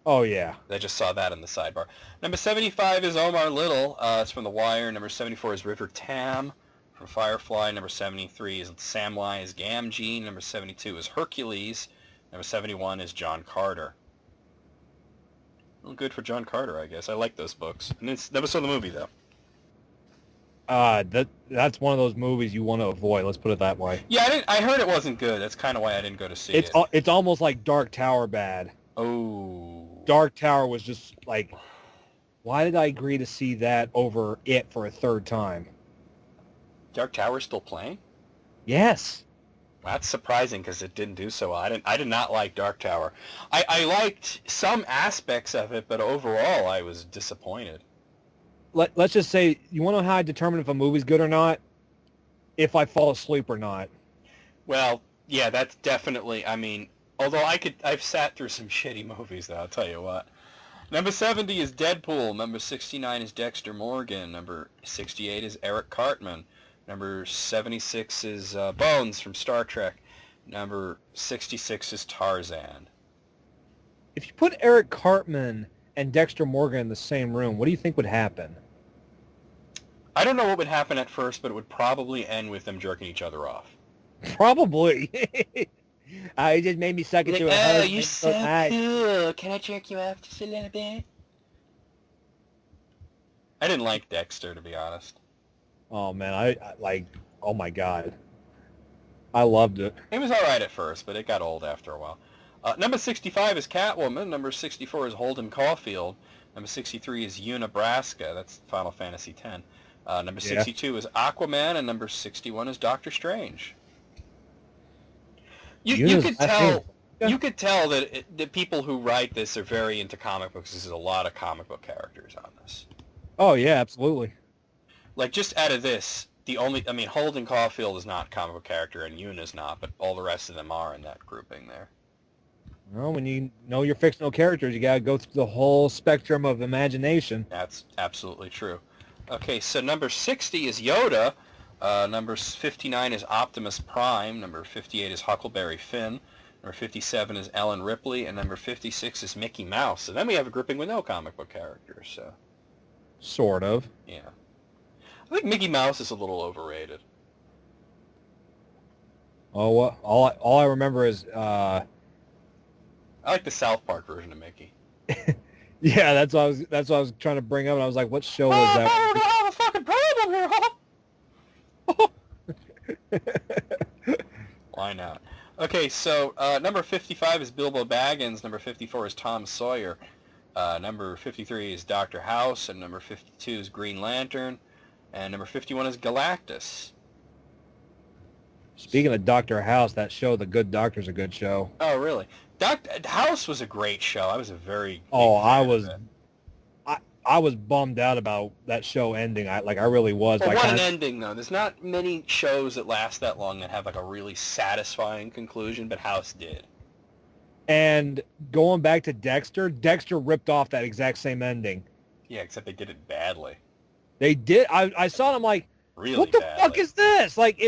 Oh yeah. I just saw that in the sidebar. Number 75 is Omar Little. It's from The Wire. Number 74 is River Tam from Firefly. Number 73 is Samwise Gamgee. Number 72 is Hercules. Number 71 is John Carter. Well, good for John Carter, I guess. I like those books. And never saw the movie, though. That's one of those movies you want to avoid. Let's put it that way. Yeah, I heard it wasn't good. That's kind of why I didn't go to see it. It's almost like Dark Tower bad. Oh. Dark Tower was just like, why did I agree to see that over it for a third time? Dark Tower's still playing? Yes. Well, that's surprising because it didn't do so well. I did not like Dark Tower. I liked some aspects of it, but overall I was disappointed. Let's just say, you want to know how I determine if a movie's good or not? If I fall asleep or not. Well, yeah, that's definitely, I mean, although I've sat through some shitty movies, though, I'll tell you what. Number 70 is Deadpool. Number 69 is Dexter Morgan. Number 68 is Eric Cartman. Number 76 is Bones from Star Trek. Number 66 is Tarzan. If you put Eric Cartman and Dexter Morgan in the same room, what do you think would happen? I don't know what would happen at first, but it would probably end with them jerking each other off. Probably. It just made me suck into it. Oh, you're so cool. Can I jerk you off just a little bit? I didn't like Dexter, to be honest. Oh, man. I like, oh, my God. I loved it. It was all right at first, but it got old after a while. Number 65 is Catwoman. Number 64 is Holden Caulfield. Number 63 is Nebraska. That's Final Fantasy X. Number 62 is Aquaman, and number 61 is Doctor Strange. You could tell that the people who write this are very into comic books. There's a lot of comic book characters on this. Oh yeah, absolutely. Like just out of this, Holden Caulfield is not a comic book character, and Yuna's not, but all the rest of them are in that grouping there. Well, when you know your fictional characters, you gotta go through the whole spectrum of imagination. That's absolutely true. Okay, so number 60 is Yoda. Number 59 is Optimus Prime. Number 58 is Huckleberry Finn. Number 57 is Ellen Ripley. And number 56 is Mickey Mouse. So then we have a grouping with no comic book characters. So. Sort of. Yeah. I think Mickey Mouse is a little overrated. Oh, what? All I remember is, I like the South Park version of Mickey. yeah, that's what I was trying to bring up. And I was like, what show was that? I don't have a fucking problem here, Why not? Okay, so number 55 is Bilbo Baggins. Number 54 is Tom Sawyer. Number 53 is Dr. House. And number 52 is Green Lantern. And number 51 is Galactus. Speaking of Dr. House, that show, The Good Doctor's a good show. Oh, really? House was a great show. I was a very I was bummed out about that show ending. I really was. Well, Like, what an ending, though. There's not many shows that last that long that have like a really satisfying conclusion, but House did. and going back to Dexter ripped off that exact same ending. Yeah, except they did it badly. They did. I saw it. I'm like, Really what the badly. fuck is this? Like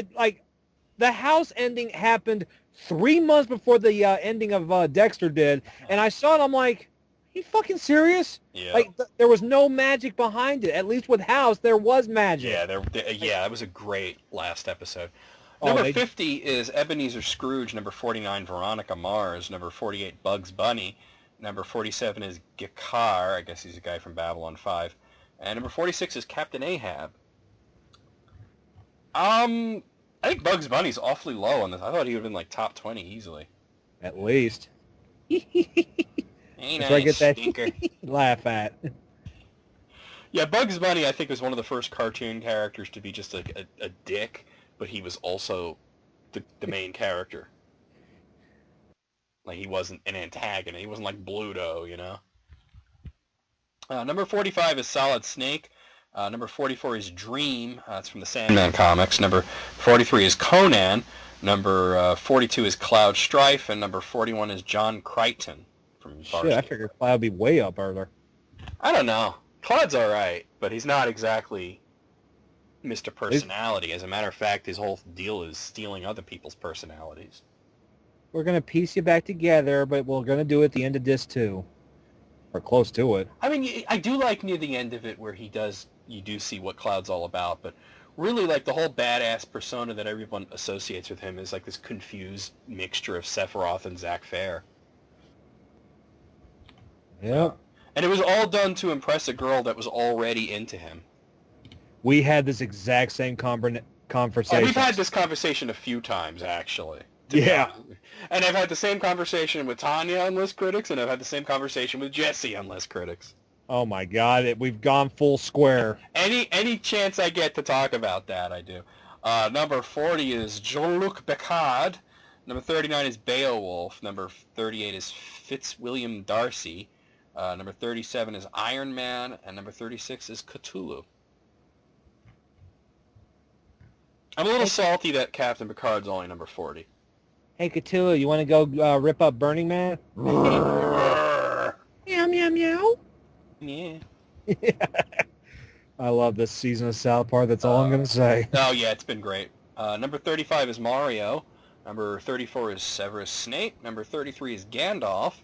the House ending happened 3 months before the ending of Dexter did, and I saw it. I'm like, are you fucking serious? Yeah. Like there was no magic behind it. At least with House, there was magic. Yeah, that was a great last episode. Oh, Number 50 is Ebenezer Scrooge. Number 49, Veronica Mars. Number 48, Bugs Bunny. Number 47 is G'Kar. I guess he's a guy from Babylon 5. And number 46 is Captain Ahab. I think Bugs Bunny's awfully low on this. I thought he would have been like top 20 easily. At least. Ain't That's where I get that stinker. laugh at. Yeah, Bugs Bunny, I think, was one of the first cartoon characters to be just a dick, but he was also the main character. Like, he wasn't an antagonist. He wasn't like Bluto, you know? Number 45 is Solid Snake. Number 44 is Dream. It's from the Sandman comics. Number 43 is Conan. Number 42 is Cloud Strife. And number 41 is John Crichton from Shit, I figured Cloud would be way up earlier. I don't know. Cloud's all right, but he's not exactly Mr. Personality. As a matter of fact, his whole deal is stealing other people's personalities. We're going to piece you back together, but we're going to do it at the end of this too. Or close to it. I mean, I do like near the end of it where you do see what Cloud's all about, but really like the whole badass persona that everyone associates with him is like this confused mixture of Sephiroth and Zack Fair. Yep. And it was all done to impress a girl that was already into him. We had this exact same conversation. Oh, we've had this conversation a few times, actually. to be Yeah. honest. And I've had the same conversation with Tanya on List Critics, and I've had the same conversation with Jesse on List Critics. Oh my God, we've gone full square. Any chance I get to talk about that, I do. Number 40 is Jean-Luc Picard. Number 39 is Beowulf. Number 38 is Fitzwilliam Darcy. Number 37 is Iron Man. And number 36 is Cthulhu. I'm a little salty that Captain Picard's only number 40. Hey Cthulhu, you want to go rip up Burning Man? Meow meow meow. Yeah. I love this season of South Park. That's all I'm gonna say. Oh, yeah, it's been great. Number 35 is Mario. Number 34 is Severus Snape. Number 33 is Gandalf.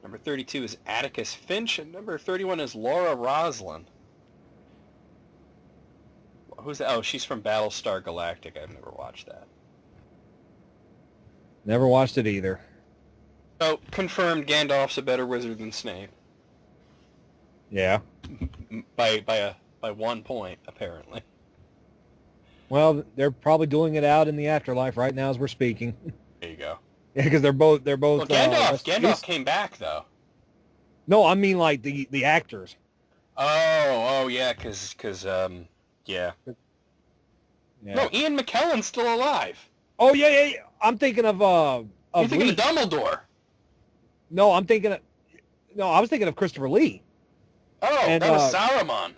Number 32 is Atticus Finch. And number 31 is Laura Roslin. Who's that? Oh, she's from Battlestar Galactica. I've never watched that. Never watched it either. So, confirmed Gandalf's a better wizard than Snape. Yeah. By 1 point, apparently. Well, they're probably doing it out in the afterlife right now as we're speaking. There you go. Yeah, because they're both. Well, Gandalf came back, though. No, I mean like the actors. Oh, yeah, because yeah. Yeah. No, Ian McKellen's still alive. Oh yeah. I'm thinking of You're thinking Lee. of Dumbledore. No, I was thinking of Christopher Lee. Oh, And, that was Saruman.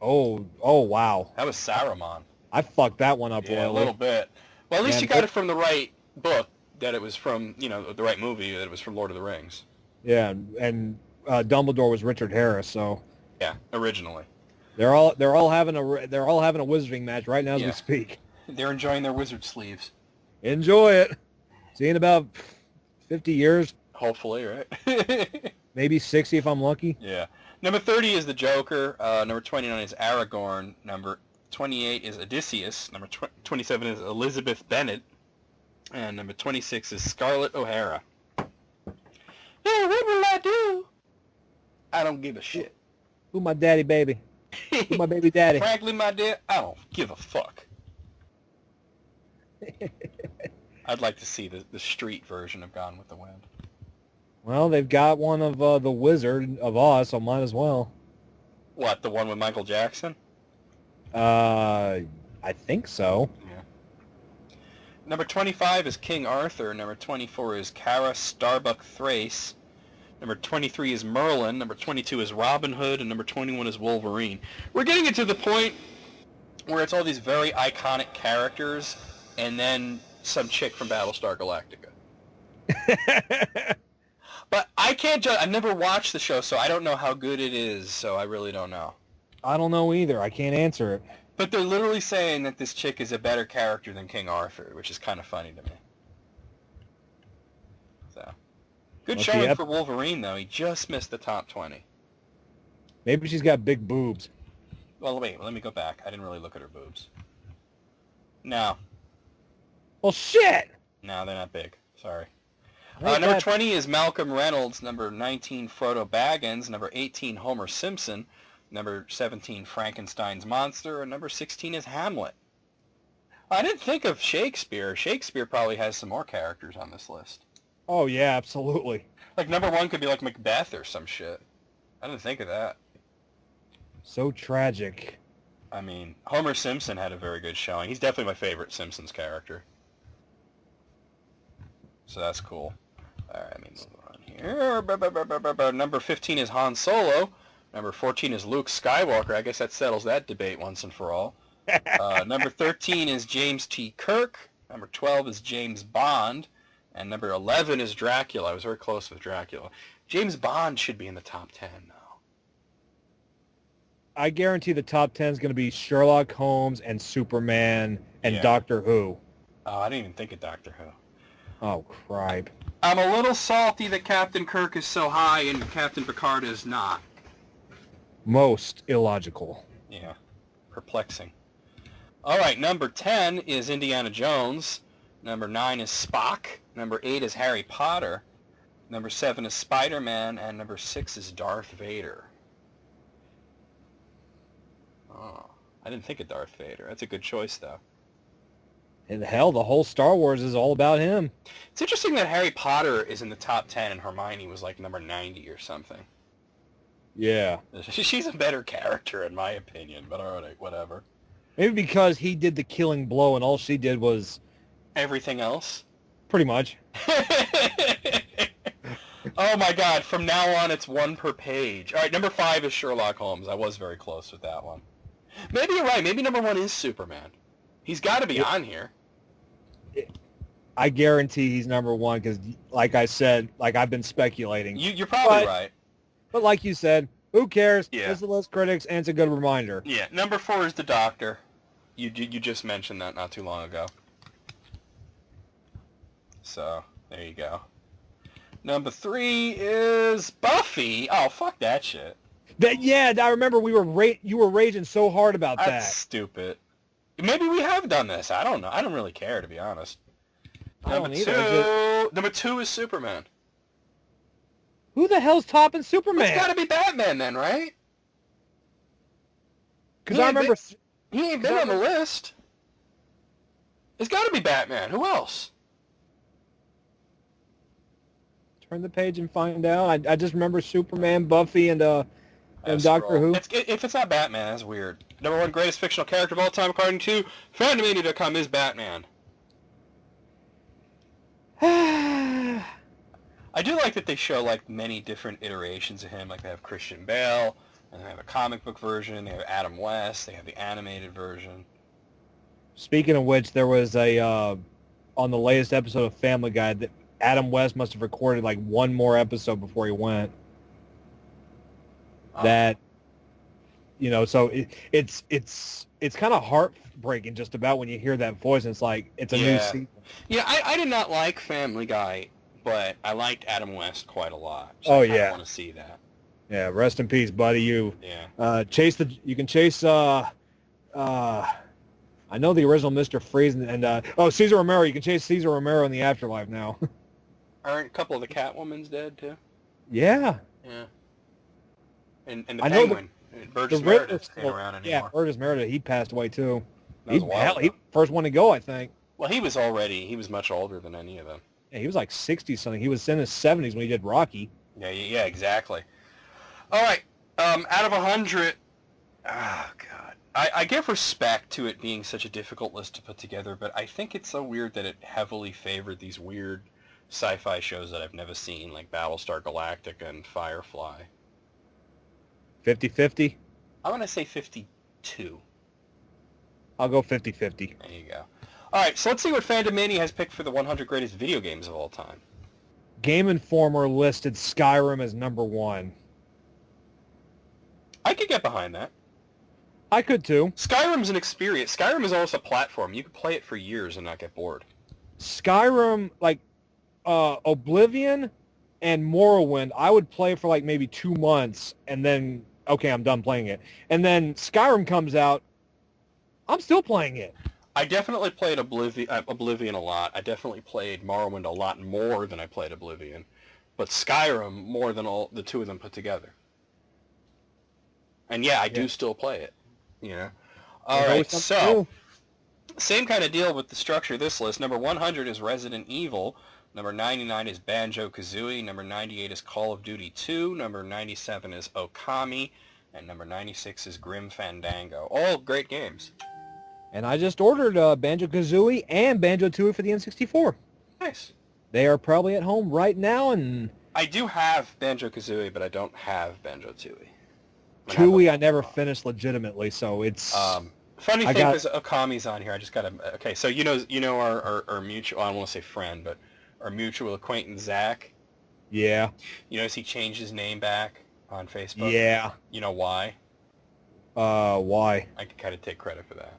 Oh wow. That was Saruman. I fucked that one up Yeah, a royally. little bit. Well, at least Yeah, you got it from the right book, that it was from, the right movie, that it was from Lord of the Rings. Yeah, and Dumbledore was Richard Harris, so Yeah, originally. they're all having a wizarding match right now as we Yeah. speak. They're enjoying their wizard sleeves. Enjoy it. See you in about 50 years, Hopefully, right? maybe 60 if I'm lucky. Yeah. Number 30 is the Joker. Number 29 is Aragorn. Number 28 is Odysseus. Number 27 is Elizabeth Bennet. And number 26 is Scarlett O'Hara. Yeah, what will I do? I don't give a shit. Who my daddy, baby? Who my baby daddy? Frankly, my dear, I don't give a fuck. I'd like to see the street version of Gone with the Wind. Well, they've got one of the Wizard of Oz, so might as well. What, the one with Michael Jackson? I think so. Yeah. Number 25 is King Arthur. Number 24 is Kara Starbuck Thrace. Number 23 is Merlin. Number 22 is Robin Hood. And number 21 is Wolverine. We're getting it to the point where it's all these very iconic characters and then some chick from Battlestar Galactica. But I can't judge. I've never watched the show, so I don't know how good it is, so I really don't know. I don't know either. I can't answer it. But they're literally saying that this chick is a better character than King Arthur, which is kind of funny to me. So, good showing for Wolverine, though. He just missed the top 20. Maybe she's got big boobs. Well, wait. Let me go back. I didn't really look at her boobs. No. Well, shit! No, they're not big. Sorry. Ain't Number that- 20 is Malcolm Reynolds. Number 19, Frodo Baggins. Number 18, Homer Simpson. Number 17, Frankenstein's Monster. And number 16 is Hamlet. I didn't think of Shakespeare. Shakespeare probably has some more characters on this list. Oh, yeah, absolutely. Like, number 1 could be like Macbeth or some shit. I didn't think of that. So tragic. I mean, Homer Simpson had a very good showing. He's definitely my favorite Simpsons character. So that's cool. All right, let me move on here. Number 15 is Han Solo. Number 14 is Luke Skywalker. I guess that settles that debate once and for all. Number 13 is James T. Kirk. Number 12 is James Bond. And number 11 is Dracula. I was very close with Dracula. James Bond should be in the top 10 now. I guarantee the top 10 is going to be Sherlock Holmes and Superman and Yeah. Doctor Who. Oh, I didn't even think of Doctor Who. Oh, cripe. I'm a little salty that Captain Kirk is so high and Captain Picard is not. Most illogical. Yeah, perplexing. All right, number 10 is Indiana Jones. Number 9 is Spock. Number 8 is Harry Potter. Number 7 is Spider-Man. And number 6 is Darth Vader. Oh, I didn't think of Darth Vader. That's a good choice, though. And hell, the whole Star Wars is all about him. It's interesting that Harry Potter is in the top 10 and Hermione was like number 90 or something. Yeah. She's a better character, in my opinion, but all right, whatever. Maybe because he did the killing blow and all she did was Everything else? pretty much. Oh my god, from now on it's one per page. All right, number 5 is Sherlock Holmes. I was very close with that one. Maybe you're right. Maybe number 1 is Superman. He's got to be on here. I guarantee he's number one because, like I said, like I've been speculating. You're probably right. But like you said, who cares? Yeah. It's the list critics, and it's a good reminder. Yeah, number 4 is the Doctor. You just mentioned that not too long ago. So, there you go. Number 3 is Buffy. Oh, fuck that shit. Yeah, I remember you were raging so hard about That's that. stupid. Maybe we have done this. I don't know. I don't really care, to be honest. I don't either. Number 2 is Superman. Who the hell's topping Superman? It's got to be Batman then, right? Because I remember... He ain't been on the list. It's got to be Batman. Who else? Turn the page and find out. I just remember Superman, Buffy, and Doctor Scroll. Who. If it's not Batman, that's weird. Number 1 greatest fictional character of all time, according to Fandomania.com, is Batman. I do like that they show like many different iterations of him. Like they have Christian Bale, and they have a comic book version. They have Adam West. They have the animated version. Speaking of which, there was a on the latest episode of Family Guy that Adam West must have recorded like one more episode before he went. That, you know, so it's kind of heartbreaking just about when you hear that voice. And it's like it's a new season. Yeah, I did not like Family Guy, but I liked Adam West quite a lot. So I want to see that. Yeah, rest in peace, buddy. You Yeah. you can chase I know the original Mr. Freeze and Cesar Romero. You can chase Cesar Romero in the afterlife now. Aren't a couple of the Catwoman's dead too? Yeah. Yeah. And the I know Penguin. Burgess Meredith ain't around anymore. Yeah, Burgess Meredith. He passed away too. That was a while ago. He first one to go, I think. Well, he was much older than any of them. Yeah, he was like 60 something. He was in his 70s when he did Rocky. Yeah, exactly. All right, out of 100, oh God, I give respect to it being such a difficult list to put together, but I think it's so weird that it heavily favored these weird sci-fi shows that I've never seen, like Battlestar Galactica and Firefly. 50-50? I'm going to say 52. I'll go 50-50. There you go. All right, so let's see what Fandomania has picked for the 100 greatest video games of all time. Game Informer listed Skyrim as number 1. I could get behind that. I could too. Skyrim's an experience. Skyrim is almost a platform. You could play it for years and not get bored. Skyrim, like Oblivion and Morrowind, I would play for like maybe 2 months and then, okay, I'm done playing it. And then Skyrim comes out, I'm still playing it. I definitely played Oblivion a lot. I definitely played Morrowind a lot more than I played Oblivion. But Skyrim more than all the two of them put together. And yeah, I do still play it. You know? All right, so same kind of deal with the structure of this list. Number 100 is Resident Evil. Number 99 is Banjo-Kazooie. Number 98 is Call of Duty 2. Number 97 is Okami. And number 96 is Grim Fandango. All great games. And I just ordered Banjo-Kazooie and Banjo-Tooie for the N64. Nice. They are probably at home right now, and I do have Banjo-Kazooie, but I don't have Banjo-Tooie. Tooie I never finished legitimately, so it's... funny thing is Okami's on here. I just got to... Okay, so you know our mutual... I don't want to say friend, but our mutual acquaintance, Zach? Yeah. You notice he changed his name back on Facebook? Yeah. You know why? Why? I can kind of take credit for that.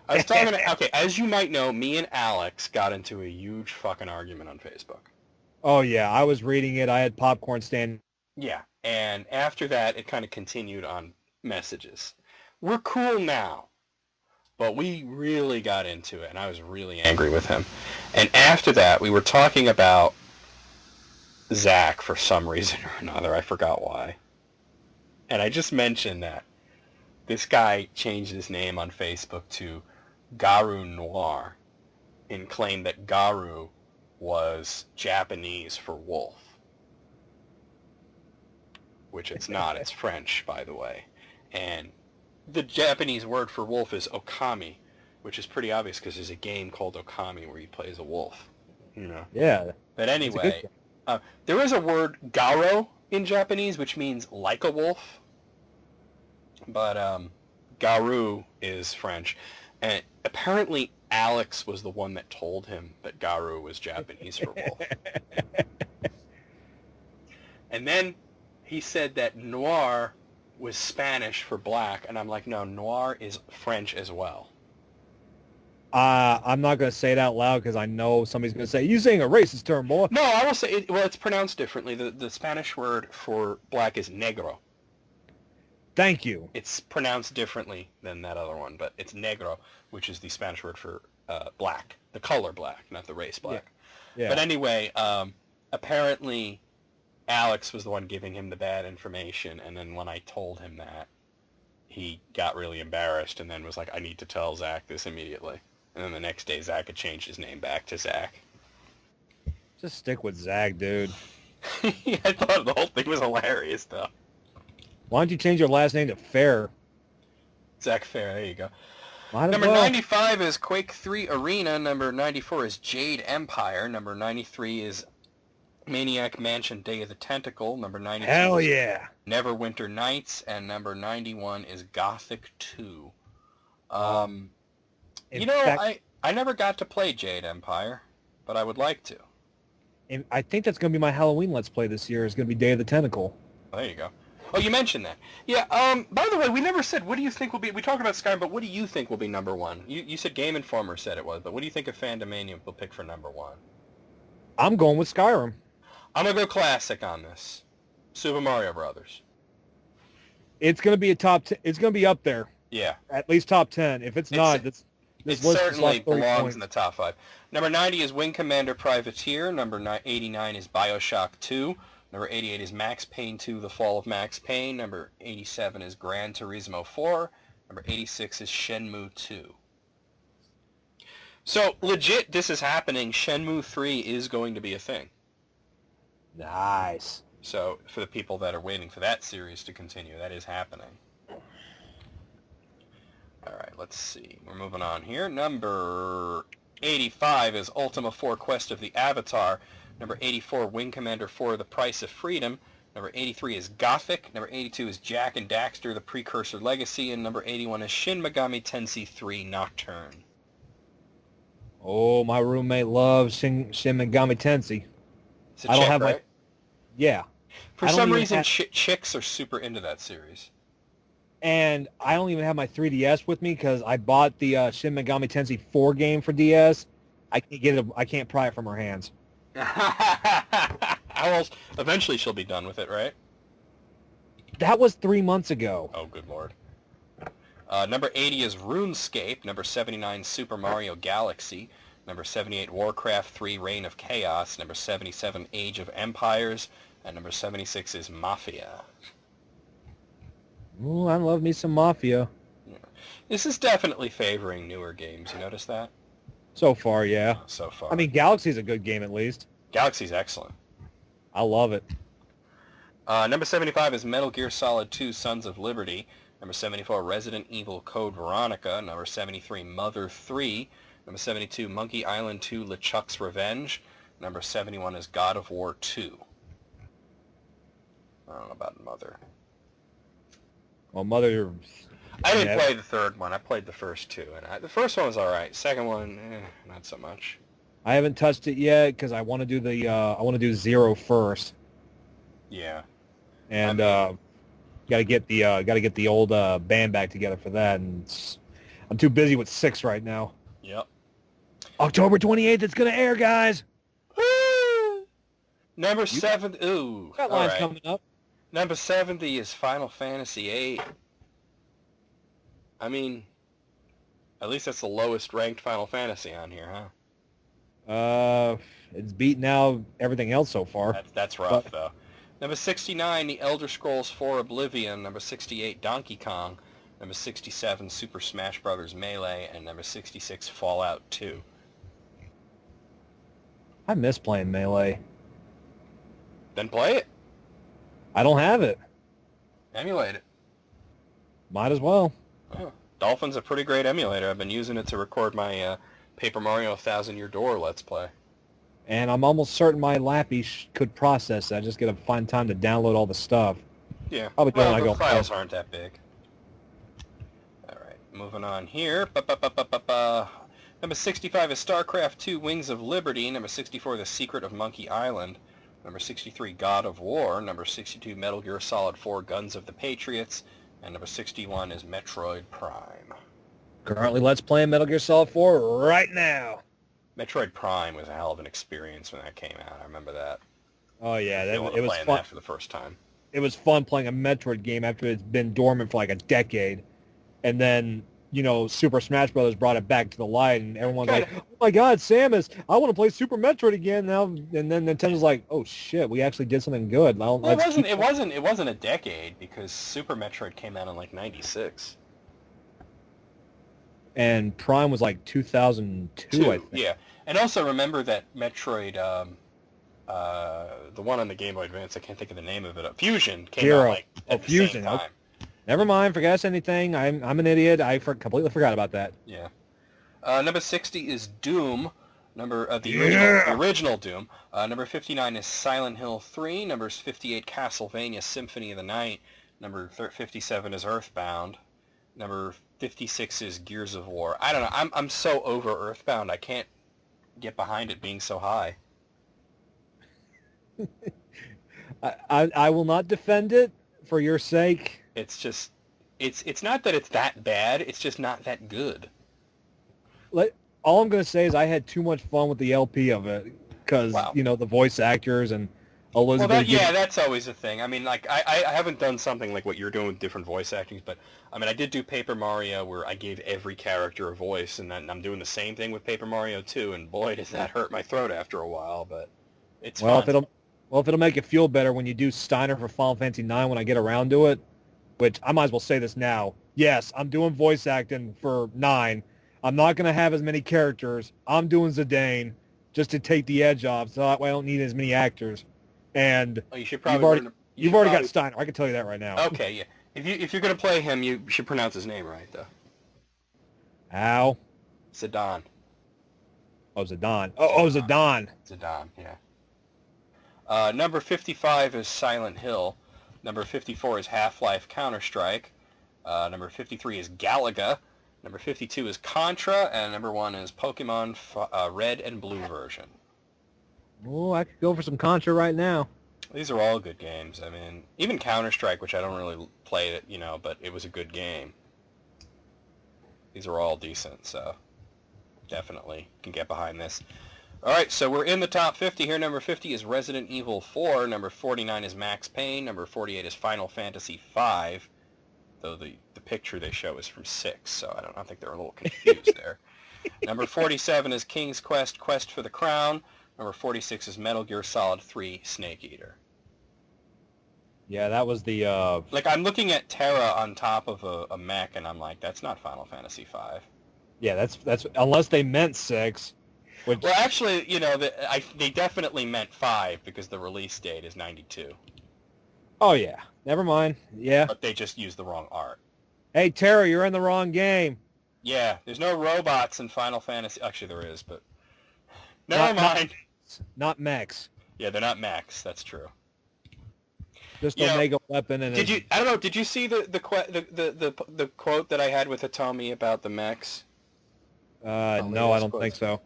I was talking to... Okay, as you might know, me and Alex got into a huge fucking argument on Facebook. Oh, yeah. I was reading it. I had popcorn stand. Yeah, and after that, it kind of continued on messages. We're cool now, but we really got into it, and I was really angry with him. And after that, we were talking about Zach for some reason or another. I forgot why. And I just mentioned that this guy changed his name on Facebook to Garu Noir and claimed that Garu was Japanese for wolf. Which it's not. It's French, by the way. And the Japanese word for wolf is okami, which is pretty obvious because there's a game called Okami where he plays a wolf. You know? Yeah. But anyway, there is a word garo in Japanese, which means like a wolf. But garu is French. And apparently Alex was the one that told him that garu was Japanese for wolf. And then he said that noir was Spanish for black, and I'm like, no, noir is French as well. I'm not going to say it out loud because I know somebody's going to say, you saying a racist term, boy. No, I will say, it's pronounced differently. The Spanish word for black is negro. Thank you. It's pronounced differently than that other one, but it's negro, which is the Spanish word for black, the color black, not the race black. Yeah. But anyway, apparently Alex was the one giving him the bad information, and then when I told him that, he got really embarrassed and then was like, I need to tell Zach this immediately. And then the next day, Zach had changed his name back to Zach. Just stick with Zach, dude. I thought the whole thing was hilarious, though. Why don't you change your last name to Fair? Zach Fair, there you go. Might as Number well. 95 is Quake 3 Arena. Number 94 is Jade Empire. Number 93 is Maniac Mansion Day of the Tentacle. Number 92 Hell is yeah. Neverwinter Nights. And number 91 is Gothic 2. I never got to play Jade Empire, but I would like to. And I think that's going to be my Halloween Let's Play this year. It's going to be Day of the Tentacle. Oh, there you go. Oh, you mentioned that. Yeah, by the way, we never said, what do you think will be, we talked about Skyrim, but what do you think will be number one? You said Game Informer said it was, but what do you think of Fandomania will pick for number one? I'm going with Skyrim. I'm going to go classic on this. Super Mario Brothers. It's going to be it's going to be up there. Yeah. At least top 10. If it's not, this It list just certainly lost 30 belongs points. in the top 5. Number 90 is Wing Commander Privateer. Number 89 is Bioshock 2. Number 88 is Max Payne 2, The Fall of Max Payne. Number 87 is Gran Turismo 4. Number 86 is Shenmue 2. So, legit, this is happening. Shenmue 3 is going to be a thing. Nice. So, for the people that are waiting for that series to continue, that is happening. Alright, let's see. We're moving on here. Number 85 is Ultima 4 Quest of the Avatar. Number 84, Wing Commander 4, The Price of Freedom. Number 83 is Gothic. Number 82 is Jak and Daxter, The Precursor Legacy. And number 81 is Shin Megami Tensei 3 Nocturne. Oh, my roommate loves Shin Megami Tensei. It's a I don't chick, have right? Yeah. For I don't some even reason, have- chicks are super into that series. And I don't even have my 3DS with me because I bought the Shin Megami Tensei 4 game for DS. I can't get it. I can't pry it from her hands. How else? Eventually she'll be done with it, right? That was 3 months ago. Oh, good lord. Number 80 is RuneScape. Number 79, Super Mario Galaxy. Number 78, Warcraft 3, Reign of Chaos. Number 77, Age of Empires. And number 76 is Mafia. Ooh, I love me some Mafia. This is definitely favoring newer games. You notice that? So far, yeah. So far. I mean, Galaxy's a good game at least. Galaxy's excellent. I love it. Number 75 is Metal Gear Solid 2, Sons of Liberty. Number 74, Resident Evil Code Veronica. Number 73, Mother 3. Number 72, Monkey Island 2, LeChuck's Revenge. Number 71 is God of War 2. I don't know about Mother. Well, Mother... I didn't Yeah. play the third one. I played the first two. And the first one was alright. Second one, not so much. I haven't touched it yet because I want to do the I want to do 0 first, Yeah. and I got to get the old band back together for that. And I'm too busy with 6 right now. Yep. October 28th, it's gonna air, guys. Number 7... Ooh. That line's alright. coming up. Number 70 is Final Fantasy VIII. I mean, at least that's the lowest ranked Final Fantasy on here, huh? It's beaten out everything else so far. That's rough, though. Number 69, The Elder Scrolls 4 Oblivion. Number 68, Donkey Kong. Number 67, Super Smash Bros. Melee. And number 66, Fallout 2. I miss playing Melee. Then play it. I don't have it. Emulate it. Might as well. Oh, Dolphin's a pretty great emulator. I've been using it to record my Paper Mario 1000 Year Door Let's Play. And I'm almost certain my Lappy could process that. I just gotta find time to download all the stuff. Yeah. Probably Well, when I the go files home. aren't that big. All right, moving on here. Number 65 is StarCraft 2 Wings of Liberty. Number 64, The Secret of Monkey Island. Number 63, God of War. Number 62, Metal Gear Solid 4 Guns of the Patriots. And number 61 is Metroid Prime. Currently, let's play Metal Gear Solid 4 right now. Metroid Prime was a hell of an experience when that came out. I remember that. Oh yeah, It was was playing fun. that for the first time. It was fun playing a Metroid game after it's been dormant for like a decade, and then Super Smash Bros. Brought it back to the light, and everyone's like, "Oh my God, Samus! I want to play Super Metroid again now." And then Nintendo's like, "Oh shit, we actually did something good." Well, it wasn't a decade because Super Metroid came out in like '96. And Prime was like 2002, I think. Yeah, and also remember that Metroid, the one on the Game Boy Advance, I can't think of the name of it. Fusion came out like at the Fusion. same time. Never mind, forget us anything. I'm an idiot. I completely forgot about that. Yeah. Number 60 is Doom. The original Doom. Number 59 is Silent Hill 3. Number 58, Castlevania Symphony of the Night. Number 57 is Earthbound. Number 56 is Gears of War. I don't know. I'm so over Earthbound. I can't get behind it being so high. I will not defend it for your sake. It's just, it's not that it's that bad. It's just not that good. All I'm going to say is I had too much fun with the LP of it because, Wow. the voice actors and Elizabeth. That's always a thing. I mean, like, I haven't done something like what you're doing with different voice actings, but, I mean, I did do Paper Mario where I gave every character a voice, and then I'm doing the same thing with Paper Mario 2, and boy, does that hurt my throat after a while, but it's Well, fun. if it'll make you feel better when you do Steiner for Final Fantasy IX when I get around to it, which I might as well say this now. Yes, I'm doing voice acting for 9. I'm not going to have as many characters. I'm doing Zidane just to take the edge off, so that way I don't need as many actors. And Oh, you should probably you've already got Steiner. I can tell you that right now. Okay, yeah. If you're gonna play him, you should pronounce his name right, though. Al. Zidane. Oh, Zidane. Oh, Zidane. Zidane, yeah. Number 55 is Silent Hill. Number 54 is Half-Life Counter-Strike. Number 53 is Galaga. Number 52 is Contra, and number 1 is Pokemon Red and Blue version. Oh, I could go for some Contra right now. These are all good games. I mean, even Counter-Strike, which I don't really play it, but it was a good game. These are all decent, so definitely can get behind this. All right, so we're in the top 50 here. Number 50 is Resident Evil 4. Number 49 is Max Payne. Number 48 is Final Fantasy 5. Though the picture they show is from 6, so I think they're a little confused there. Number 47 is King's Quest, Quest for the Crown. Number 46 is Metal Gear Solid 3, Snake Eater. Yeah, that was the... Like, I'm looking at Terra on top of a mech, and I'm like, that's not Final Fantasy 5. Yeah, that's unless they meant 6. Which... Well, actually, they definitely meant 5 because the release date is 92. Oh, yeah. Never mind. Yeah. But they just used the wrong art. Hey, Terra, you're in the wrong game. Yeah, there's no robots in Final Fantasy. Actually, there is, but... Never mind. Not mechs. Yeah, they're not mechs. That's true. Just Omega weapon and... Did you... I don't know, did you see the quote that I had with Hitomi about the mechs? No, I don't think so.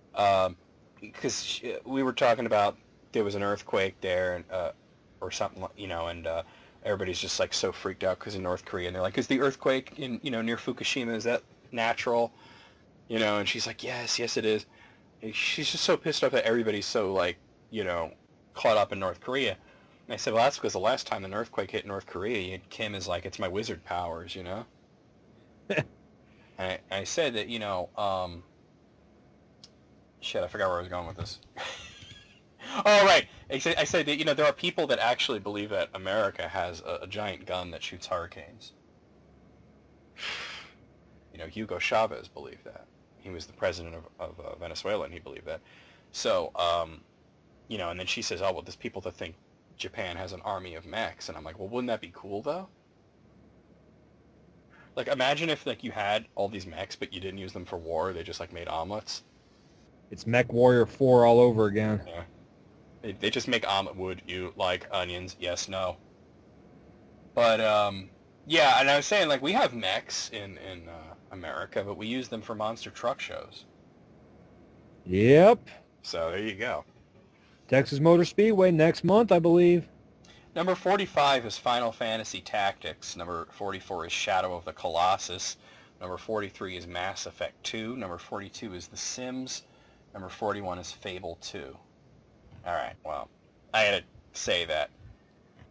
Because we were talking about there was an earthquake there, and or something, and everybody's just like so freaked out because of North Korea, and they're like, "Is the earthquake in near Fukushima, is that natural?" And she's like, "Yes, it is." And she's just so pissed off that everybody's so like caught up in North Korea. And I said, "Well, that's because the last time an earthquake hit North Korea, Kim is like, it's my wizard powers, And I said that shit, I forgot where I was going with this. Oh, right. I said that, there are people that actually believe that America has a giant gun that shoots hurricanes. Hugo Chavez believed that. He was the president of Venezuela, and he believed that. So, and then she says, oh, well, there's people that think Japan has an army of mechs. And I'm like, well, wouldn't that be cool, though? Like, imagine if, like, you had all these mechs, but you didn't use them for war. They just, like, made omelets. It's Mech Warrior 4 all over again. Yeah. They just make omelet. Would you like onions? Yes, no. But, yeah, and I was saying, like, we have mechs in America, but we use them for monster truck shows. Yep. So there you go. Texas Motor Speedway next month, I believe. Number 45 is Final Fantasy Tactics. Number 44 is Shadow of the Colossus. Number 43 is Mass Effect 2. Number 42 is The Sims. Number 41 is Fable 2. Alright, well, I had to say that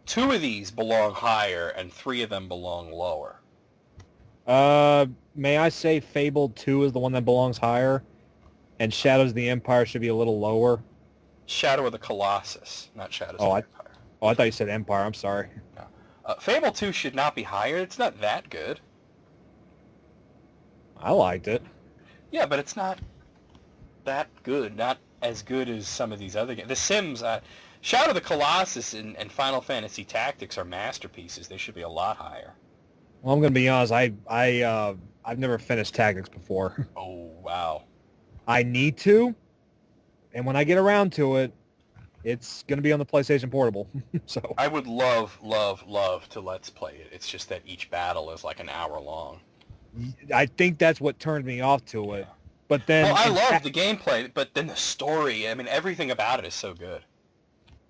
2 of these belong higher and 3 of them belong lower. May I say Fable 2 is the one that belongs higher, and Shadows of the Empire should be a little lower? Shadow of the Colossus, not Shadows of the Empire. Oh, I thought you said Empire. I'm sorry. No. Fable 2 should not be higher. It's not that good. I liked it. Yeah, but it's not that good. Not as good as some of these other games. The Sims, Shadow of the Colossus and Final Fantasy Tactics are masterpieces. They should be a lot higher. Well, I'm going to be honest. I've never finished Tactics before. Oh, wow. I need to, and when I get around to it, it's going to be on the PlayStation Portable. So I would love to Let's Play it. It's just that each battle is like an hour long. I think that's what turned me off to it. But then... Well, I love the gameplay, but then the story, I mean, everything about it is so good.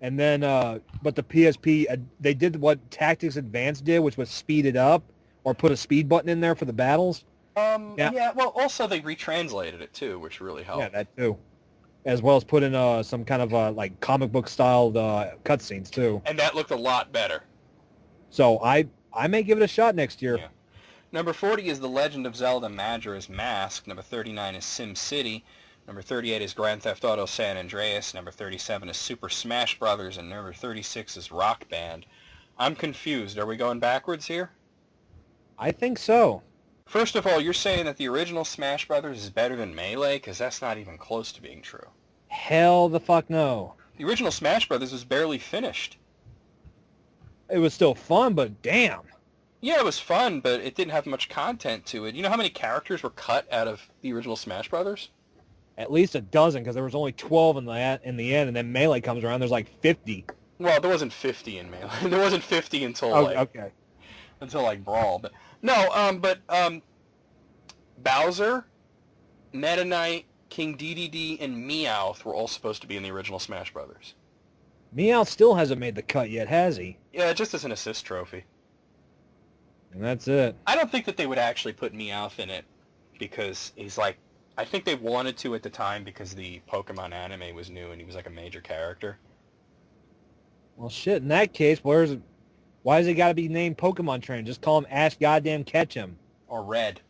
And then, but the PSP, they did what Tactics Advance did, which was speed it up, or put a speed button in there for the battles. Yeah, well, also they retranslated it, too, which really helped. Yeah, that too. as well as put in some kind of like comic book styled cutscenes too. And that looked a lot better. So I may give it a shot next year. Yeah. Number 40 is The Legend of Zelda Majora's Mask. Number 39 is Sim City. Number 38 is Grand Theft Auto San Andreas. Number 37 is Super Smash Brothers. And number 36 is Rock Band. I'm confused. Are we going backwards here? I think so. First of all, you're saying that the original Smash Brothers is better than Melee? Because that's not even close to being true. Hell the fuck no. The original Smash Brothers was barely finished. It was still fun, but damn. Yeah, it was fun, but it didn't have much content to it. You know how many characters were cut out of the original Smash Brothers? At least a dozen, because there was only 12 in the end, and then Melee comes around, there's like 50. Well, there wasn't 50 in Melee. There wasn't 50 until Okay. until like Brawl. But no, Bowser, Meta Knight, King Dedede, and Meowth were all supposed to be in the original Smash Brothers. Meow still hasn't made the cut yet, has he? Yeah, just as an assist trophy. And that's it. I don't think that they would actually put Meowth in it because he's like, I think they wanted to at the time because the Pokemon anime was new and he was like a major character. Well, shit, in that case, why does he got to be named Pokemon Trainer? Just call him Ash Goddamn Ketchum. Or Red.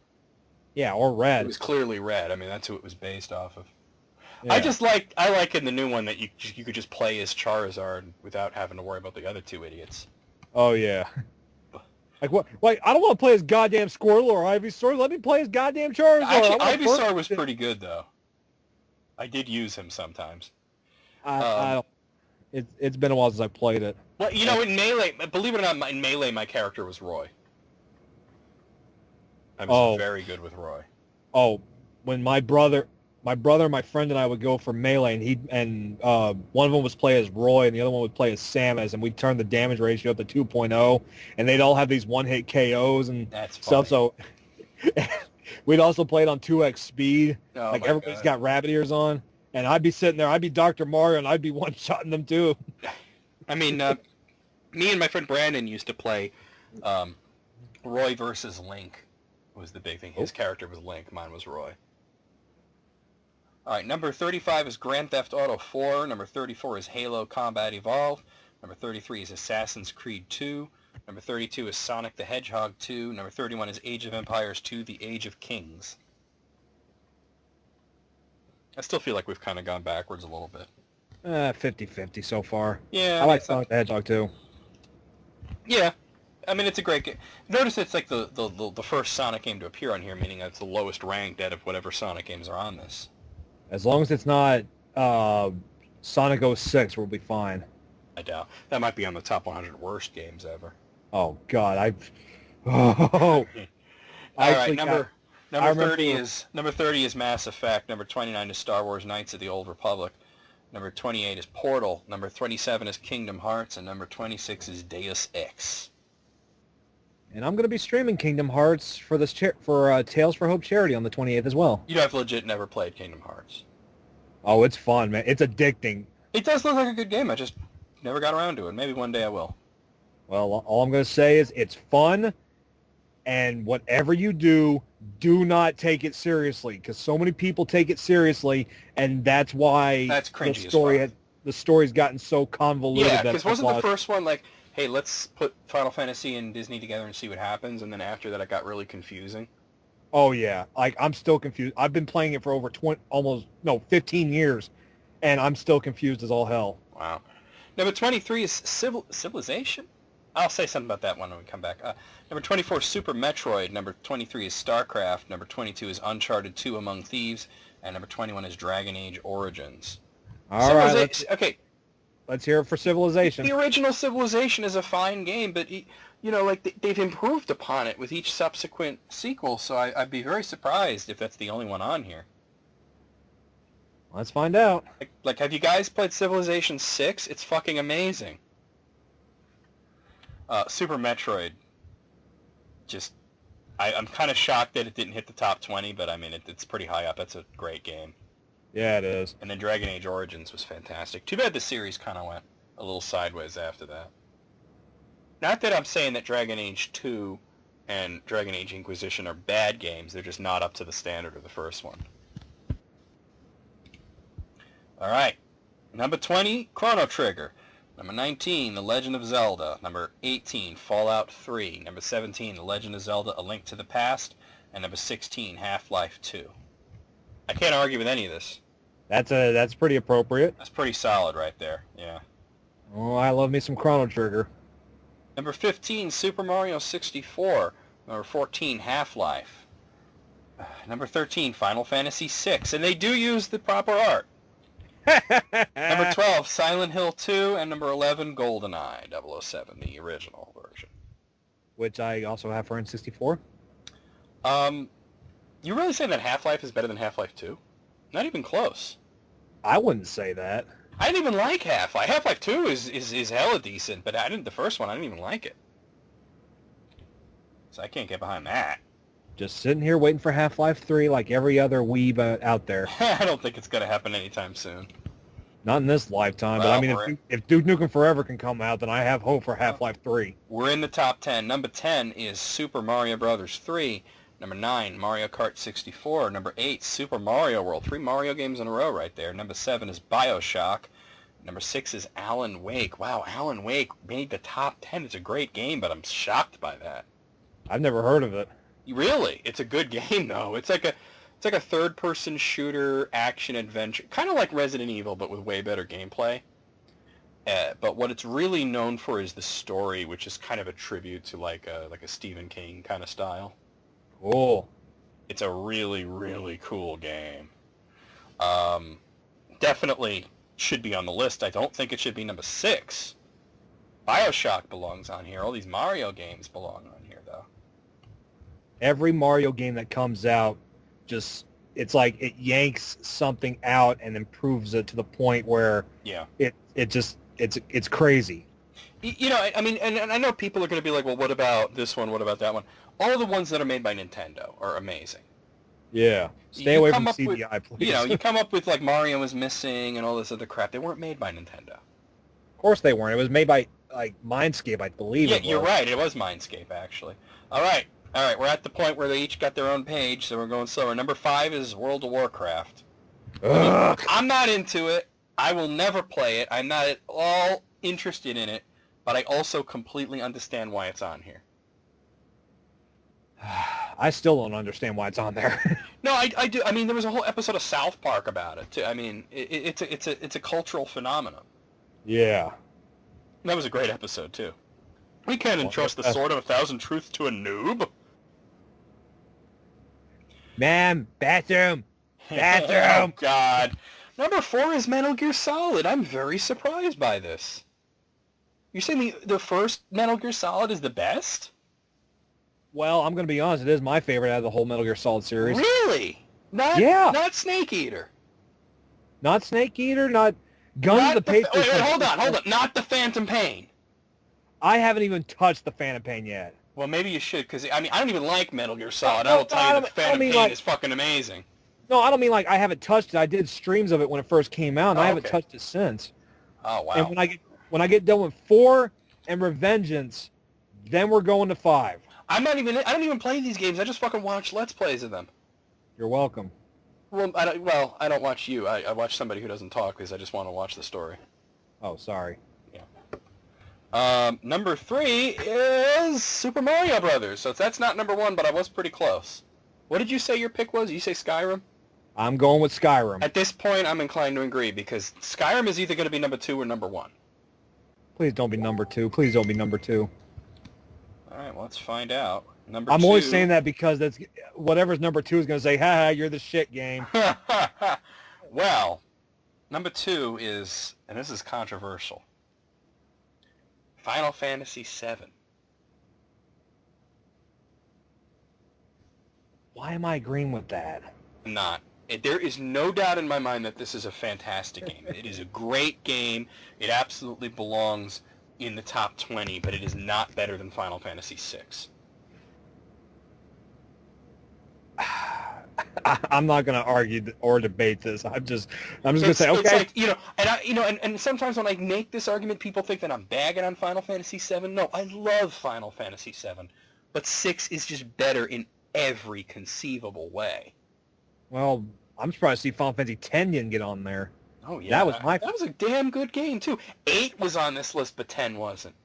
Yeah, or Red. It was clearly Red. I mean, that's who it was based off of. Yeah. I like in the new one that you could just play as Charizard without having to worry about the other two idiots. Oh, yeah. Like, what? Like, I don't want to play as goddamn Squirtle or Ivysaur. Let me play as goddamn Charizard. Actually, Ivysaur was pretty good, though. I did use him sometimes. I don't. It's been a while since I played it. Well, you know, in Melee, believe it or not, in Melee, my character was Roy. I was very good with Roy. Oh, when my brother, my friend, and I would go for Melee, and one of them was play as Roy, and the other one would play as Samus, and we'd turn the damage ratio up to 2.0, and they'd all have these one-hit KOs and That's stuff. So we'd also play it on 2x speed. Oh, like my everybody's God. got rabbit ears on, and I'd be sitting there, I'd be Dr. Mario, and I'd be one-shotting them too. I mean, me and my friend Brandon used to play Roy versus Link was the big thing. His character was Link, mine was Roy. All right, number 35 is Grand Theft Auto 4. Number 34 is Halo Combat Evolved. Number 33 is Assassin's Creed 2. Number 32 is Sonic the Hedgehog 2. Number 31 is Age of Empires 2, The Age of Kings. I still feel like we've kind of gone backwards a little bit. 50-50 so far. Yeah, I like Sonic the Hedgehog too. Yeah, I mean, it's a great game. Notice it's like the first Sonic game to appear on here, meaning that's the lowest ranked out of whatever Sonic games are on this. As long as it's not Sonic 06, we'll be fine. I doubt. That might be on the top 100 worst games ever. Oh God, oh. All right, number 30 is Mass Effect. Number 29 is Star Wars Knights of the Old Republic. Number 28 is Portal. Number 27 is Kingdom Hearts, and number 26 is Deus Ex. And I'm going to be streaming Kingdom Hearts for this for Tales for Hope charity on the 28th as well. You have legit never played Kingdom Hearts. Oh, it's fun, man. It's addicting. It does look like a good game. I just never got around to it. Maybe one day I will. Well, all I'm going to say is it's fun, and whatever you do not take it seriously, because so many people take it seriously, and that's why That's cringy as fuck. The story's gotten so convoluted. Yeah, that because wasn't the people- first one like, hey, let's put Final Fantasy and Disney together and see what happens, and then after that it got really confusing? Oh yeah, like I'm still confused. I've been playing it for over 15 years, and I'm still confused as all hell. Wow. Number 23 is Civilization? I'll say something about that one when we come back. Number 24 is Super Metroid. Number 23 is StarCraft. Number 22 is Uncharted 2 Among Thieves. And number 21 is Dragon Age Origins. All right, Okay, let's hear it for Civilization. the original Civilization is a fine game, but they've improved upon it with each subsequent sequel, so I'd be very surprised if that's the only one on here. Let's find out. Like, have you guys played Civilization 6? It's fucking amazing. Super Metroid, I'm kind of shocked that it didn't hit the top 20, but I mean, it's pretty high up. That's a great game. Yeah, it is. And then Dragon Age Origins was fantastic. Too bad the series kind of went a little sideways after that. Not that I'm saying that Dragon Age 2 and Dragon Age Inquisition are bad games. They're just not up to the standard of the first one. All right. Number 20, Chrono Trigger. Number 19, The Legend of Zelda. Number 18, Fallout 3. Number 17, The Legend of Zelda: A Link to the Past. And number 16, Half-Life 2. I can't argue with any of this. That's pretty appropriate. That's pretty solid right there. Yeah. Oh, I love me some Chrono Trigger. Number 15, Super Mario 64. Number 14, Half-Life. Number 13, Final Fantasy 6. And they do use the proper art. Number 12, Silent Hill 2. And number 11, GoldenEye 007, the original version. Which I also have for N64. You really saying that Half-Life is better than Half-Life 2? Not even close. I wouldn't say that. I didn't even like Half-Life. Half-Life 2 is hella decent, but the first one, I didn't even like it. So I can't get behind that. Just sitting here waiting for Half-Life 3 like every other weeb out there. I don't think it's going to happen anytime soon. Not in this lifetime, Well, but I mean, if Duke Nukem Forever can come out, then I have hope for Half-Life 3. We're in the top 10. Number 10 is Super Mario Bros. 3. Number 9, Mario Kart 64. Number 8, Super Mario World. 3 Mario games in a row right there. Number 7 is BioShock. Number 6 is Alan Wake. Wow, Alan Wake made the top 10. It's a great game, but I'm shocked by that. I've never heard of it. Really? It's a good game, though. It's like a third-person shooter action adventure, kind of like Resident Evil, but with way better gameplay. But what it's really known for is the story, which is kind of a tribute to like a Stephen King kind of style. Cool. It's a really, really cool game. Definitely should be on the list. I don't think it should be number 6. BioShock belongs on here. All these Mario games belong on here, though. Every Mario game that comes out, it's like it yanks something out and improves it to the point where Yeah. it's crazy. You know, I mean, and I know people are going to be like, well, what about this one? What about that one? All of the ones that are made by Nintendo are amazing. Yeah. Stay You away come from up with- CDI, please. You know, you come up with like Mario is missing and all this other crap. They weren't made by Nintendo. Of course they weren't. It was made by like Mindscape, I believe. Yeah, it you're was. right. It was Mindscape, actually. All right. We're at the point where they each got their own page, so we're going slower. Number 5 is World of Warcraft. Ugh. I'm not into it. I will never play it. I'm not at all interested in it, but I also completely understand why it's on here. I still don't understand why it's on there. No, I do. I mean, there was a whole episode of South Park about it, too. I mean, it's a cultural phenomenon. Yeah. That was a great episode, too. We can't entrust the sword of 1,000 truths to a noob. Ma'am, bathroom. Oh, Bathroom. God. Number 4 is Metal Gear Solid. I'm very surprised by this. You're saying the first Metal Gear Solid is the best? Well, I'm going to be honest. It is my favorite out of the whole Metal Gear Solid series. Really? Yeah. Not Snake Eater. Not Snake Eater, not Guns Not of the Patriots. wait, hold on. Not the Phantom Pain. I haven't even touched the Phantom Pain yet. Well, maybe you should, because, I mean, I don't even like Metal Gear Solid. No, I will tell you that Phantom mean, Pain like- is fucking amazing. No, I don't mean like I haven't touched it. I did streams of it when it first came out, and Oh, I haven't okay. touched it since. Oh, wow. And when I get done with 4 and Revengeance, then we're going to 5. I don't even play these games. I just fucking watch Let's Plays of them. You're welcome. Well, I don't watch you. I watch somebody who doesn't talk because I just want to watch the story. Oh, sorry. Number 3 is Super Mario Brothers. So that's not number 1, but I was pretty close. What did you say your pick was? Did you say Skyrim? I'm going with Skyrim. At this point, I'm inclined to agree because Skyrim is either going to be number 2 or number 1. Please don't be number 2. Please don't be number 2. All right, well, let's find out. Number 2. I'm always saying that because that's whatever's number 2 is going to say, "Ha ha, you're the shit game." Well, number 2 is, and this is controversial, Final Fantasy VII. Why am I agreeing with that? Not. There is no doubt in my mind that this is a fantastic game. It is a great game. It absolutely belongs in the top 20, but it is not better than Final Fantasy VI. I'm not going to argue or debate this. I'm just going to say, It's okay. like, and sometimes when I make this argument, people think that I'm bagging on Final Fantasy VII. No, I love Final Fantasy VII, but 6 is just better in every conceivable way. Well, I'm surprised to see Final Fantasy X didn't get on there. Oh yeah, That was my. that was a damn good game too. 8 was on this list, but 10 wasn't.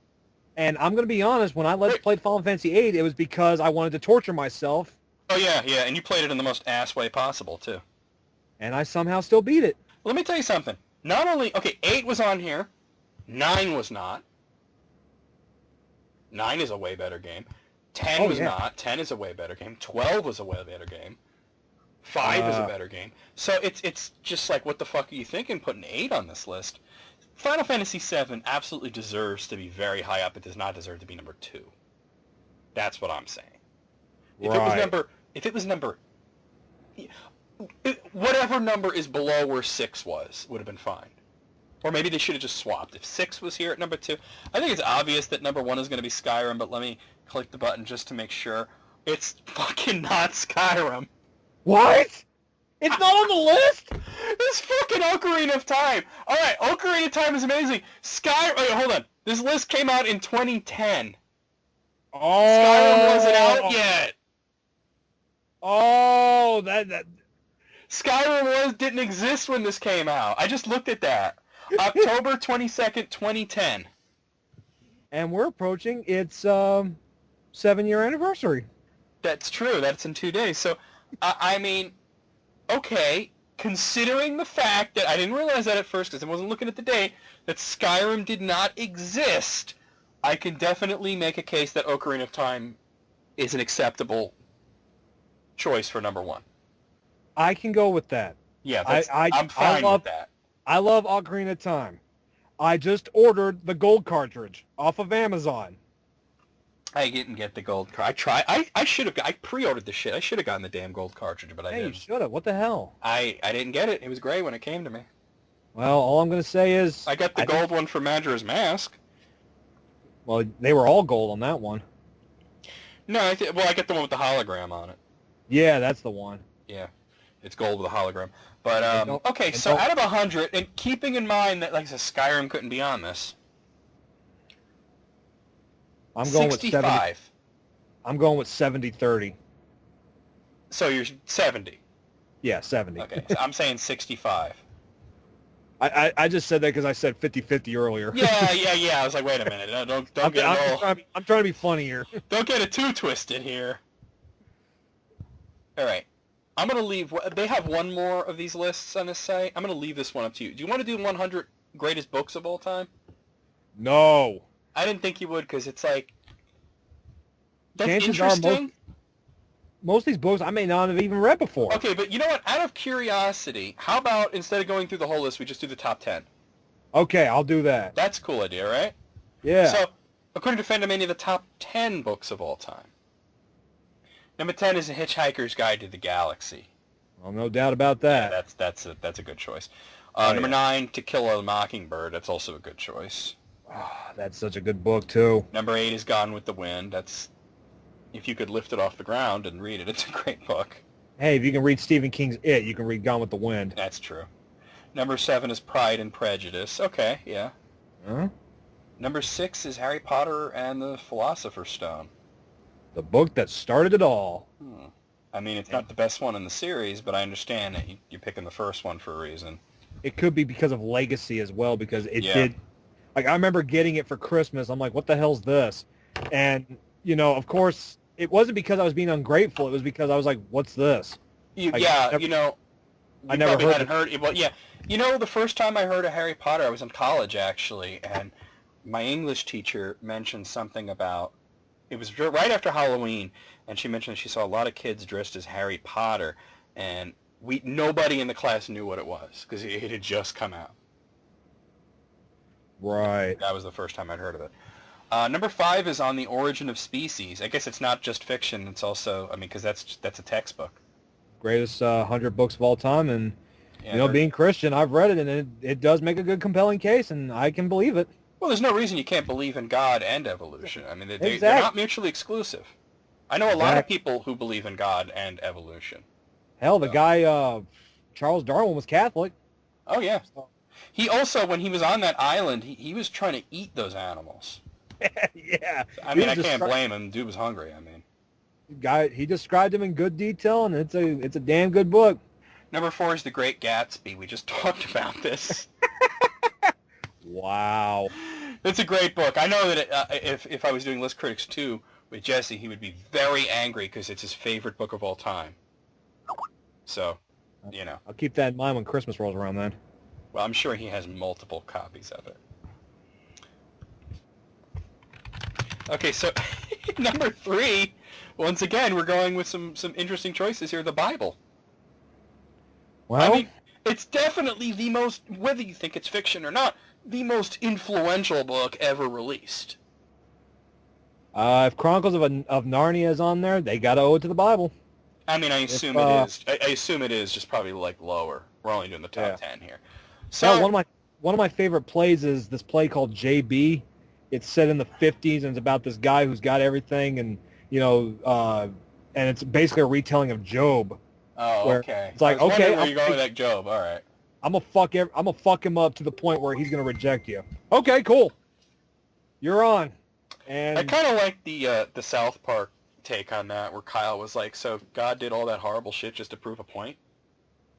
And I'm gonna be honest. When I Wait. played Final Fantasy VIII, it was because I wanted to torture myself, Oh yeah, yeah, and you played it in the most ass way possible too. and I somehow still beat it. Let me tell you something. Not only 8 was on here, 9 was not. 9 is a way better game. 10 was not. 10 is a way better game. 12 was a way better game. 5 is a better game. So it's just like, what the fuck are you thinking putting 8 on this list? Final Fantasy VII absolutely deserves to be very high up. It does not deserve to be number 2. That's what I'm saying. If it was number, whatever number is below where 6 would have been fine. Or maybe they should have just swapped. If 6 was here at number 2, I think it's obvious that number 1 is going to be Skyrim, but let me click the button just to make sure. It's fucking not Skyrim. What? It's not on the list? This fucking Ocarina of Time. All right, Ocarina of Time is amazing. Wait, hold on. This list came out in 2010. Oh. Skyrim wasn't out yet. Oh, that. Skyrim didn't exist when this came out. I just looked at that. October 22nd, 2010. And we're approaching its 7-year anniversary. That's true. That's in 2 days. So, I mean, okay, considering the fact that I didn't realize that at first because I wasn't looking at the date, that Skyrim did not exist, I can definitely make a case that Ocarina of Time is an acceptable choice for number 1. I can go with that. Yeah, I'm fine with that. I love Ocarina of Time. I just ordered the gold cartridge off of Amazon. I didn't get the gold cartridge. I should have. I pre-ordered the shit. I should have gotten the damn gold cartridge, but I Hey, you didn't. should have. What the hell? I didn't get it. It was gray when it came to me. Well, all I'm going to say is... I got the gold one for Majora's Mask. Well, they were all gold on that one. No, I got the one with the hologram on it. Yeah, that's the one. Yeah, it's gold with a hologram. But, okay, so out of 100, and keeping in mind that, like I said, Skyrim couldn't be on this, I'm going 65. with 70. I'm going with 70-30. So you're 70. Yeah, 70. Okay, so I'm saying 65. I just said that because I said 50-50 earlier. Yeah. I was like, wait a minute. I'm trying to be funny here. Don't get it too twisted here. All right. I'm going to leave... They have one more of these lists on this site. I'm going to leave this one up to you. Do you want to do 100 greatest books of all time? No. I didn't think you would because it's like... That's Chances interesting. Are most of these books I may not have even read before. Okay, but you know what? Out of curiosity, how about instead of going through the whole list, we just do the top 10? Okay, I'll do that. That's a cool idea, right? Yeah. So, according to Fandom, the top 10 books of all time. Number 10 is A Hitchhiker's Guide to the Galaxy. Well, no doubt about that. Yeah, that's a good choice. Oh, Number yeah. 9, To Kill a Mockingbird. That's also a good choice. Oh, that's such a good book, too. Number 8 is Gone with the Wind. That's, if you could lift it off the ground and read it, it's a great book. Hey, if you can read Stephen King's It, you can read Gone with the Wind. That's true. Number 7 is Pride and Prejudice. Okay, yeah. Huh? Number 6 is Harry Potter and the Philosopher's Stone. The book that started it all. I mean, it's not the best one in the series, but I understand that you're picking the first one for a reason. It could be because of legacy as well, because it Yeah. did... Like, I remember getting it for Christmas. I'm like, what the hell's this? And, you know, of course, it wasn't because I was being ungrateful. It was because I was like, what's this? You I probably never heard hadn't heard it. Well, yeah. You know, the first time I heard of Harry Potter, I was in college, actually, and my English teacher mentioned something about... It was right after Halloween, and she mentioned that she saw a lot of kids dressed as Harry Potter, and nobody in the class knew what it was, because it had just come out. Right. That was the first time I'd heard of it. Number 5 is On the Origin of Species. I guess it's not just fiction, it's also, I mean, because that's a textbook. Greatest 100 books of all time, and, Yeah, you know, being Christian, I've read it, and it does make a good, compelling case, and I can believe it. Well, there's no reason you can't believe in God and evolution. I mean, they're Exactly. not mutually exclusive. I know a lot of people who believe in God and evolution. Hell, the guy, Charles Darwin, was Catholic. Oh, yeah. He also, when he was on that island, he was trying to eat those animals. Yeah. I mean, I can't blame him. Dude was hungry, I mean. He described him in good detail, and it's a damn good book. Number 4 is The Great Gatsby. We just talked about this. Wow. It's a great book. I know that if I was doing List Critics 2 with Jesse, he would be very angry because it's his favorite book of all time. So, you know. I'll keep that in mind when Christmas rolls around then. Well, I'm sure he has multiple copies of it. Okay, so number 3, once again, we're going with some interesting choices here. The Bible. Well, I mean, it's definitely the most, whether you think it's fiction or not, the most influential book ever released. If Chronicles of Narnia is on there, they got to owe it to the Bible. I mean, I assume it is. I assume it is, just probably like lower. We're only doing the top 10 here. So yeah, one of my favorite plays is this play called J.B. It's set in the 50s, and it's about this guy who's got everything, and and it's basically a retelling of Job. Oh, okay. It's like, I was okay, where you're going with that Job. All right. I'm gonna fuck him up to the point where he's gonna reject you. Okay, cool. You're on. And I kind of like the South Park take on that, where Kyle was like, "So God did all that horrible shit just to prove a point."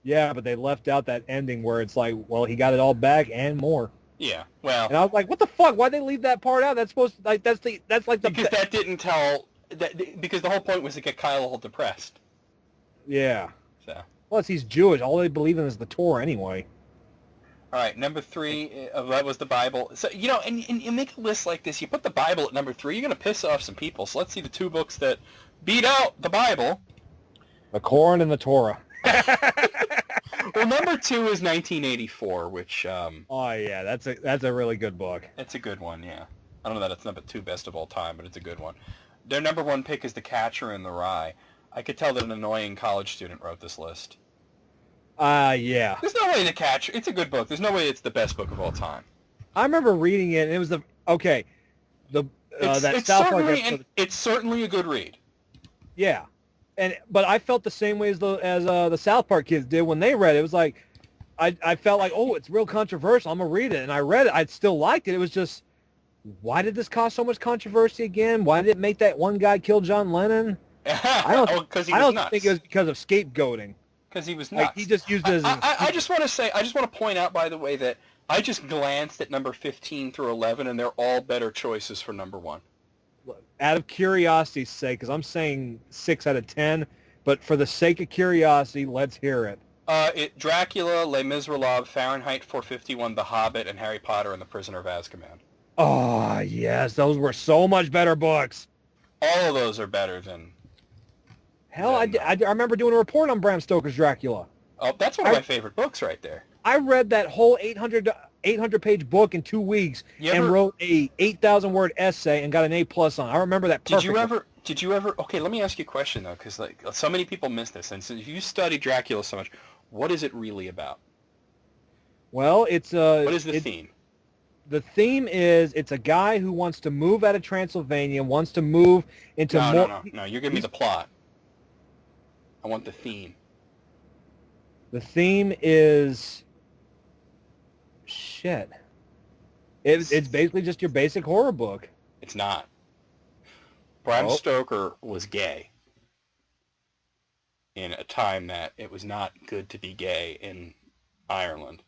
yeah, but they left out that ending where it's like, well, he got it all back and more. Yeah. Well. And I was like, what the fuck? Why'd they leave that part out? That's supposed to, like that's like the because that didn't tell that because the whole point was to get Kyle all depressed. Yeah. So. Plus, he's Jewish. All they believe in is the Torah anyway. All right, number 3, that was the Bible. So, and you make a list like this, you put the Bible at number 3, you're going to piss off some people. So let's see the 2 books that beat out the Bible. The Koran and the Torah. Well, number 2 is 1984, which... oh, yeah, that's a really good book. It's a good one, yeah. I don't know that it's number 2 best of all time, but it's a good one. Their number 1 pick is The Catcher in the Rye. I could tell that an annoying college student wrote this list. Yeah. There's no way The Catcher... It's a good book. There's no way it's the best book of all time. I remember reading it, and it was that South Park episode. It's certainly a good read. Yeah, but I felt the same way as the South Park kids did when they read it. It was like, I felt like, oh, it's real controversial. I'm gonna read it, and I read it. I still liked it. It was just, why did this cause so much controversy again? Why did it make that one guy kill John Lennon? I don't think it was because of scapegoating. Because he was nuts. Like, he just used it as I just want to point out, by the way, that I just glanced at number 15 through 11, and they're all better choices for number 1. Out of curiosity's sake, because I'm saying 6 out of 10, but for the sake of curiosity, let's hear it. Dracula, Les Miserables, Fahrenheit 451, The Hobbit, and Harry Potter and the Prisoner of Azkaban. Oh, yes, those were so much better books. All of those are better than... Hell, I remember doing a report on Bram Stoker's Dracula. Oh, that's one of my favorite books right there. I read that whole 800-page book in 2 weeks and wrote a 8,000-word essay and got an A+ on it. I remember that perfectly. Did you ever... Okay, let me ask you a question, though, because like so many people miss this. And since you study Dracula so much, what is it really about? Well, what is the theme? The theme is it's a guy who wants to move out of Transylvania, wants to move into No, you're giving me the plot. I want the theme. The theme is... Shit. It's basically just your basic horror book. It's not. Bram Stoker was gay in a time that it was not good to be gay in Ireland.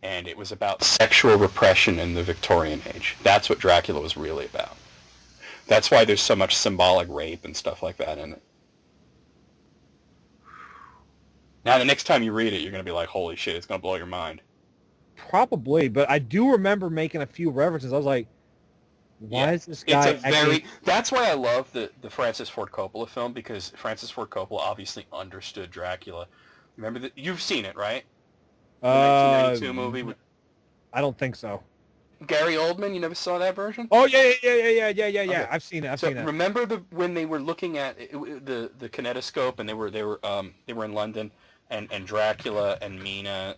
And it was about sexual repression in the Victorian age. That's what Dracula was really about. That's why there's so much symbolic rape and stuff like that in it. Now, the next time you read it, you're going to be like, holy shit, it's going to blow your mind. Probably, but I do remember making a few references. I was like, why is this guy... That's why I love the Francis Ford Coppola film, because Francis Ford Coppola obviously understood Dracula. Remember that? You've seen it, right? The 1992 movie. I don't think so. Gary Oldman, you never saw that version? Oh, yeah. Okay. I've seen it. Remember when they were looking at the kinetoscope, and they were in London, and Dracula and Mina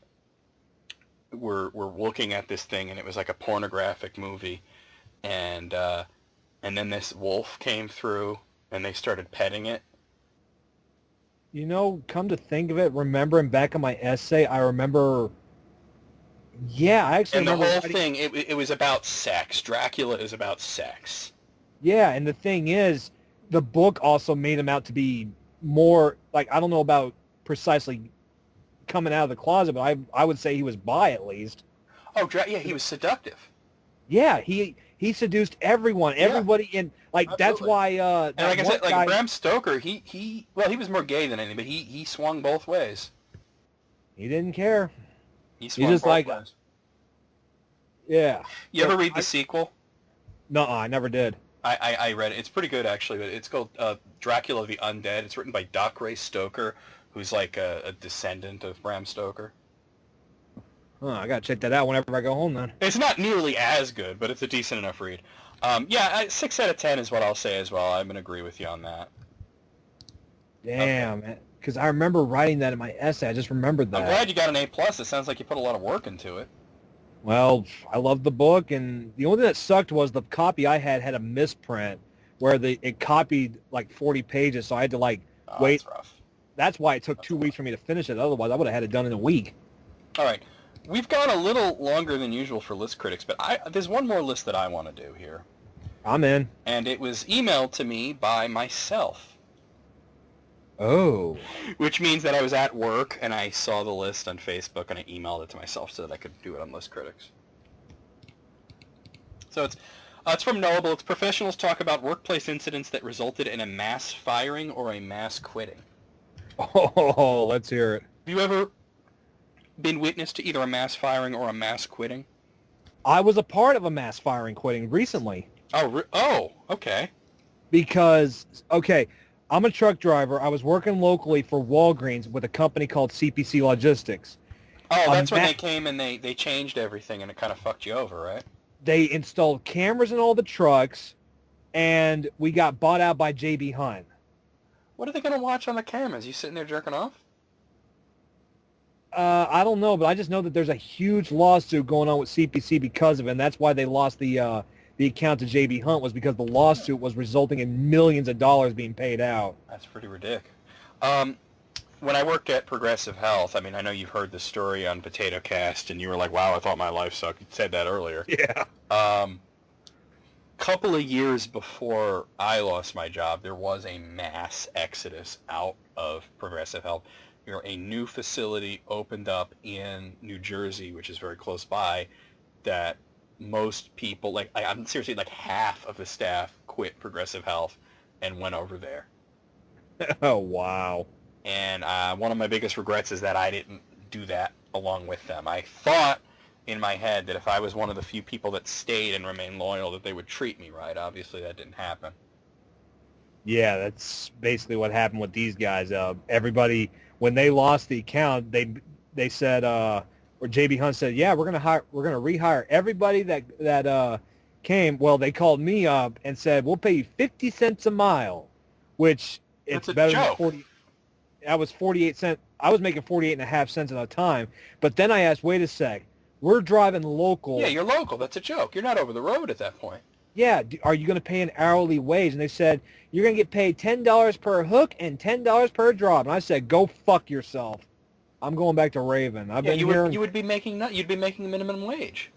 were looking at this thing, and it was like a pornographic movie, and then this wolf came through, and they started petting it. You know, come to think of it, remembering back on my essay, I remember... Yeah, I actually remember... And the whole thing, it was about sex. Dracula is about sex. Yeah, and the thing is, the book also made him out to be more... Like, I don't know about precisely coming out of the closet, but I would say he was bi at least. Oh, yeah, he was seductive. Yeah, he seduced everyone, Yeah. everybody in like Absolutely. that's why And that like I one said, like guy, Bram Stoker, he was more gay than anything, but he swung both ways. he didn't care. He swung just both like- ways. Yeah. You ever read the sequel? No, I never did. I read it. It's pretty good, actually. It's called Dracula the Undead. It's written by Doc Ray Stoker, who's like a descendant of Bram Stoker. Huh, I gotta check that out whenever I go home then. It's not nearly as good, but it's a decent enough read. 6 out of 10 is what I'll say as well. I'm going to agree with you on that. Damn, because I remember writing that in my essay. I just remembered that. I'm glad you got an A+. It sounds like you put a lot of work into it. Well, I loved the book, and the only thing that sucked was the copy I had a misprint where it copied like 40 pages, so I had to wait. That's rough. That's why it took 2 weeks for me to finish it. Otherwise, I would have had it done in a week. All right. We've gone a little longer than usual for list critics, but there's one more list that I want to do here. I'm in. And it was emailed to me by myself. Oh. Which means that I was at work and I saw the list on Facebook and I emailed it to myself so that I could do it on List Critics. So it's from Knowable. It's professionals talk about workplace incidents that resulted in a mass firing or a mass quitting. Oh, let's hear it. Have you ever been witness to either a mass firing or a mass quitting? I was a part of a mass firing quitting recently. Oh, okay. Because, okay, I'm a truck driver. I was working locally for Walgreens with a company called CPC Logistics. Oh, that's when they came and they changed everything and it kind of fucked you over, right? They installed cameras in all the trucks, and we got bought out by J.B. Hunt. What are they going to watch on the cameras? You sitting there jerking off? I don't know, but I just know that there's a huge lawsuit going on with CPC because of it, and that's why they lost the account to J.B. Hunt, was because the lawsuit was resulting in millions of dollars being paid out. That's pretty ridiculous. When I worked at Progressive Health, I mean, I know you've heard the story on Potato Cast, and you were like, wow, I thought my life sucked. You said that earlier. Yeah. Couple of years before I lost my job, there was a mass exodus out of Progressive Health. A new facility opened up in New Jersey, which is very close by, that most people, I'm seriously, half of the staff quit Progressive Health and went over there. Oh, wow. And one of my biggest regrets is that I didn't do that along with them. I thought in my head that if I was one of the few people that stayed and remained loyal, that they would treat me right. Obviously, that didn't happen. Yeah, that's basically what happened with these guys. Everybody, when they lost the account, they said, or JB Hunt said, yeah, we're gonna rehire everybody that came. Well, they called me up and said, we'll pay you 50 cents a mile, which it's better than 40. I was 48 cents. I was making 48 and a half cents at a time. But then I asked, wait a sec, we're driving local. Yeah, you're local. That's a joke. You're not over the road at that point. Yeah, are you going to pay an hourly wage? And they said, you're going to get paid $10 per hook and $10 per drop. And I said, go fuck yourself. I'm going back to Raven. I've been here. You would be making minimum wage.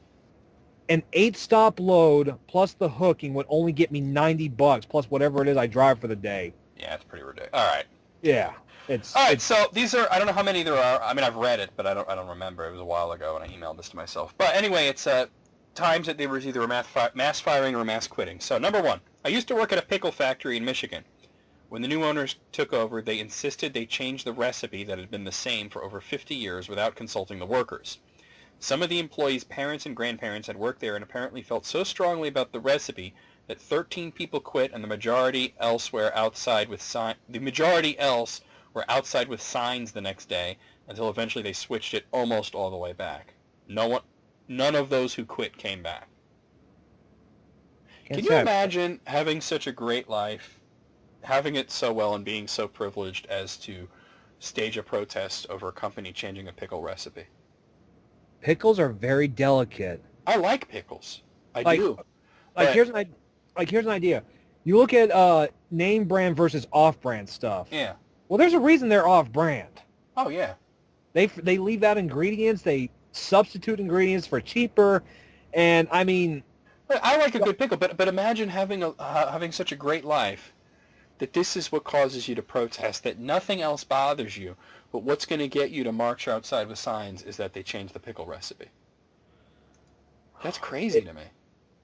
An 8-stop load plus the hooking would only get me $90 plus whatever it is I drive for the day. Yeah, it's pretty ridiculous. All right. Yeah. All right, so these are, I don't know how many there are. I mean, I've read it, but I don't remember. It was a while ago when I emailed this to myself. But anyway, it's times that there was either a mass firing or a mass quitting. So number one, I used to work at a pickle factory in Michigan. When the new owners took over, they insisted they change the recipe that had been the same for over 50 years without consulting the workers. Some of the employees' parents and grandparents had worked there and apparently felt so strongly about the recipe that 13 people quit and the majority else were outside with signs the next day until eventually they switched it almost all the way back. None of those who quit came back. Can you imagine having such a great life, having it so well and being so privileged as to stage a protest over a company changing a pickle recipe? Pickles are very delicate. I like pickles. I do. Here's an idea. You look at name brand versus off-brand stuff. Yeah. Well, there's a reason they're off-brand. Oh, yeah. They leave out ingredients. They substitute ingredients for cheaper. And, I mean... I like a good pickle, but imagine having such a great life that this is what causes you to protest, that nothing else bothers you, but what's going to get you to march outside with signs is that they changed the pickle recipe. That's crazy to me.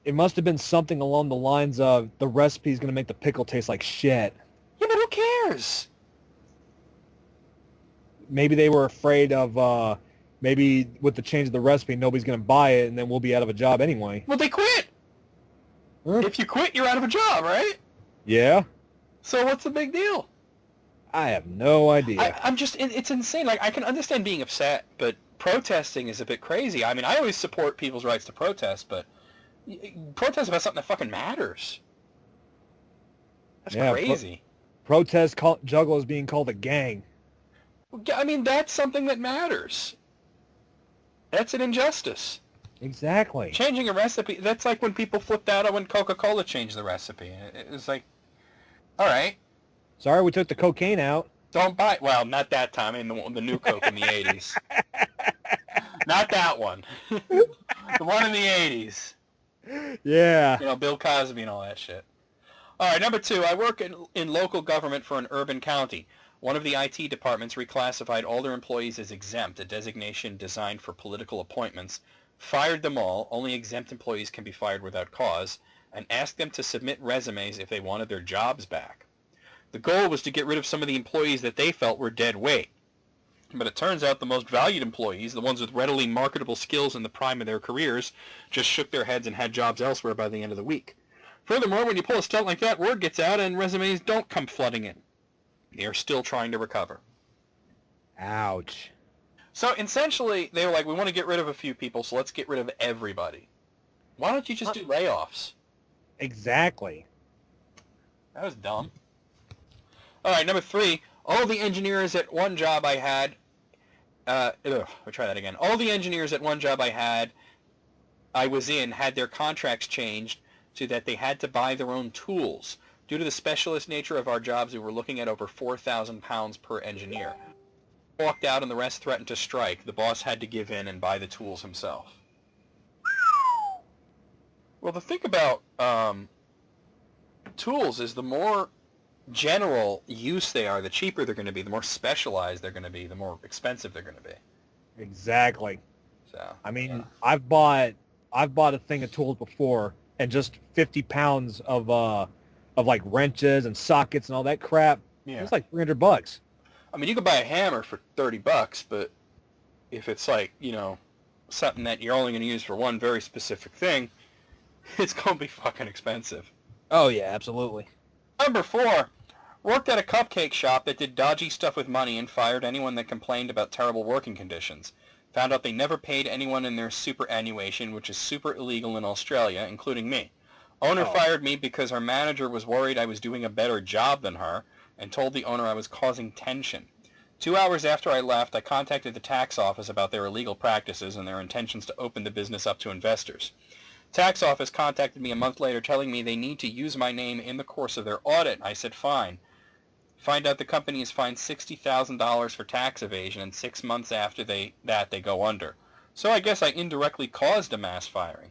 It must have been something along the lines of the recipe is going to make the pickle taste like shit. Yeah, but who cares? Maybe they were afraid of maybe with the change of the recipe, nobody's going to buy it, and then we'll be out of a job anyway. Well, they quit. Huh? If you quit, you're out of a job, right? Yeah? So what's the big deal? I have no idea. I'm just, it's insane. Like, I can understand being upset, but protesting is a bit crazy. I mean, I always support people's rights to protest, but protest about something that fucking matters. That's crazy. Protest juggalos being called a gang. I mean, that's something that matters. That's an injustice. Exactly. Changing a recipe, that's like when people flipped out when Coca-Cola changed the recipe. It was like, all right. Sorry, we took the cocaine out. Don't buy, well, not that time, in the new Coke in the 80s. Not that one. The one in the 80s. Yeah. You know, Bill Cosby and all that shit. All right, number 2, I work in local government for an urban county. One of the IT departments reclassified all their employees as exempt, a designation designed for political appointments, fired them all, only exempt employees can be fired without cause, and asked them to submit resumes if they wanted their jobs back. The goal was to get rid of some of the employees that they felt were dead weight. But it turns out the most valued employees, the ones with readily marketable skills in the prime of their careers, just shook their heads and had jobs elsewhere by the end of the week. Furthermore, when you pull a stunt like that, word gets out and resumes don't come flooding in. They are still trying to recover. Ouch. So essentially, they were like, we want to get rid of a few people, so let's get rid of everybody. Why don't you just do layoffs? Exactly. That was dumb. All right, number 3, all the engineers at one job I had, we'll try that again. All the engineers at one job I was in had their contracts changed so that they had to buy their own tools. Due to the specialist nature of our jobs, we were looking at over 4,000 pounds per engineer. Walked out and the rest threatened to strike. The boss had to give in and buy the tools himself. Well, the thing about tools is the more general use they are, the cheaper they're going to be, the more specialized they're going to be, the more expensive they're going to be. Exactly. So I mean, yeah. I've bought a thing of tools before, and just 50 pounds of like wrenches and sockets and all that crap. Yeah. It's like $300. I mean, you could buy a hammer for $30, but if it's like, you know, something that you're only going to use for one very specific thing, it's going to be fucking expensive. Oh yeah, absolutely. Number 4, worked at a cupcake shop that did dodgy stuff with money and fired anyone that complained about terrible working conditions. Found out they never paid anyone in their superannuation, which is super illegal in Australia, including me. Owner fired me because her manager was worried I was doing a better job than her and told the owner I was causing tension. 2 hours after I left, I contacted the tax office about their illegal practices and their intentions to open the business up to investors. Tax office contacted me a month later telling me they need to use my name in the course of their audit. I said, fine. Find out the company is fined $60,000 for tax evasion, and 6 months after they go under. So I guess I indirectly caused a mass firing.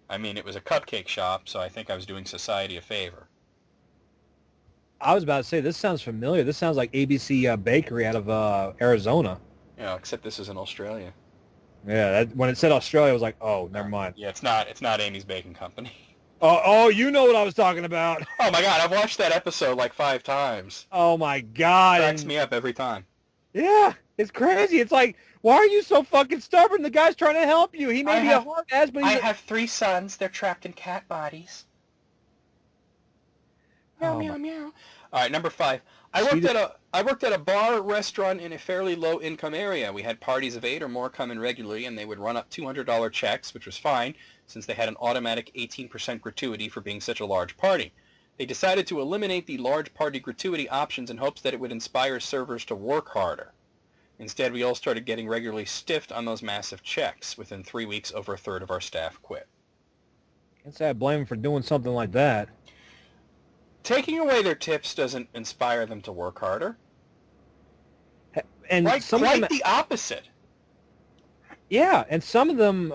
I mean, it was a cupcake shop, so I think I was doing society a favor. I was about to say, this sounds familiar. This sounds like ABC Bakery out of Arizona. Yeah, except this is in Australia. Yeah, when it said Australia, I was like, oh, never mind. Yeah, it's not Amy's Baking Company. Oh, you know what I was talking about. Oh my God, I've watched that episode like 5 times. Oh my God. It cracks me up every time. Yeah, it's crazy. It's like, why are you so fucking stubborn? The guy's trying to help you. He may be a hard ass, but I have 3 sons. They're trapped in cat bodies. Meow, meow, meow. All right, number 5. I worked at a bar restaurant in a fairly low-income area. We had parties of 8 or more come in regularly, and they would run up $200 checks, which was fine, since they had an automatic 18% gratuity for being such a large party. They decided to eliminate the large party gratuity options in hopes that it would inspire servers to work harder. Instead, we all started getting regularly stiffed on those massive checks. Within 3 weeks, over a third of our staff quit. Can't say I blame them for doing something like that. Taking away their tips doesn't inspire them to work harder. And quite the opposite. Yeah, and some of them,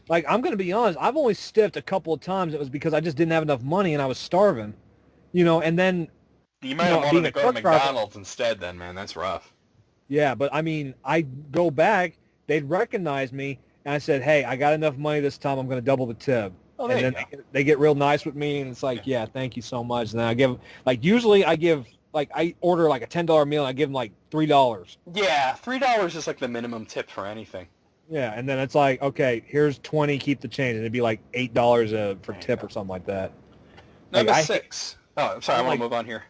like, I'm going to be honest, I've only stiffed a couple of times. It was because I just didn't have enough money and I was starving, you know, and then You might you have know, wanted being to a go to truck driver. McDonald's instead then, man. That's rough. Yeah, but I mean, I go back, they'd recognize me, and I said, hey, I got enough money this time, I'm going to double the tip. Oh, there And you then go. they get real nice with me, and it's like, yeah, thank you so much. And then I give, like, usually I give, like, I order like a $10 meal, and I give them like $3. Yeah, $3 is like the minimum tip for anything. Yeah, and then it's like, okay, here's 20, keep the change, and it'd be like $8 for There you tip go. or something like that. Like Number I, 6. Oh, I'm sorry. I want like, to move on here.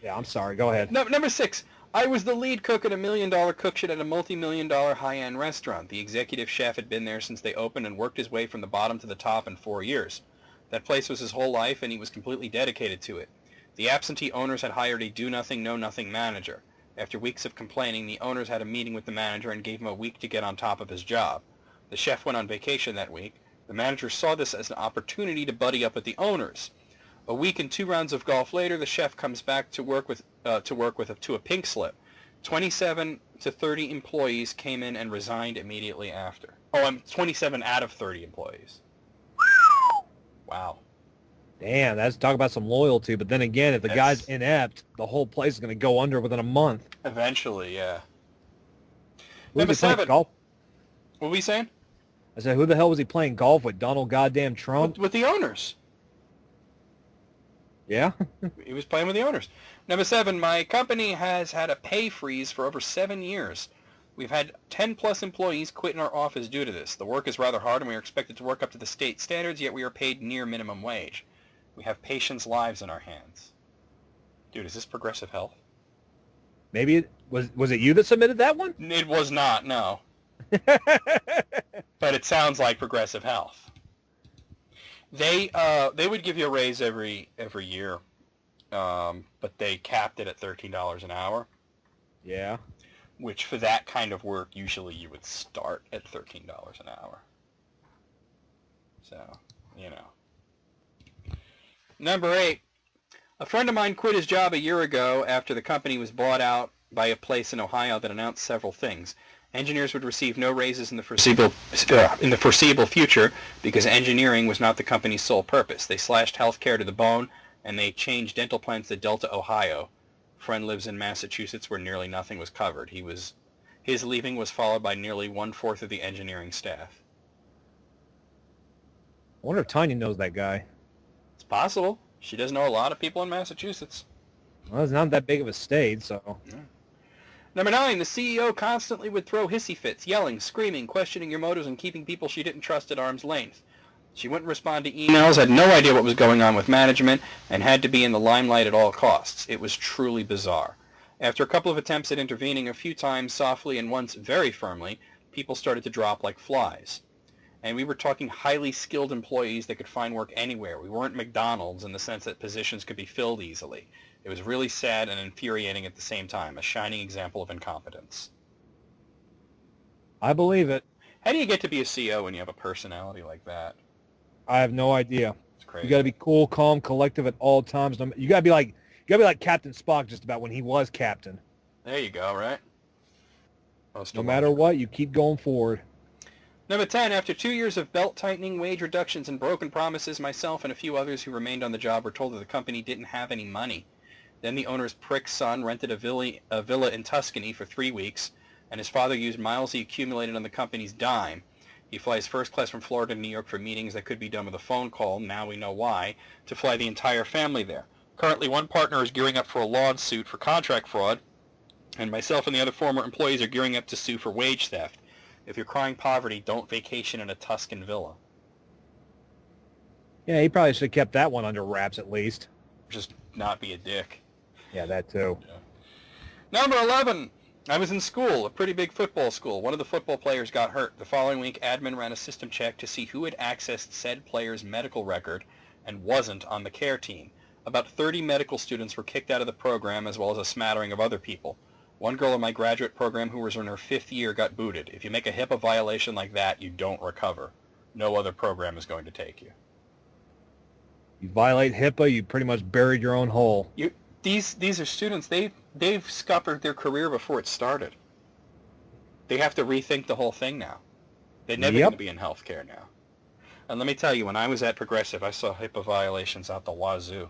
yeah, I'm sorry. Go ahead. No, number 6. I was the lead cook at a $1 million cookshit at a multi-million dollar high-end restaurant. The executive chef had been there since they opened and worked his way from the bottom to the top in 4 years. That place was his whole life, and he was completely dedicated to it. The absentee owners had hired a do-nothing, know-nothing manager. After weeks of complaining, the owners had a meeting with the manager and gave him a week to get on top of his job. The chef went on vacation that week. The manager saw this as an opportunity to buddy up with the owners. A week and 2 rounds of golf later, the chef comes back to a pink slip. 27 to 30 employees came in and resigned immediately after. Oh, I'm 27 out of 30 employees. Wow. Damn, that's talk about some loyalty. But then again, if the guy's inept, the whole place is going to go under within a month. Eventually, yeah. Who Number was he playing 7. golf? What were we saying? I said, who the hell was he playing golf with? Donald goddamn Trump? With the owners. Yeah? He was playing with the owners. Number 7, my company has had a pay freeze for over 7 years. We've had 10 plus employees quit in our office due to this. The work is rather hard and we are expected to work up to the state standards, yet we are paid near minimum wage. We have patients' lives in our hands. Dude, is this Progressive Health? Maybe it was it you that submitted that one? It was not, no. But it sounds like Progressive Health. They would give you a raise every year, but they capped it at $13 an hour. Yeah. Which for that kind of work, usually you would start at $13 an hour. So, you know. Number 8, a friend of mine quit his job a year ago after the company was bought out by a place in Ohio that announced several things. Engineers would receive no raises in the foreseeable future because engineering was not the company's sole purpose. They slashed healthcare to the bone, and they changed dental plans to Delta, Ohio. Friend lives in Massachusetts where nearly nothing was covered. His leaving was followed by nearly 1/4 of the engineering staff. I wonder if Tanya knows that guy. It's possible. She does know a lot of people in Massachusetts. Well, it's not that big of a state, so. Yeah. Number 9, the CEO constantly would throw hissy fits, yelling, screaming, questioning your motives, and keeping people she didn't trust at arm's length. She wouldn't respond to emails, had no idea what was going on with management, and had to be in the limelight at all costs. It was truly bizarre. After a couple of attempts at intervening, a few times softly and once very firmly, people started to drop like flies. And we were talking highly skilled employees that could find work anywhere. We weren't McDonald's in the sense that positions could be filled easily. It was really sad and infuriating at the same time, a shining example of incompetence. I believe it. How do you get to be a CEO when you have a personality like that? I have no idea. It's crazy. You got to be cool, calm, collective at all times. You got to be like Captain Spock just about when he was captain. There you go, right? No matter what, you keep going forward. Number 10, after 2 years of belt-tightening, wage reductions, and broken promises, myself and a few others who remained on the job were told that the company didn't have any money. Then the owner's prick son rented a villa in Tuscany for 3 weeks, and his father used miles he accumulated on the company's dime. He flies first class from Florida to New York for meetings that could be done with a phone call, now we know why, to fly the entire family there. Currently, one partner is gearing up for a lawsuit for contract fraud, and myself and the other former employees are gearing up to sue for wage theft. If you're crying poverty, don't vacation in a Tuscan villa. Yeah, he probably should have kept that one under wraps at least. Just not be a dick. Yeah, that too. Yeah. Number 11. I was in school, a pretty big football school. One of the football players got hurt. The following week, admin ran a system check to see who had accessed said player's medical record and wasn't on the care team. About 30 medical students were kicked out of the program, as well as a smattering of other people. One girl in my graduate program who was in her 5th year got booted. If you make a HIPAA violation like that, you don't recover. No other program is going to take you. You violate HIPAA, you pretty much buried your own hole. These are students, they've scuppered their career before it started. They have to rethink the whole thing now. They're never going to be in healthcare now. And let me tell you, when I was at Progressive, I saw HIPAA violations out the wazoo.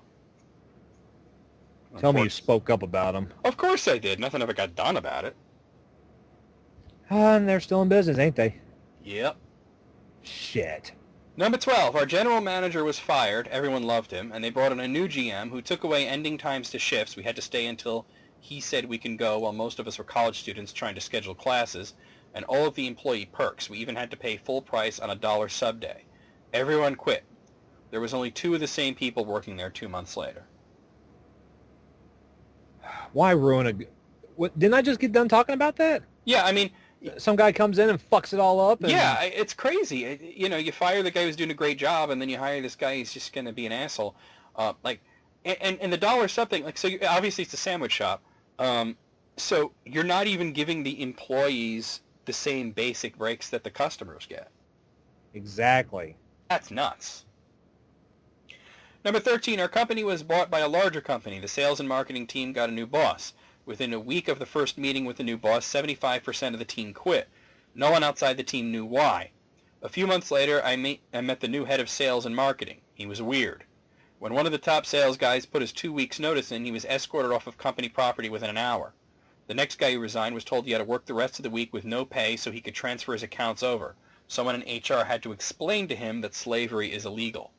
Tell me you spoke up about them. Of course I did. Nothing ever got done about it. And they're still in business, ain't they? Yep. Shit. Number 12, our general manager was fired. Everyone loved him, and they brought in a new GM who took away ending times to shifts. We had to stay until he said we can go, while most of us were college students trying to schedule classes, and all of the employee perks. We even had to pay full price on $1 sub day. Everyone quit. There was only 2 of the same people working there 2 months later. Why ruin a... What, didn't I just get done talking about that? Yeah, I mean... Some guy comes in and fucks it all up. And... Yeah, it's crazy. You know, you fire the guy who's doing a great job, and then you hire this guy who's just going to be an asshole. And the dollar something, like, so obviously it's a sandwich shop. So you're not even giving the employees the same basic breaks that the customers get. Exactly. That's nuts. Number 13, our company was bought by a larger company. The sales and marketing team got a new boss. Within a week of the first meeting with the new boss, 75% of the team quit. No one outside the team knew why. A few months later, I met the new head of sales and marketing. He was weird. When one of the top sales guys put his 2 weeks' notice in, he was escorted off of company property within an hour. The next guy who resigned was told he had to work the rest of the week with no pay so he could transfer his accounts over. Someone in HR had to explain to him that slavery is illegal.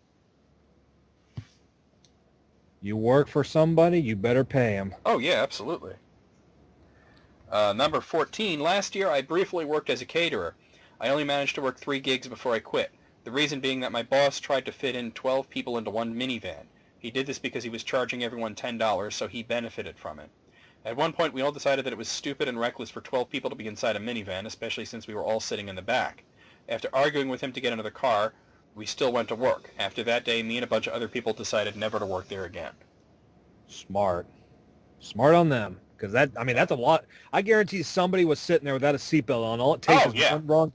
You work for somebody, you better pay them. Oh, yeah, absolutely. Number 14, last year I briefly worked as a caterer. I only managed to work 3 gigs before I quit. The reason being that my boss tried to fit in 12 people into one minivan. He did this because he was charging everyone $10, so he benefited from it. At one point, we all decided that it was stupid and reckless for 12 people to be inside a minivan, especially since we were all sitting in the back. After arguing with him to get into the car, we still went to work. After that day, me and a bunch of other people decided never to work there again. Smart. Smart on them. Because that's a lot. I guarantee somebody was sitting there without a seatbelt on. All it takes is one wrong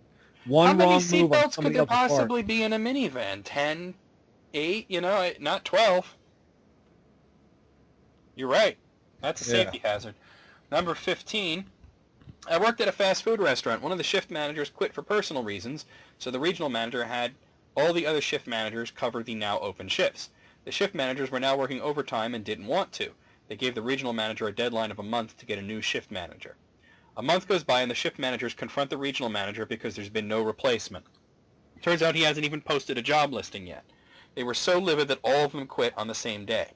How many move on seatbelts could somebody there else's part. possibly be in a minivan? 10, 8, not 12. You're right. That's a safety hazard. Number 15, I worked at a fast food restaurant. One of the shift managers quit for personal reasons, so the regional manager had all the other shift managers cover the now open shifts. The shift managers were now working overtime and didn't want to. They gave the regional manager a deadline of a month to get a new shift manager. A month goes by and the shift managers confront the regional manager because there's been no replacement. Turns out he hasn't even posted a job listing yet. They were so livid that all of them quit on the same day.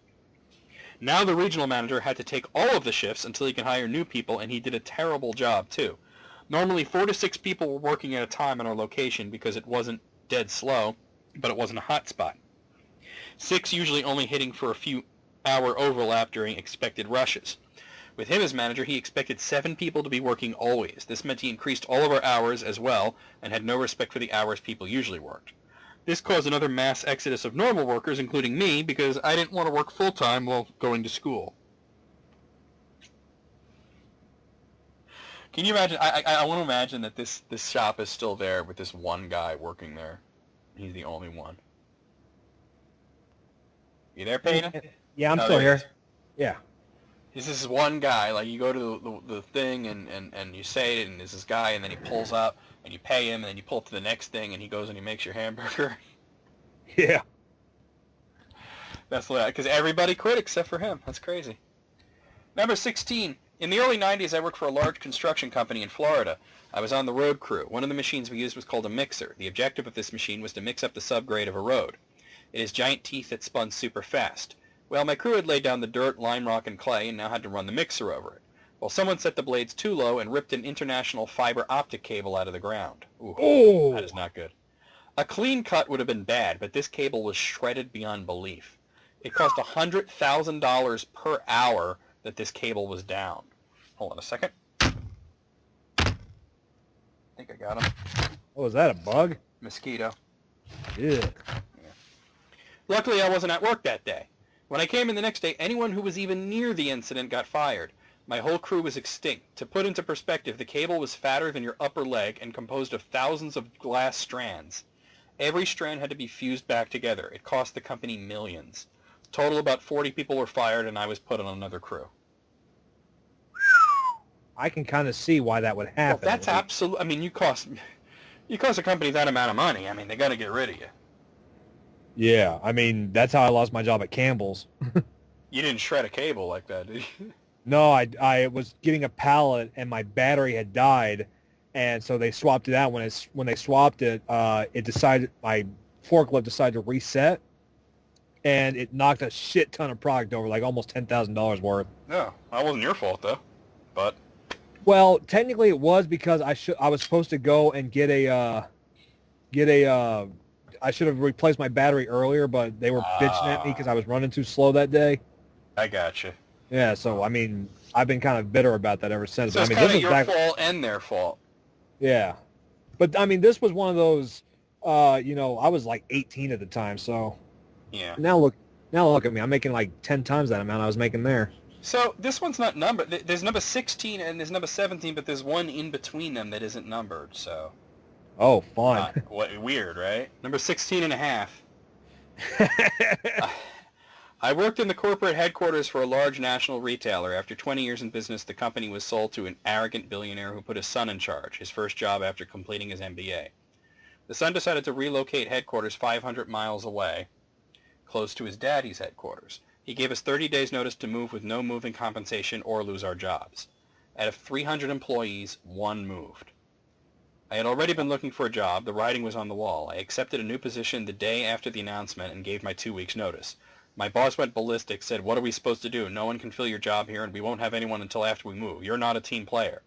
Now the regional manager had to take all of the shifts until he can hire new people, and he did a terrible job too. Normally 4 to 6 people were working at a time in our location because it wasn't dead slow, but it wasn't a hot spot. 6 usually only hitting for a few hour overlap during expected rushes. With him as manager, he expected 7 people to be working always. This meant he increased all of our hours as well and had no respect for the hours people usually worked. This caused another mass exodus of normal workers, including me, because I didn't want to work full-time while going to school. Can you imagine? I want to imagine that this shop is still there with this one guy working there. He's the only one. You there, Peyton? Yeah, I'm No, still there he here. is. Yeah. This is one guy, like you go to the thing and you say it, and there's this guy, and then he pulls up, and you pay him, and then you pull up to the next thing, and he goes and he makes your hamburger. Yeah. That's because everybody quit except for him. That's crazy. Number 16. In the early 90s, I worked for a large construction company in Florida. I was on the road crew. One of the machines we used was called a mixer. The objective of this machine was to mix up the subgrade of a road. It has giant teeth that spun super fast. Well, my crew had laid down the dirt, lime rock, and clay and now had to run the mixer over it. Well, someone set the blades too low and ripped an international fiber optic cable out of the ground. Ooh, Oh. that is not good. A clean cut would have been bad, but this cable was shredded beyond belief. It cost $100,000 per hour that this cable was down. Hold on a second. I think I got him. Oh, is that a bug? Mosquito. Yeah. Luckily, I wasn't at work that day. When I came in the next day, anyone who was even near the incident got fired. My whole crew was extinct. To put into perspective, the cable was fatter than your upper leg and composed of thousands of glass strands. Every strand had to be fused back together. It cost the company millions. Total, about 40 people were fired, and I was put on another crew. I can kind of see why that would happen. Well, that's absolute. I mean, you cost a company that amount of money. I mean, they got to get rid of you. Yeah, I mean, that's how I lost my job at Campbell's. You didn't shred a cable like that, did you? No, I was getting a pallet and my battery had died, and so they swapped it out. When they swapped it, it decided my forklift decided to reset, and it knocked a shit ton of product over, like almost $10,000 worth. No, that wasn't your fault though. But Well, technically it was because I was supposed to go and get a I should have replaced my battery earlier, but they were bitching at me because I was running too slow that day. I gotcha. Yeah, so I mean, I've been kind of bitter about that ever since. So I it's mean, kind this of was your back. fault and their fault. Yeah, but I mean, this was one of those. I was like 18 at the time, so Yeah. now look at me. I'm making like 10 times that amount I was making there. So this one's not numbered. There's number 16 and there's number 17, but there's one in between them that isn't numbered. So Oh, fun. weird, right? Number 16 and a half. I worked in the corporate headquarters for a large national retailer. After 20 years in business, the company was sold to an arrogant billionaire who put his son in charge, his first job after completing his MBA. The son decided to relocate headquarters 500 miles away, close to his daddy's headquarters. He gave us 30 days notice to move with no moving compensation or lose our jobs. Out of 300 employees, one moved. I had already been looking for a job. The writing was on the wall. I accepted a new position the day after the announcement and gave my 2 weeks' notice. My boss went ballistic, said, "What are we supposed to do? No one can fill your job here, and we won't have anyone until after we move. You're not a team player."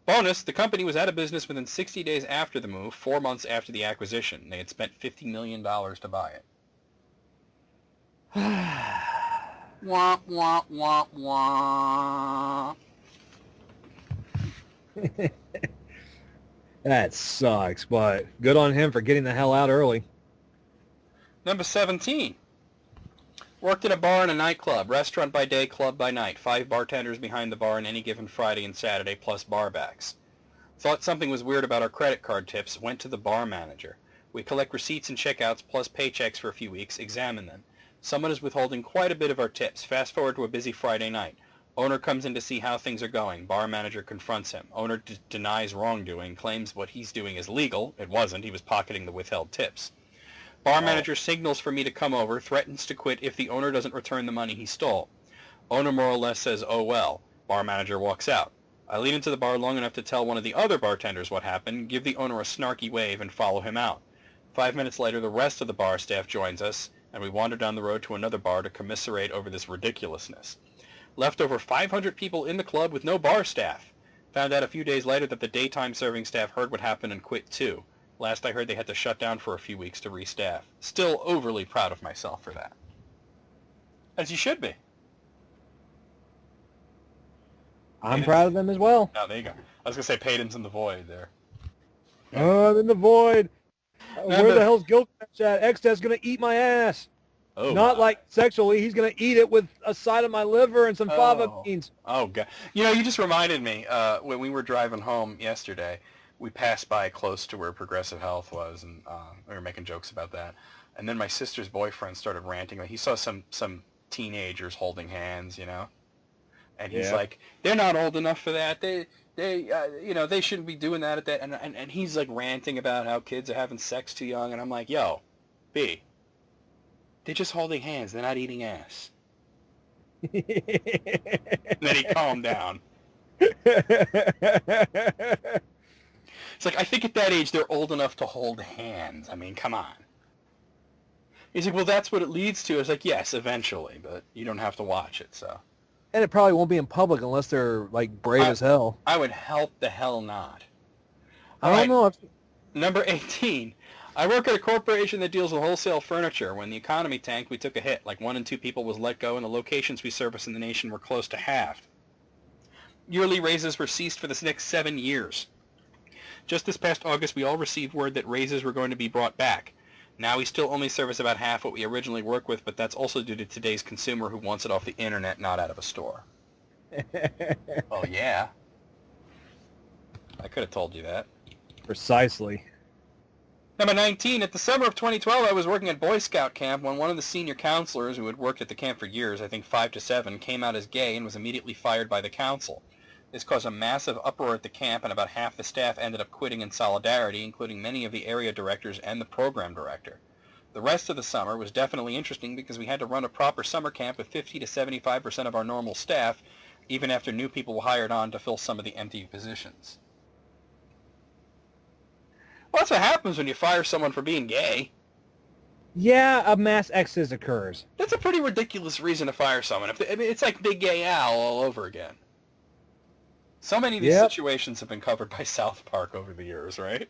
Bonus, the company was out of business within 60 days after the move, 4 months after the acquisition. They had spent $50 million to buy it. Wah, wah, wah, wah. That sucks, but good on him for getting the hell out early. Number 17. Worked in a bar and a nightclub, restaurant by day, club by night. 5 bartenders behind the bar on any given Friday and Saturday, plus barbacks. Thought something was weird about our credit card tips, went to the bar manager. We collect receipts and checkouts plus paychecks for a few weeks, examine them. Someone is withholding quite a bit of our tips. Fast forward to a busy Friday night. Owner comes in to see how things are going. Bar manager confronts him. Owner denies wrongdoing, claims what he's doing is legal. It wasn't. He was pocketing the withheld tips. Bar manager signals for me to come over, threatens to quit if the owner doesn't return the money he stole. Owner more or less says, "Oh well." Bar manager walks out. I lean into the bar long enough to tell one of the other bartenders what happened, give the owner a snarky wave, and follow him out. 5 minutes later, the rest of the bar staff joins us, and we wander down the road to another bar to commiserate over this ridiculousness. Left over 500 people in the club with no bar staff. Found out a few days later that the daytime serving staff heard what happened and quit too. Last I heard, they had to shut down for a few weeks to restaff. Still overly proud of myself for that. As you should be. I'm proud of them as well. Oh, there you go. I was going to say Payton's in the void there. Oh, I'm in the void. Where but- the hell's Gilgamesh at? X-Dad's going to eat my ass. Oh, Not my. like sexually. He's going to eat it with a side of my liver and some fava beans. Oh, God. You know, you just reminded me, when we were driving home yesterday, we passed by close to where Progressive Health was, and we were making jokes about that. And then my sister's boyfriend started ranting. He saw some teenagers holding hands, you know? And he's like, "They're not old enough for that. They shouldn't be doing that at that." And he's like ranting about how kids are having sex too young. And I'm like, "Yo, B, they're just holding hands. They're not eating ass." And then he calmed down. It's like, I think at that age they're old enough to hold hands. I mean, come on. He's like, "Well, that's what it leads to." I was like, "Yes, eventually, but you don't have to watch it, so." And it probably won't be in public unless they're like brave as hell. I would help the hell not. I don't know. Number 18. I work at a corporation that deals with wholesale furniture. When the economy tanked, we took a hit. Like 1 in 2 people was let go, and the locations we service in the nation were close to halved. Yearly raises were ceased for the next 7 years. Just this past August, we all received word that raises were going to be brought back. Now we still only service about half what we originally work with, but that's also due to today's consumer who wants it off the internet, not out of a store. Oh, yeah. I could have told you that. Precisely. Number 19. At the summer of 2012, I was working at Boy Scout camp when one of the senior counselors who had worked at the camp for years, I think 5 to 7, came out as gay and was immediately fired by the council. This caused a massive uproar at the camp, and about half the staff ended up quitting in solidarity, including many of the area directors and the program director. The rest of the summer was definitely interesting because we had to run a proper summer camp with 50 to 75% of our normal staff, even after new people were hired on to fill some of the empty positions. Well, that's what happens when you fire someone for being gay. Yeah, a mass exodus occurs. That's a pretty ridiculous reason to fire someone. It's like Big Gay Al all over again. So many of these situations have been covered by South Park over the years, right?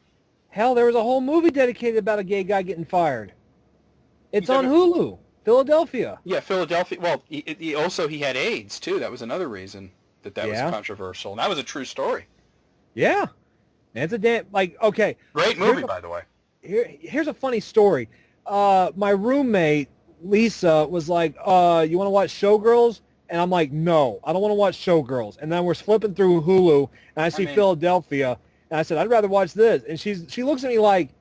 Hell, there was a whole movie dedicated about a gay guy getting fired. It's on Hulu. Philadelphia. Yeah, Philadelphia. Well, he had AIDS, too. That was another reason that was controversial. And that was a true story. Yeah. And it's a okay. Great movie, by the way. Here's a funny story. My roommate, Lisa, was like, you want to watch Showgirls? And I'm like, no, I don't want to watch Showgirls. And then we're flipping through Hulu, and I see Philadelphia, and I said, I'd rather watch this. And she looks at me like,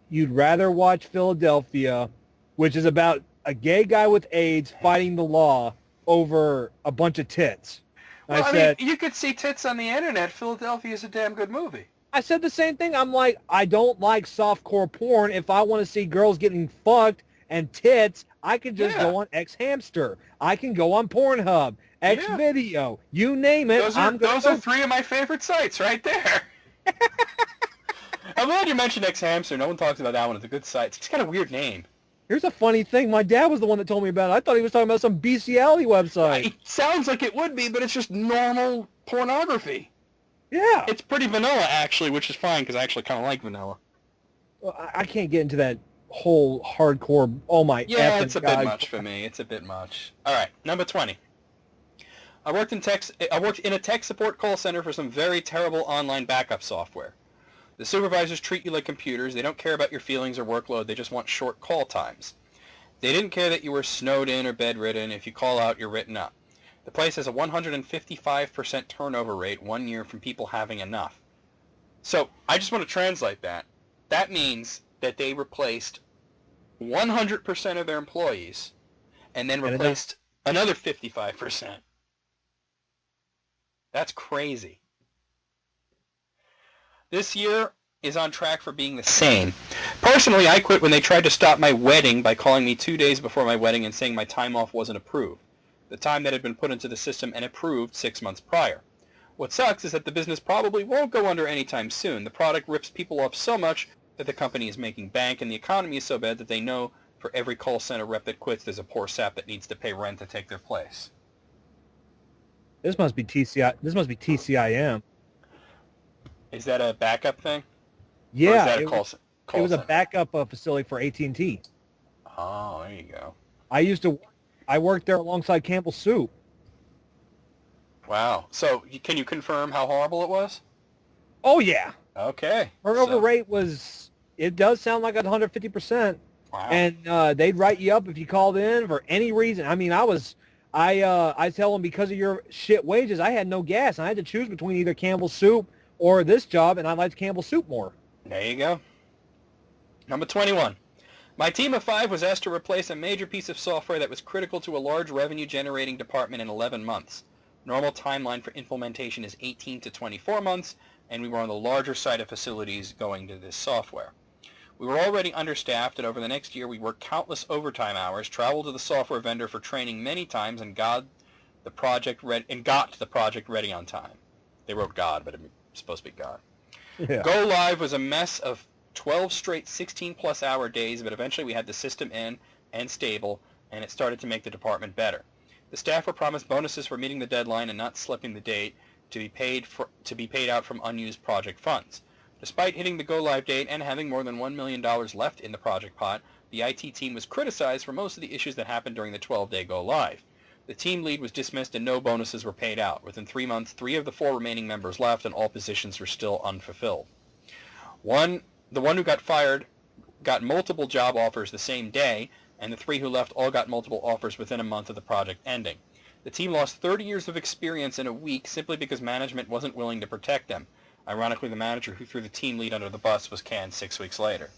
you'd rather watch Philadelphia, which is about a gay guy with AIDS fighting the law over a bunch of tits. Well, I mean, you could see tits on the internet. Philadelphia is a damn good movie. I said the same thing. I'm like, I don't like softcore porn. If I want to see girls getting fucked and tits, I can just go on X-Hamster. I can go on Pornhub, X-Video, you name it. Those are three of my favorite sites right there. I'm glad you mentioned X-Hamster. No one talks about that one. It's a good site. It's got a weird name. Here's a funny thing. My dad was the one that told me about it. I thought he was talking about some bestiality website. It sounds like it would be, but it's just normal pornography. Yeah. It's pretty vanilla, actually, which is fine because I actually kind of like vanilla. Well, I can't get into that whole hardcore, oh my yeah, it's a bit much for me. It's a bit much. All right, number 20. I worked in a tech support call center for some very terrible online backup software. The supervisors treat you like computers. They don't care about your feelings or workload. They just want short call times. They didn't care that you were snowed in or bedridden. If you call out, you're written up. The place has a 155% turnover rate 1 year from people having enough. So I just want to translate that. That means that they replaced 100% of their employees and then replaced another 55%. That's crazy. This year is on track for being the same. Personally, I quit when they tried to stop my wedding by calling me 2 days before my wedding and saying my time off wasn't approved. The time that had been put into the system and approved 6 months prior. What sucks is that the business probably won't go under anytime soon. The product rips people off so much that the company is making bank, and the economy is so bad that they know for every call center rep that quits, there's a poor sap that needs to pay rent to take their place. This must be TCI. This must be TCIM. Is that a backup thing? Yeah, or is that it was a backup facility for AT&T. Oh, there you go. I worked there alongside Campbell Soup. Wow. So can you confirm how horrible it was? Oh, yeah. Okay. Turnover rate was, it does sound like 150%. Wow. And they'd write you up if you called in for any reason. I mean, I tell them because of your shit wages, I had no gas. And I had to choose between either Campbell Soup or this job, and I liked Campbell Soup more. There you go. Number 21. My team of 5 was asked to replace a major piece of software that was critical to a large revenue-generating department in 11 months. Normal timeline for implementation is 18 to 24 months, and we were on the larger side of facilities going to this software. We were already understaffed, and over the next year we worked countless overtime hours, traveled to the software vendor for training many times, and got the project ready on time. They wrote God, but it's supposed to be God. Yeah. Go Live was a mess of 12 straight 16-plus hour days, but eventually we had the system in and stable, and it started to make the department better. The staff were promised bonuses for meeting the deadline and not slipping the date to be paid out from unused project funds. Despite hitting the go-live date and having more than $1 million left in the project pot, the IT team was criticized for most of the issues that happened during the 12-day go-live. The team lead was dismissed and no bonuses were paid out. Within 3 months, 3 of the 4 remaining members left and all positions were still unfulfilled. The one who got fired got multiple job offers the same day, and the 3 who left all got multiple offers within a month of the project ending. The team lost 30 years of experience in a week simply because management wasn't willing to protect them. Ironically, the manager who threw the team lead under the bus was canned 6 weeks later.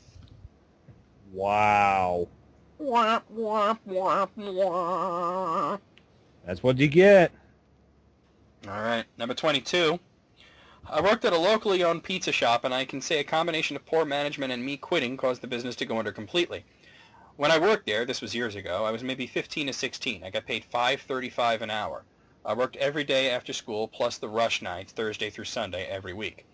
Wow. Womp, womp, womp, womp. That's what you get. All right, number 22. I worked at a locally owned pizza shop, and I can say a combination of poor management and me quitting caused the business to go under completely. When I worked there, this was years ago, I was maybe 15 to 16. I got paid $5.35 an hour. I worked every day after school, plus the rush nights, Thursday through Sunday, every week.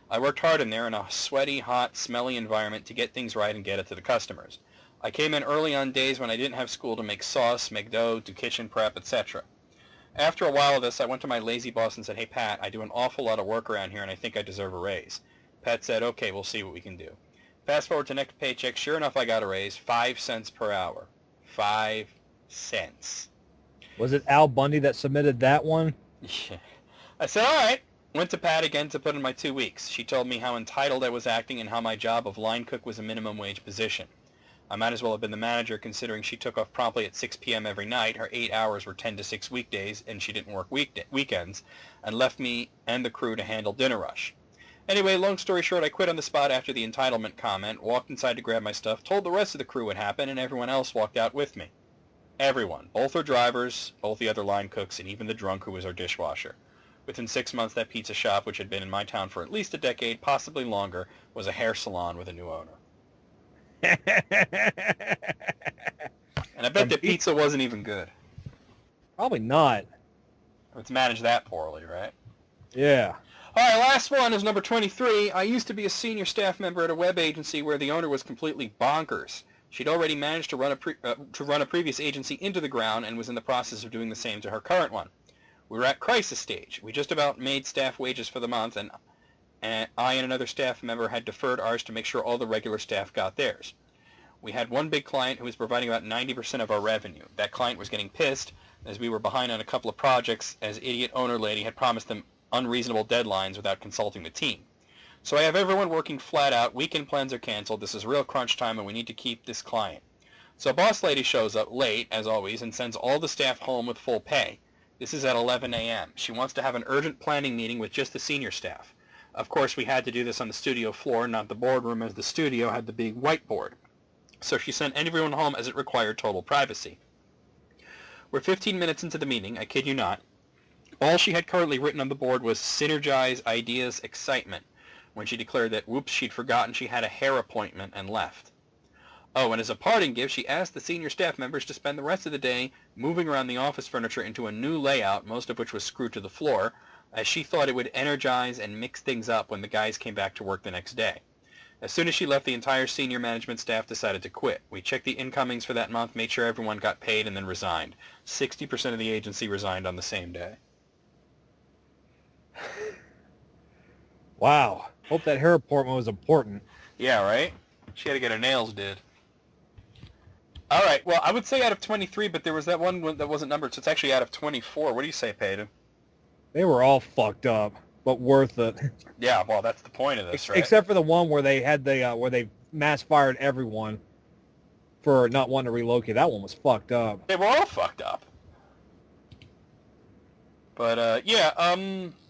I worked hard in there in a sweaty, hot, smelly environment to get things right and get it to the customers. I came in early on days when I didn't have school to make sauce, make dough, do kitchen prep, etc. After a while of this, I went to my lazy boss and said, "Hey, Pat, I do an awful lot of work around here and I think I deserve a raise." Pat said, "Okay, we'll see what we can do." Fast forward to next paycheck, sure enough, I got a raise, 5 cents per hour. 5 cents. Was it Al Bundy that submitted that one? Yeah. I said, all right. Went to Pat again to put in my 2 weeks. She told me how entitled I was acting and how my job of line cook was a minimum wage position. I might as well have been the manager considering she took off promptly at 6 p.m. every night. Her 8 hours were 10 to 6 weekdays, and she didn't work weekends, and left me and the crew to handle dinner rush. Anyway, long story short, I quit on the spot after the entitlement comment, walked inside to grab my stuff, told the rest of the crew what happened, and everyone else walked out with me. Everyone. Both her drivers, both the other line cooks, and even the drunk who was our dishwasher. Within 6 months, that pizza shop, which had been in my town for at least a decade, possibly longer, was a hair salon with a new owner. And I bet the pizza wasn't even good. Probably not. It's managed that poorly, right? Yeah. All right, last one is number 23. I used to be a senior staff member at a web agency where the owner was completely bonkers. She'd already managed to run a previous agency into the ground and was in the process of doing the same to her current one. We were at crisis stage. We just about made staff wages for the month, and I and another staff member had deferred ours to make sure all the regular staff got theirs. We had one big client who was providing about 90% of our revenue. That client was getting pissed as we were behind on a couple of projects as idiot owner lady had promised them unreasonable deadlines without consulting the team. So I have everyone working flat out. Weekend plans are canceled. This is real crunch time and we need to keep this client. So boss lady shows up late, as always, and sends all the staff home with full pay. This is at 11 a.m. She wants to have an urgent planning meeting with just the senior staff. Of course, we had to do this on the studio floor, not the boardroom, as the studio had the big whiteboard. So she sent everyone home as it required total privacy. We're 15 minutes into the meeting, I kid you not. All she had currently written on the board was synergize, ideas, excitement, when she declared that, whoops, she'd forgotten she had a hair appointment and left. Oh, and as a parting gift, she asked the senior staff members to spend the rest of the day moving around the office furniture into a new layout, most of which was screwed to the floor, as she thought it would energize and mix things up when the guys came back to work the next day. As soon as she left, the entire senior management staff decided to quit. We checked the incomings for that month, made sure everyone got paid, and then resigned. 60% of the agency resigned on the same day. Wow. Hope that hair appointment was important. Yeah, right? She had to get her nails did. All right, well, I would say out of 23, but there was that one that wasn't numbered, so it's actually out of 24. What do you say, Peyton? They were all fucked up, but worth it. Yeah, well, that's the point of this, right? Except for the one where they had where they mass fired everyone for not wanting to relocate. That one was fucked up. They were all fucked up. But, yeah,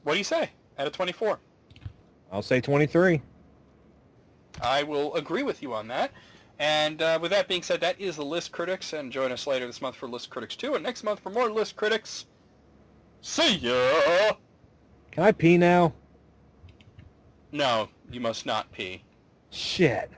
what do you say out of 24? I'll say 23. I will agree with you on that. And with that being said, that is the List Critics, and join us later this month for List Critics 2, and next month for more List Critics. See ya! Can I pee now? No, you must not pee. Shit.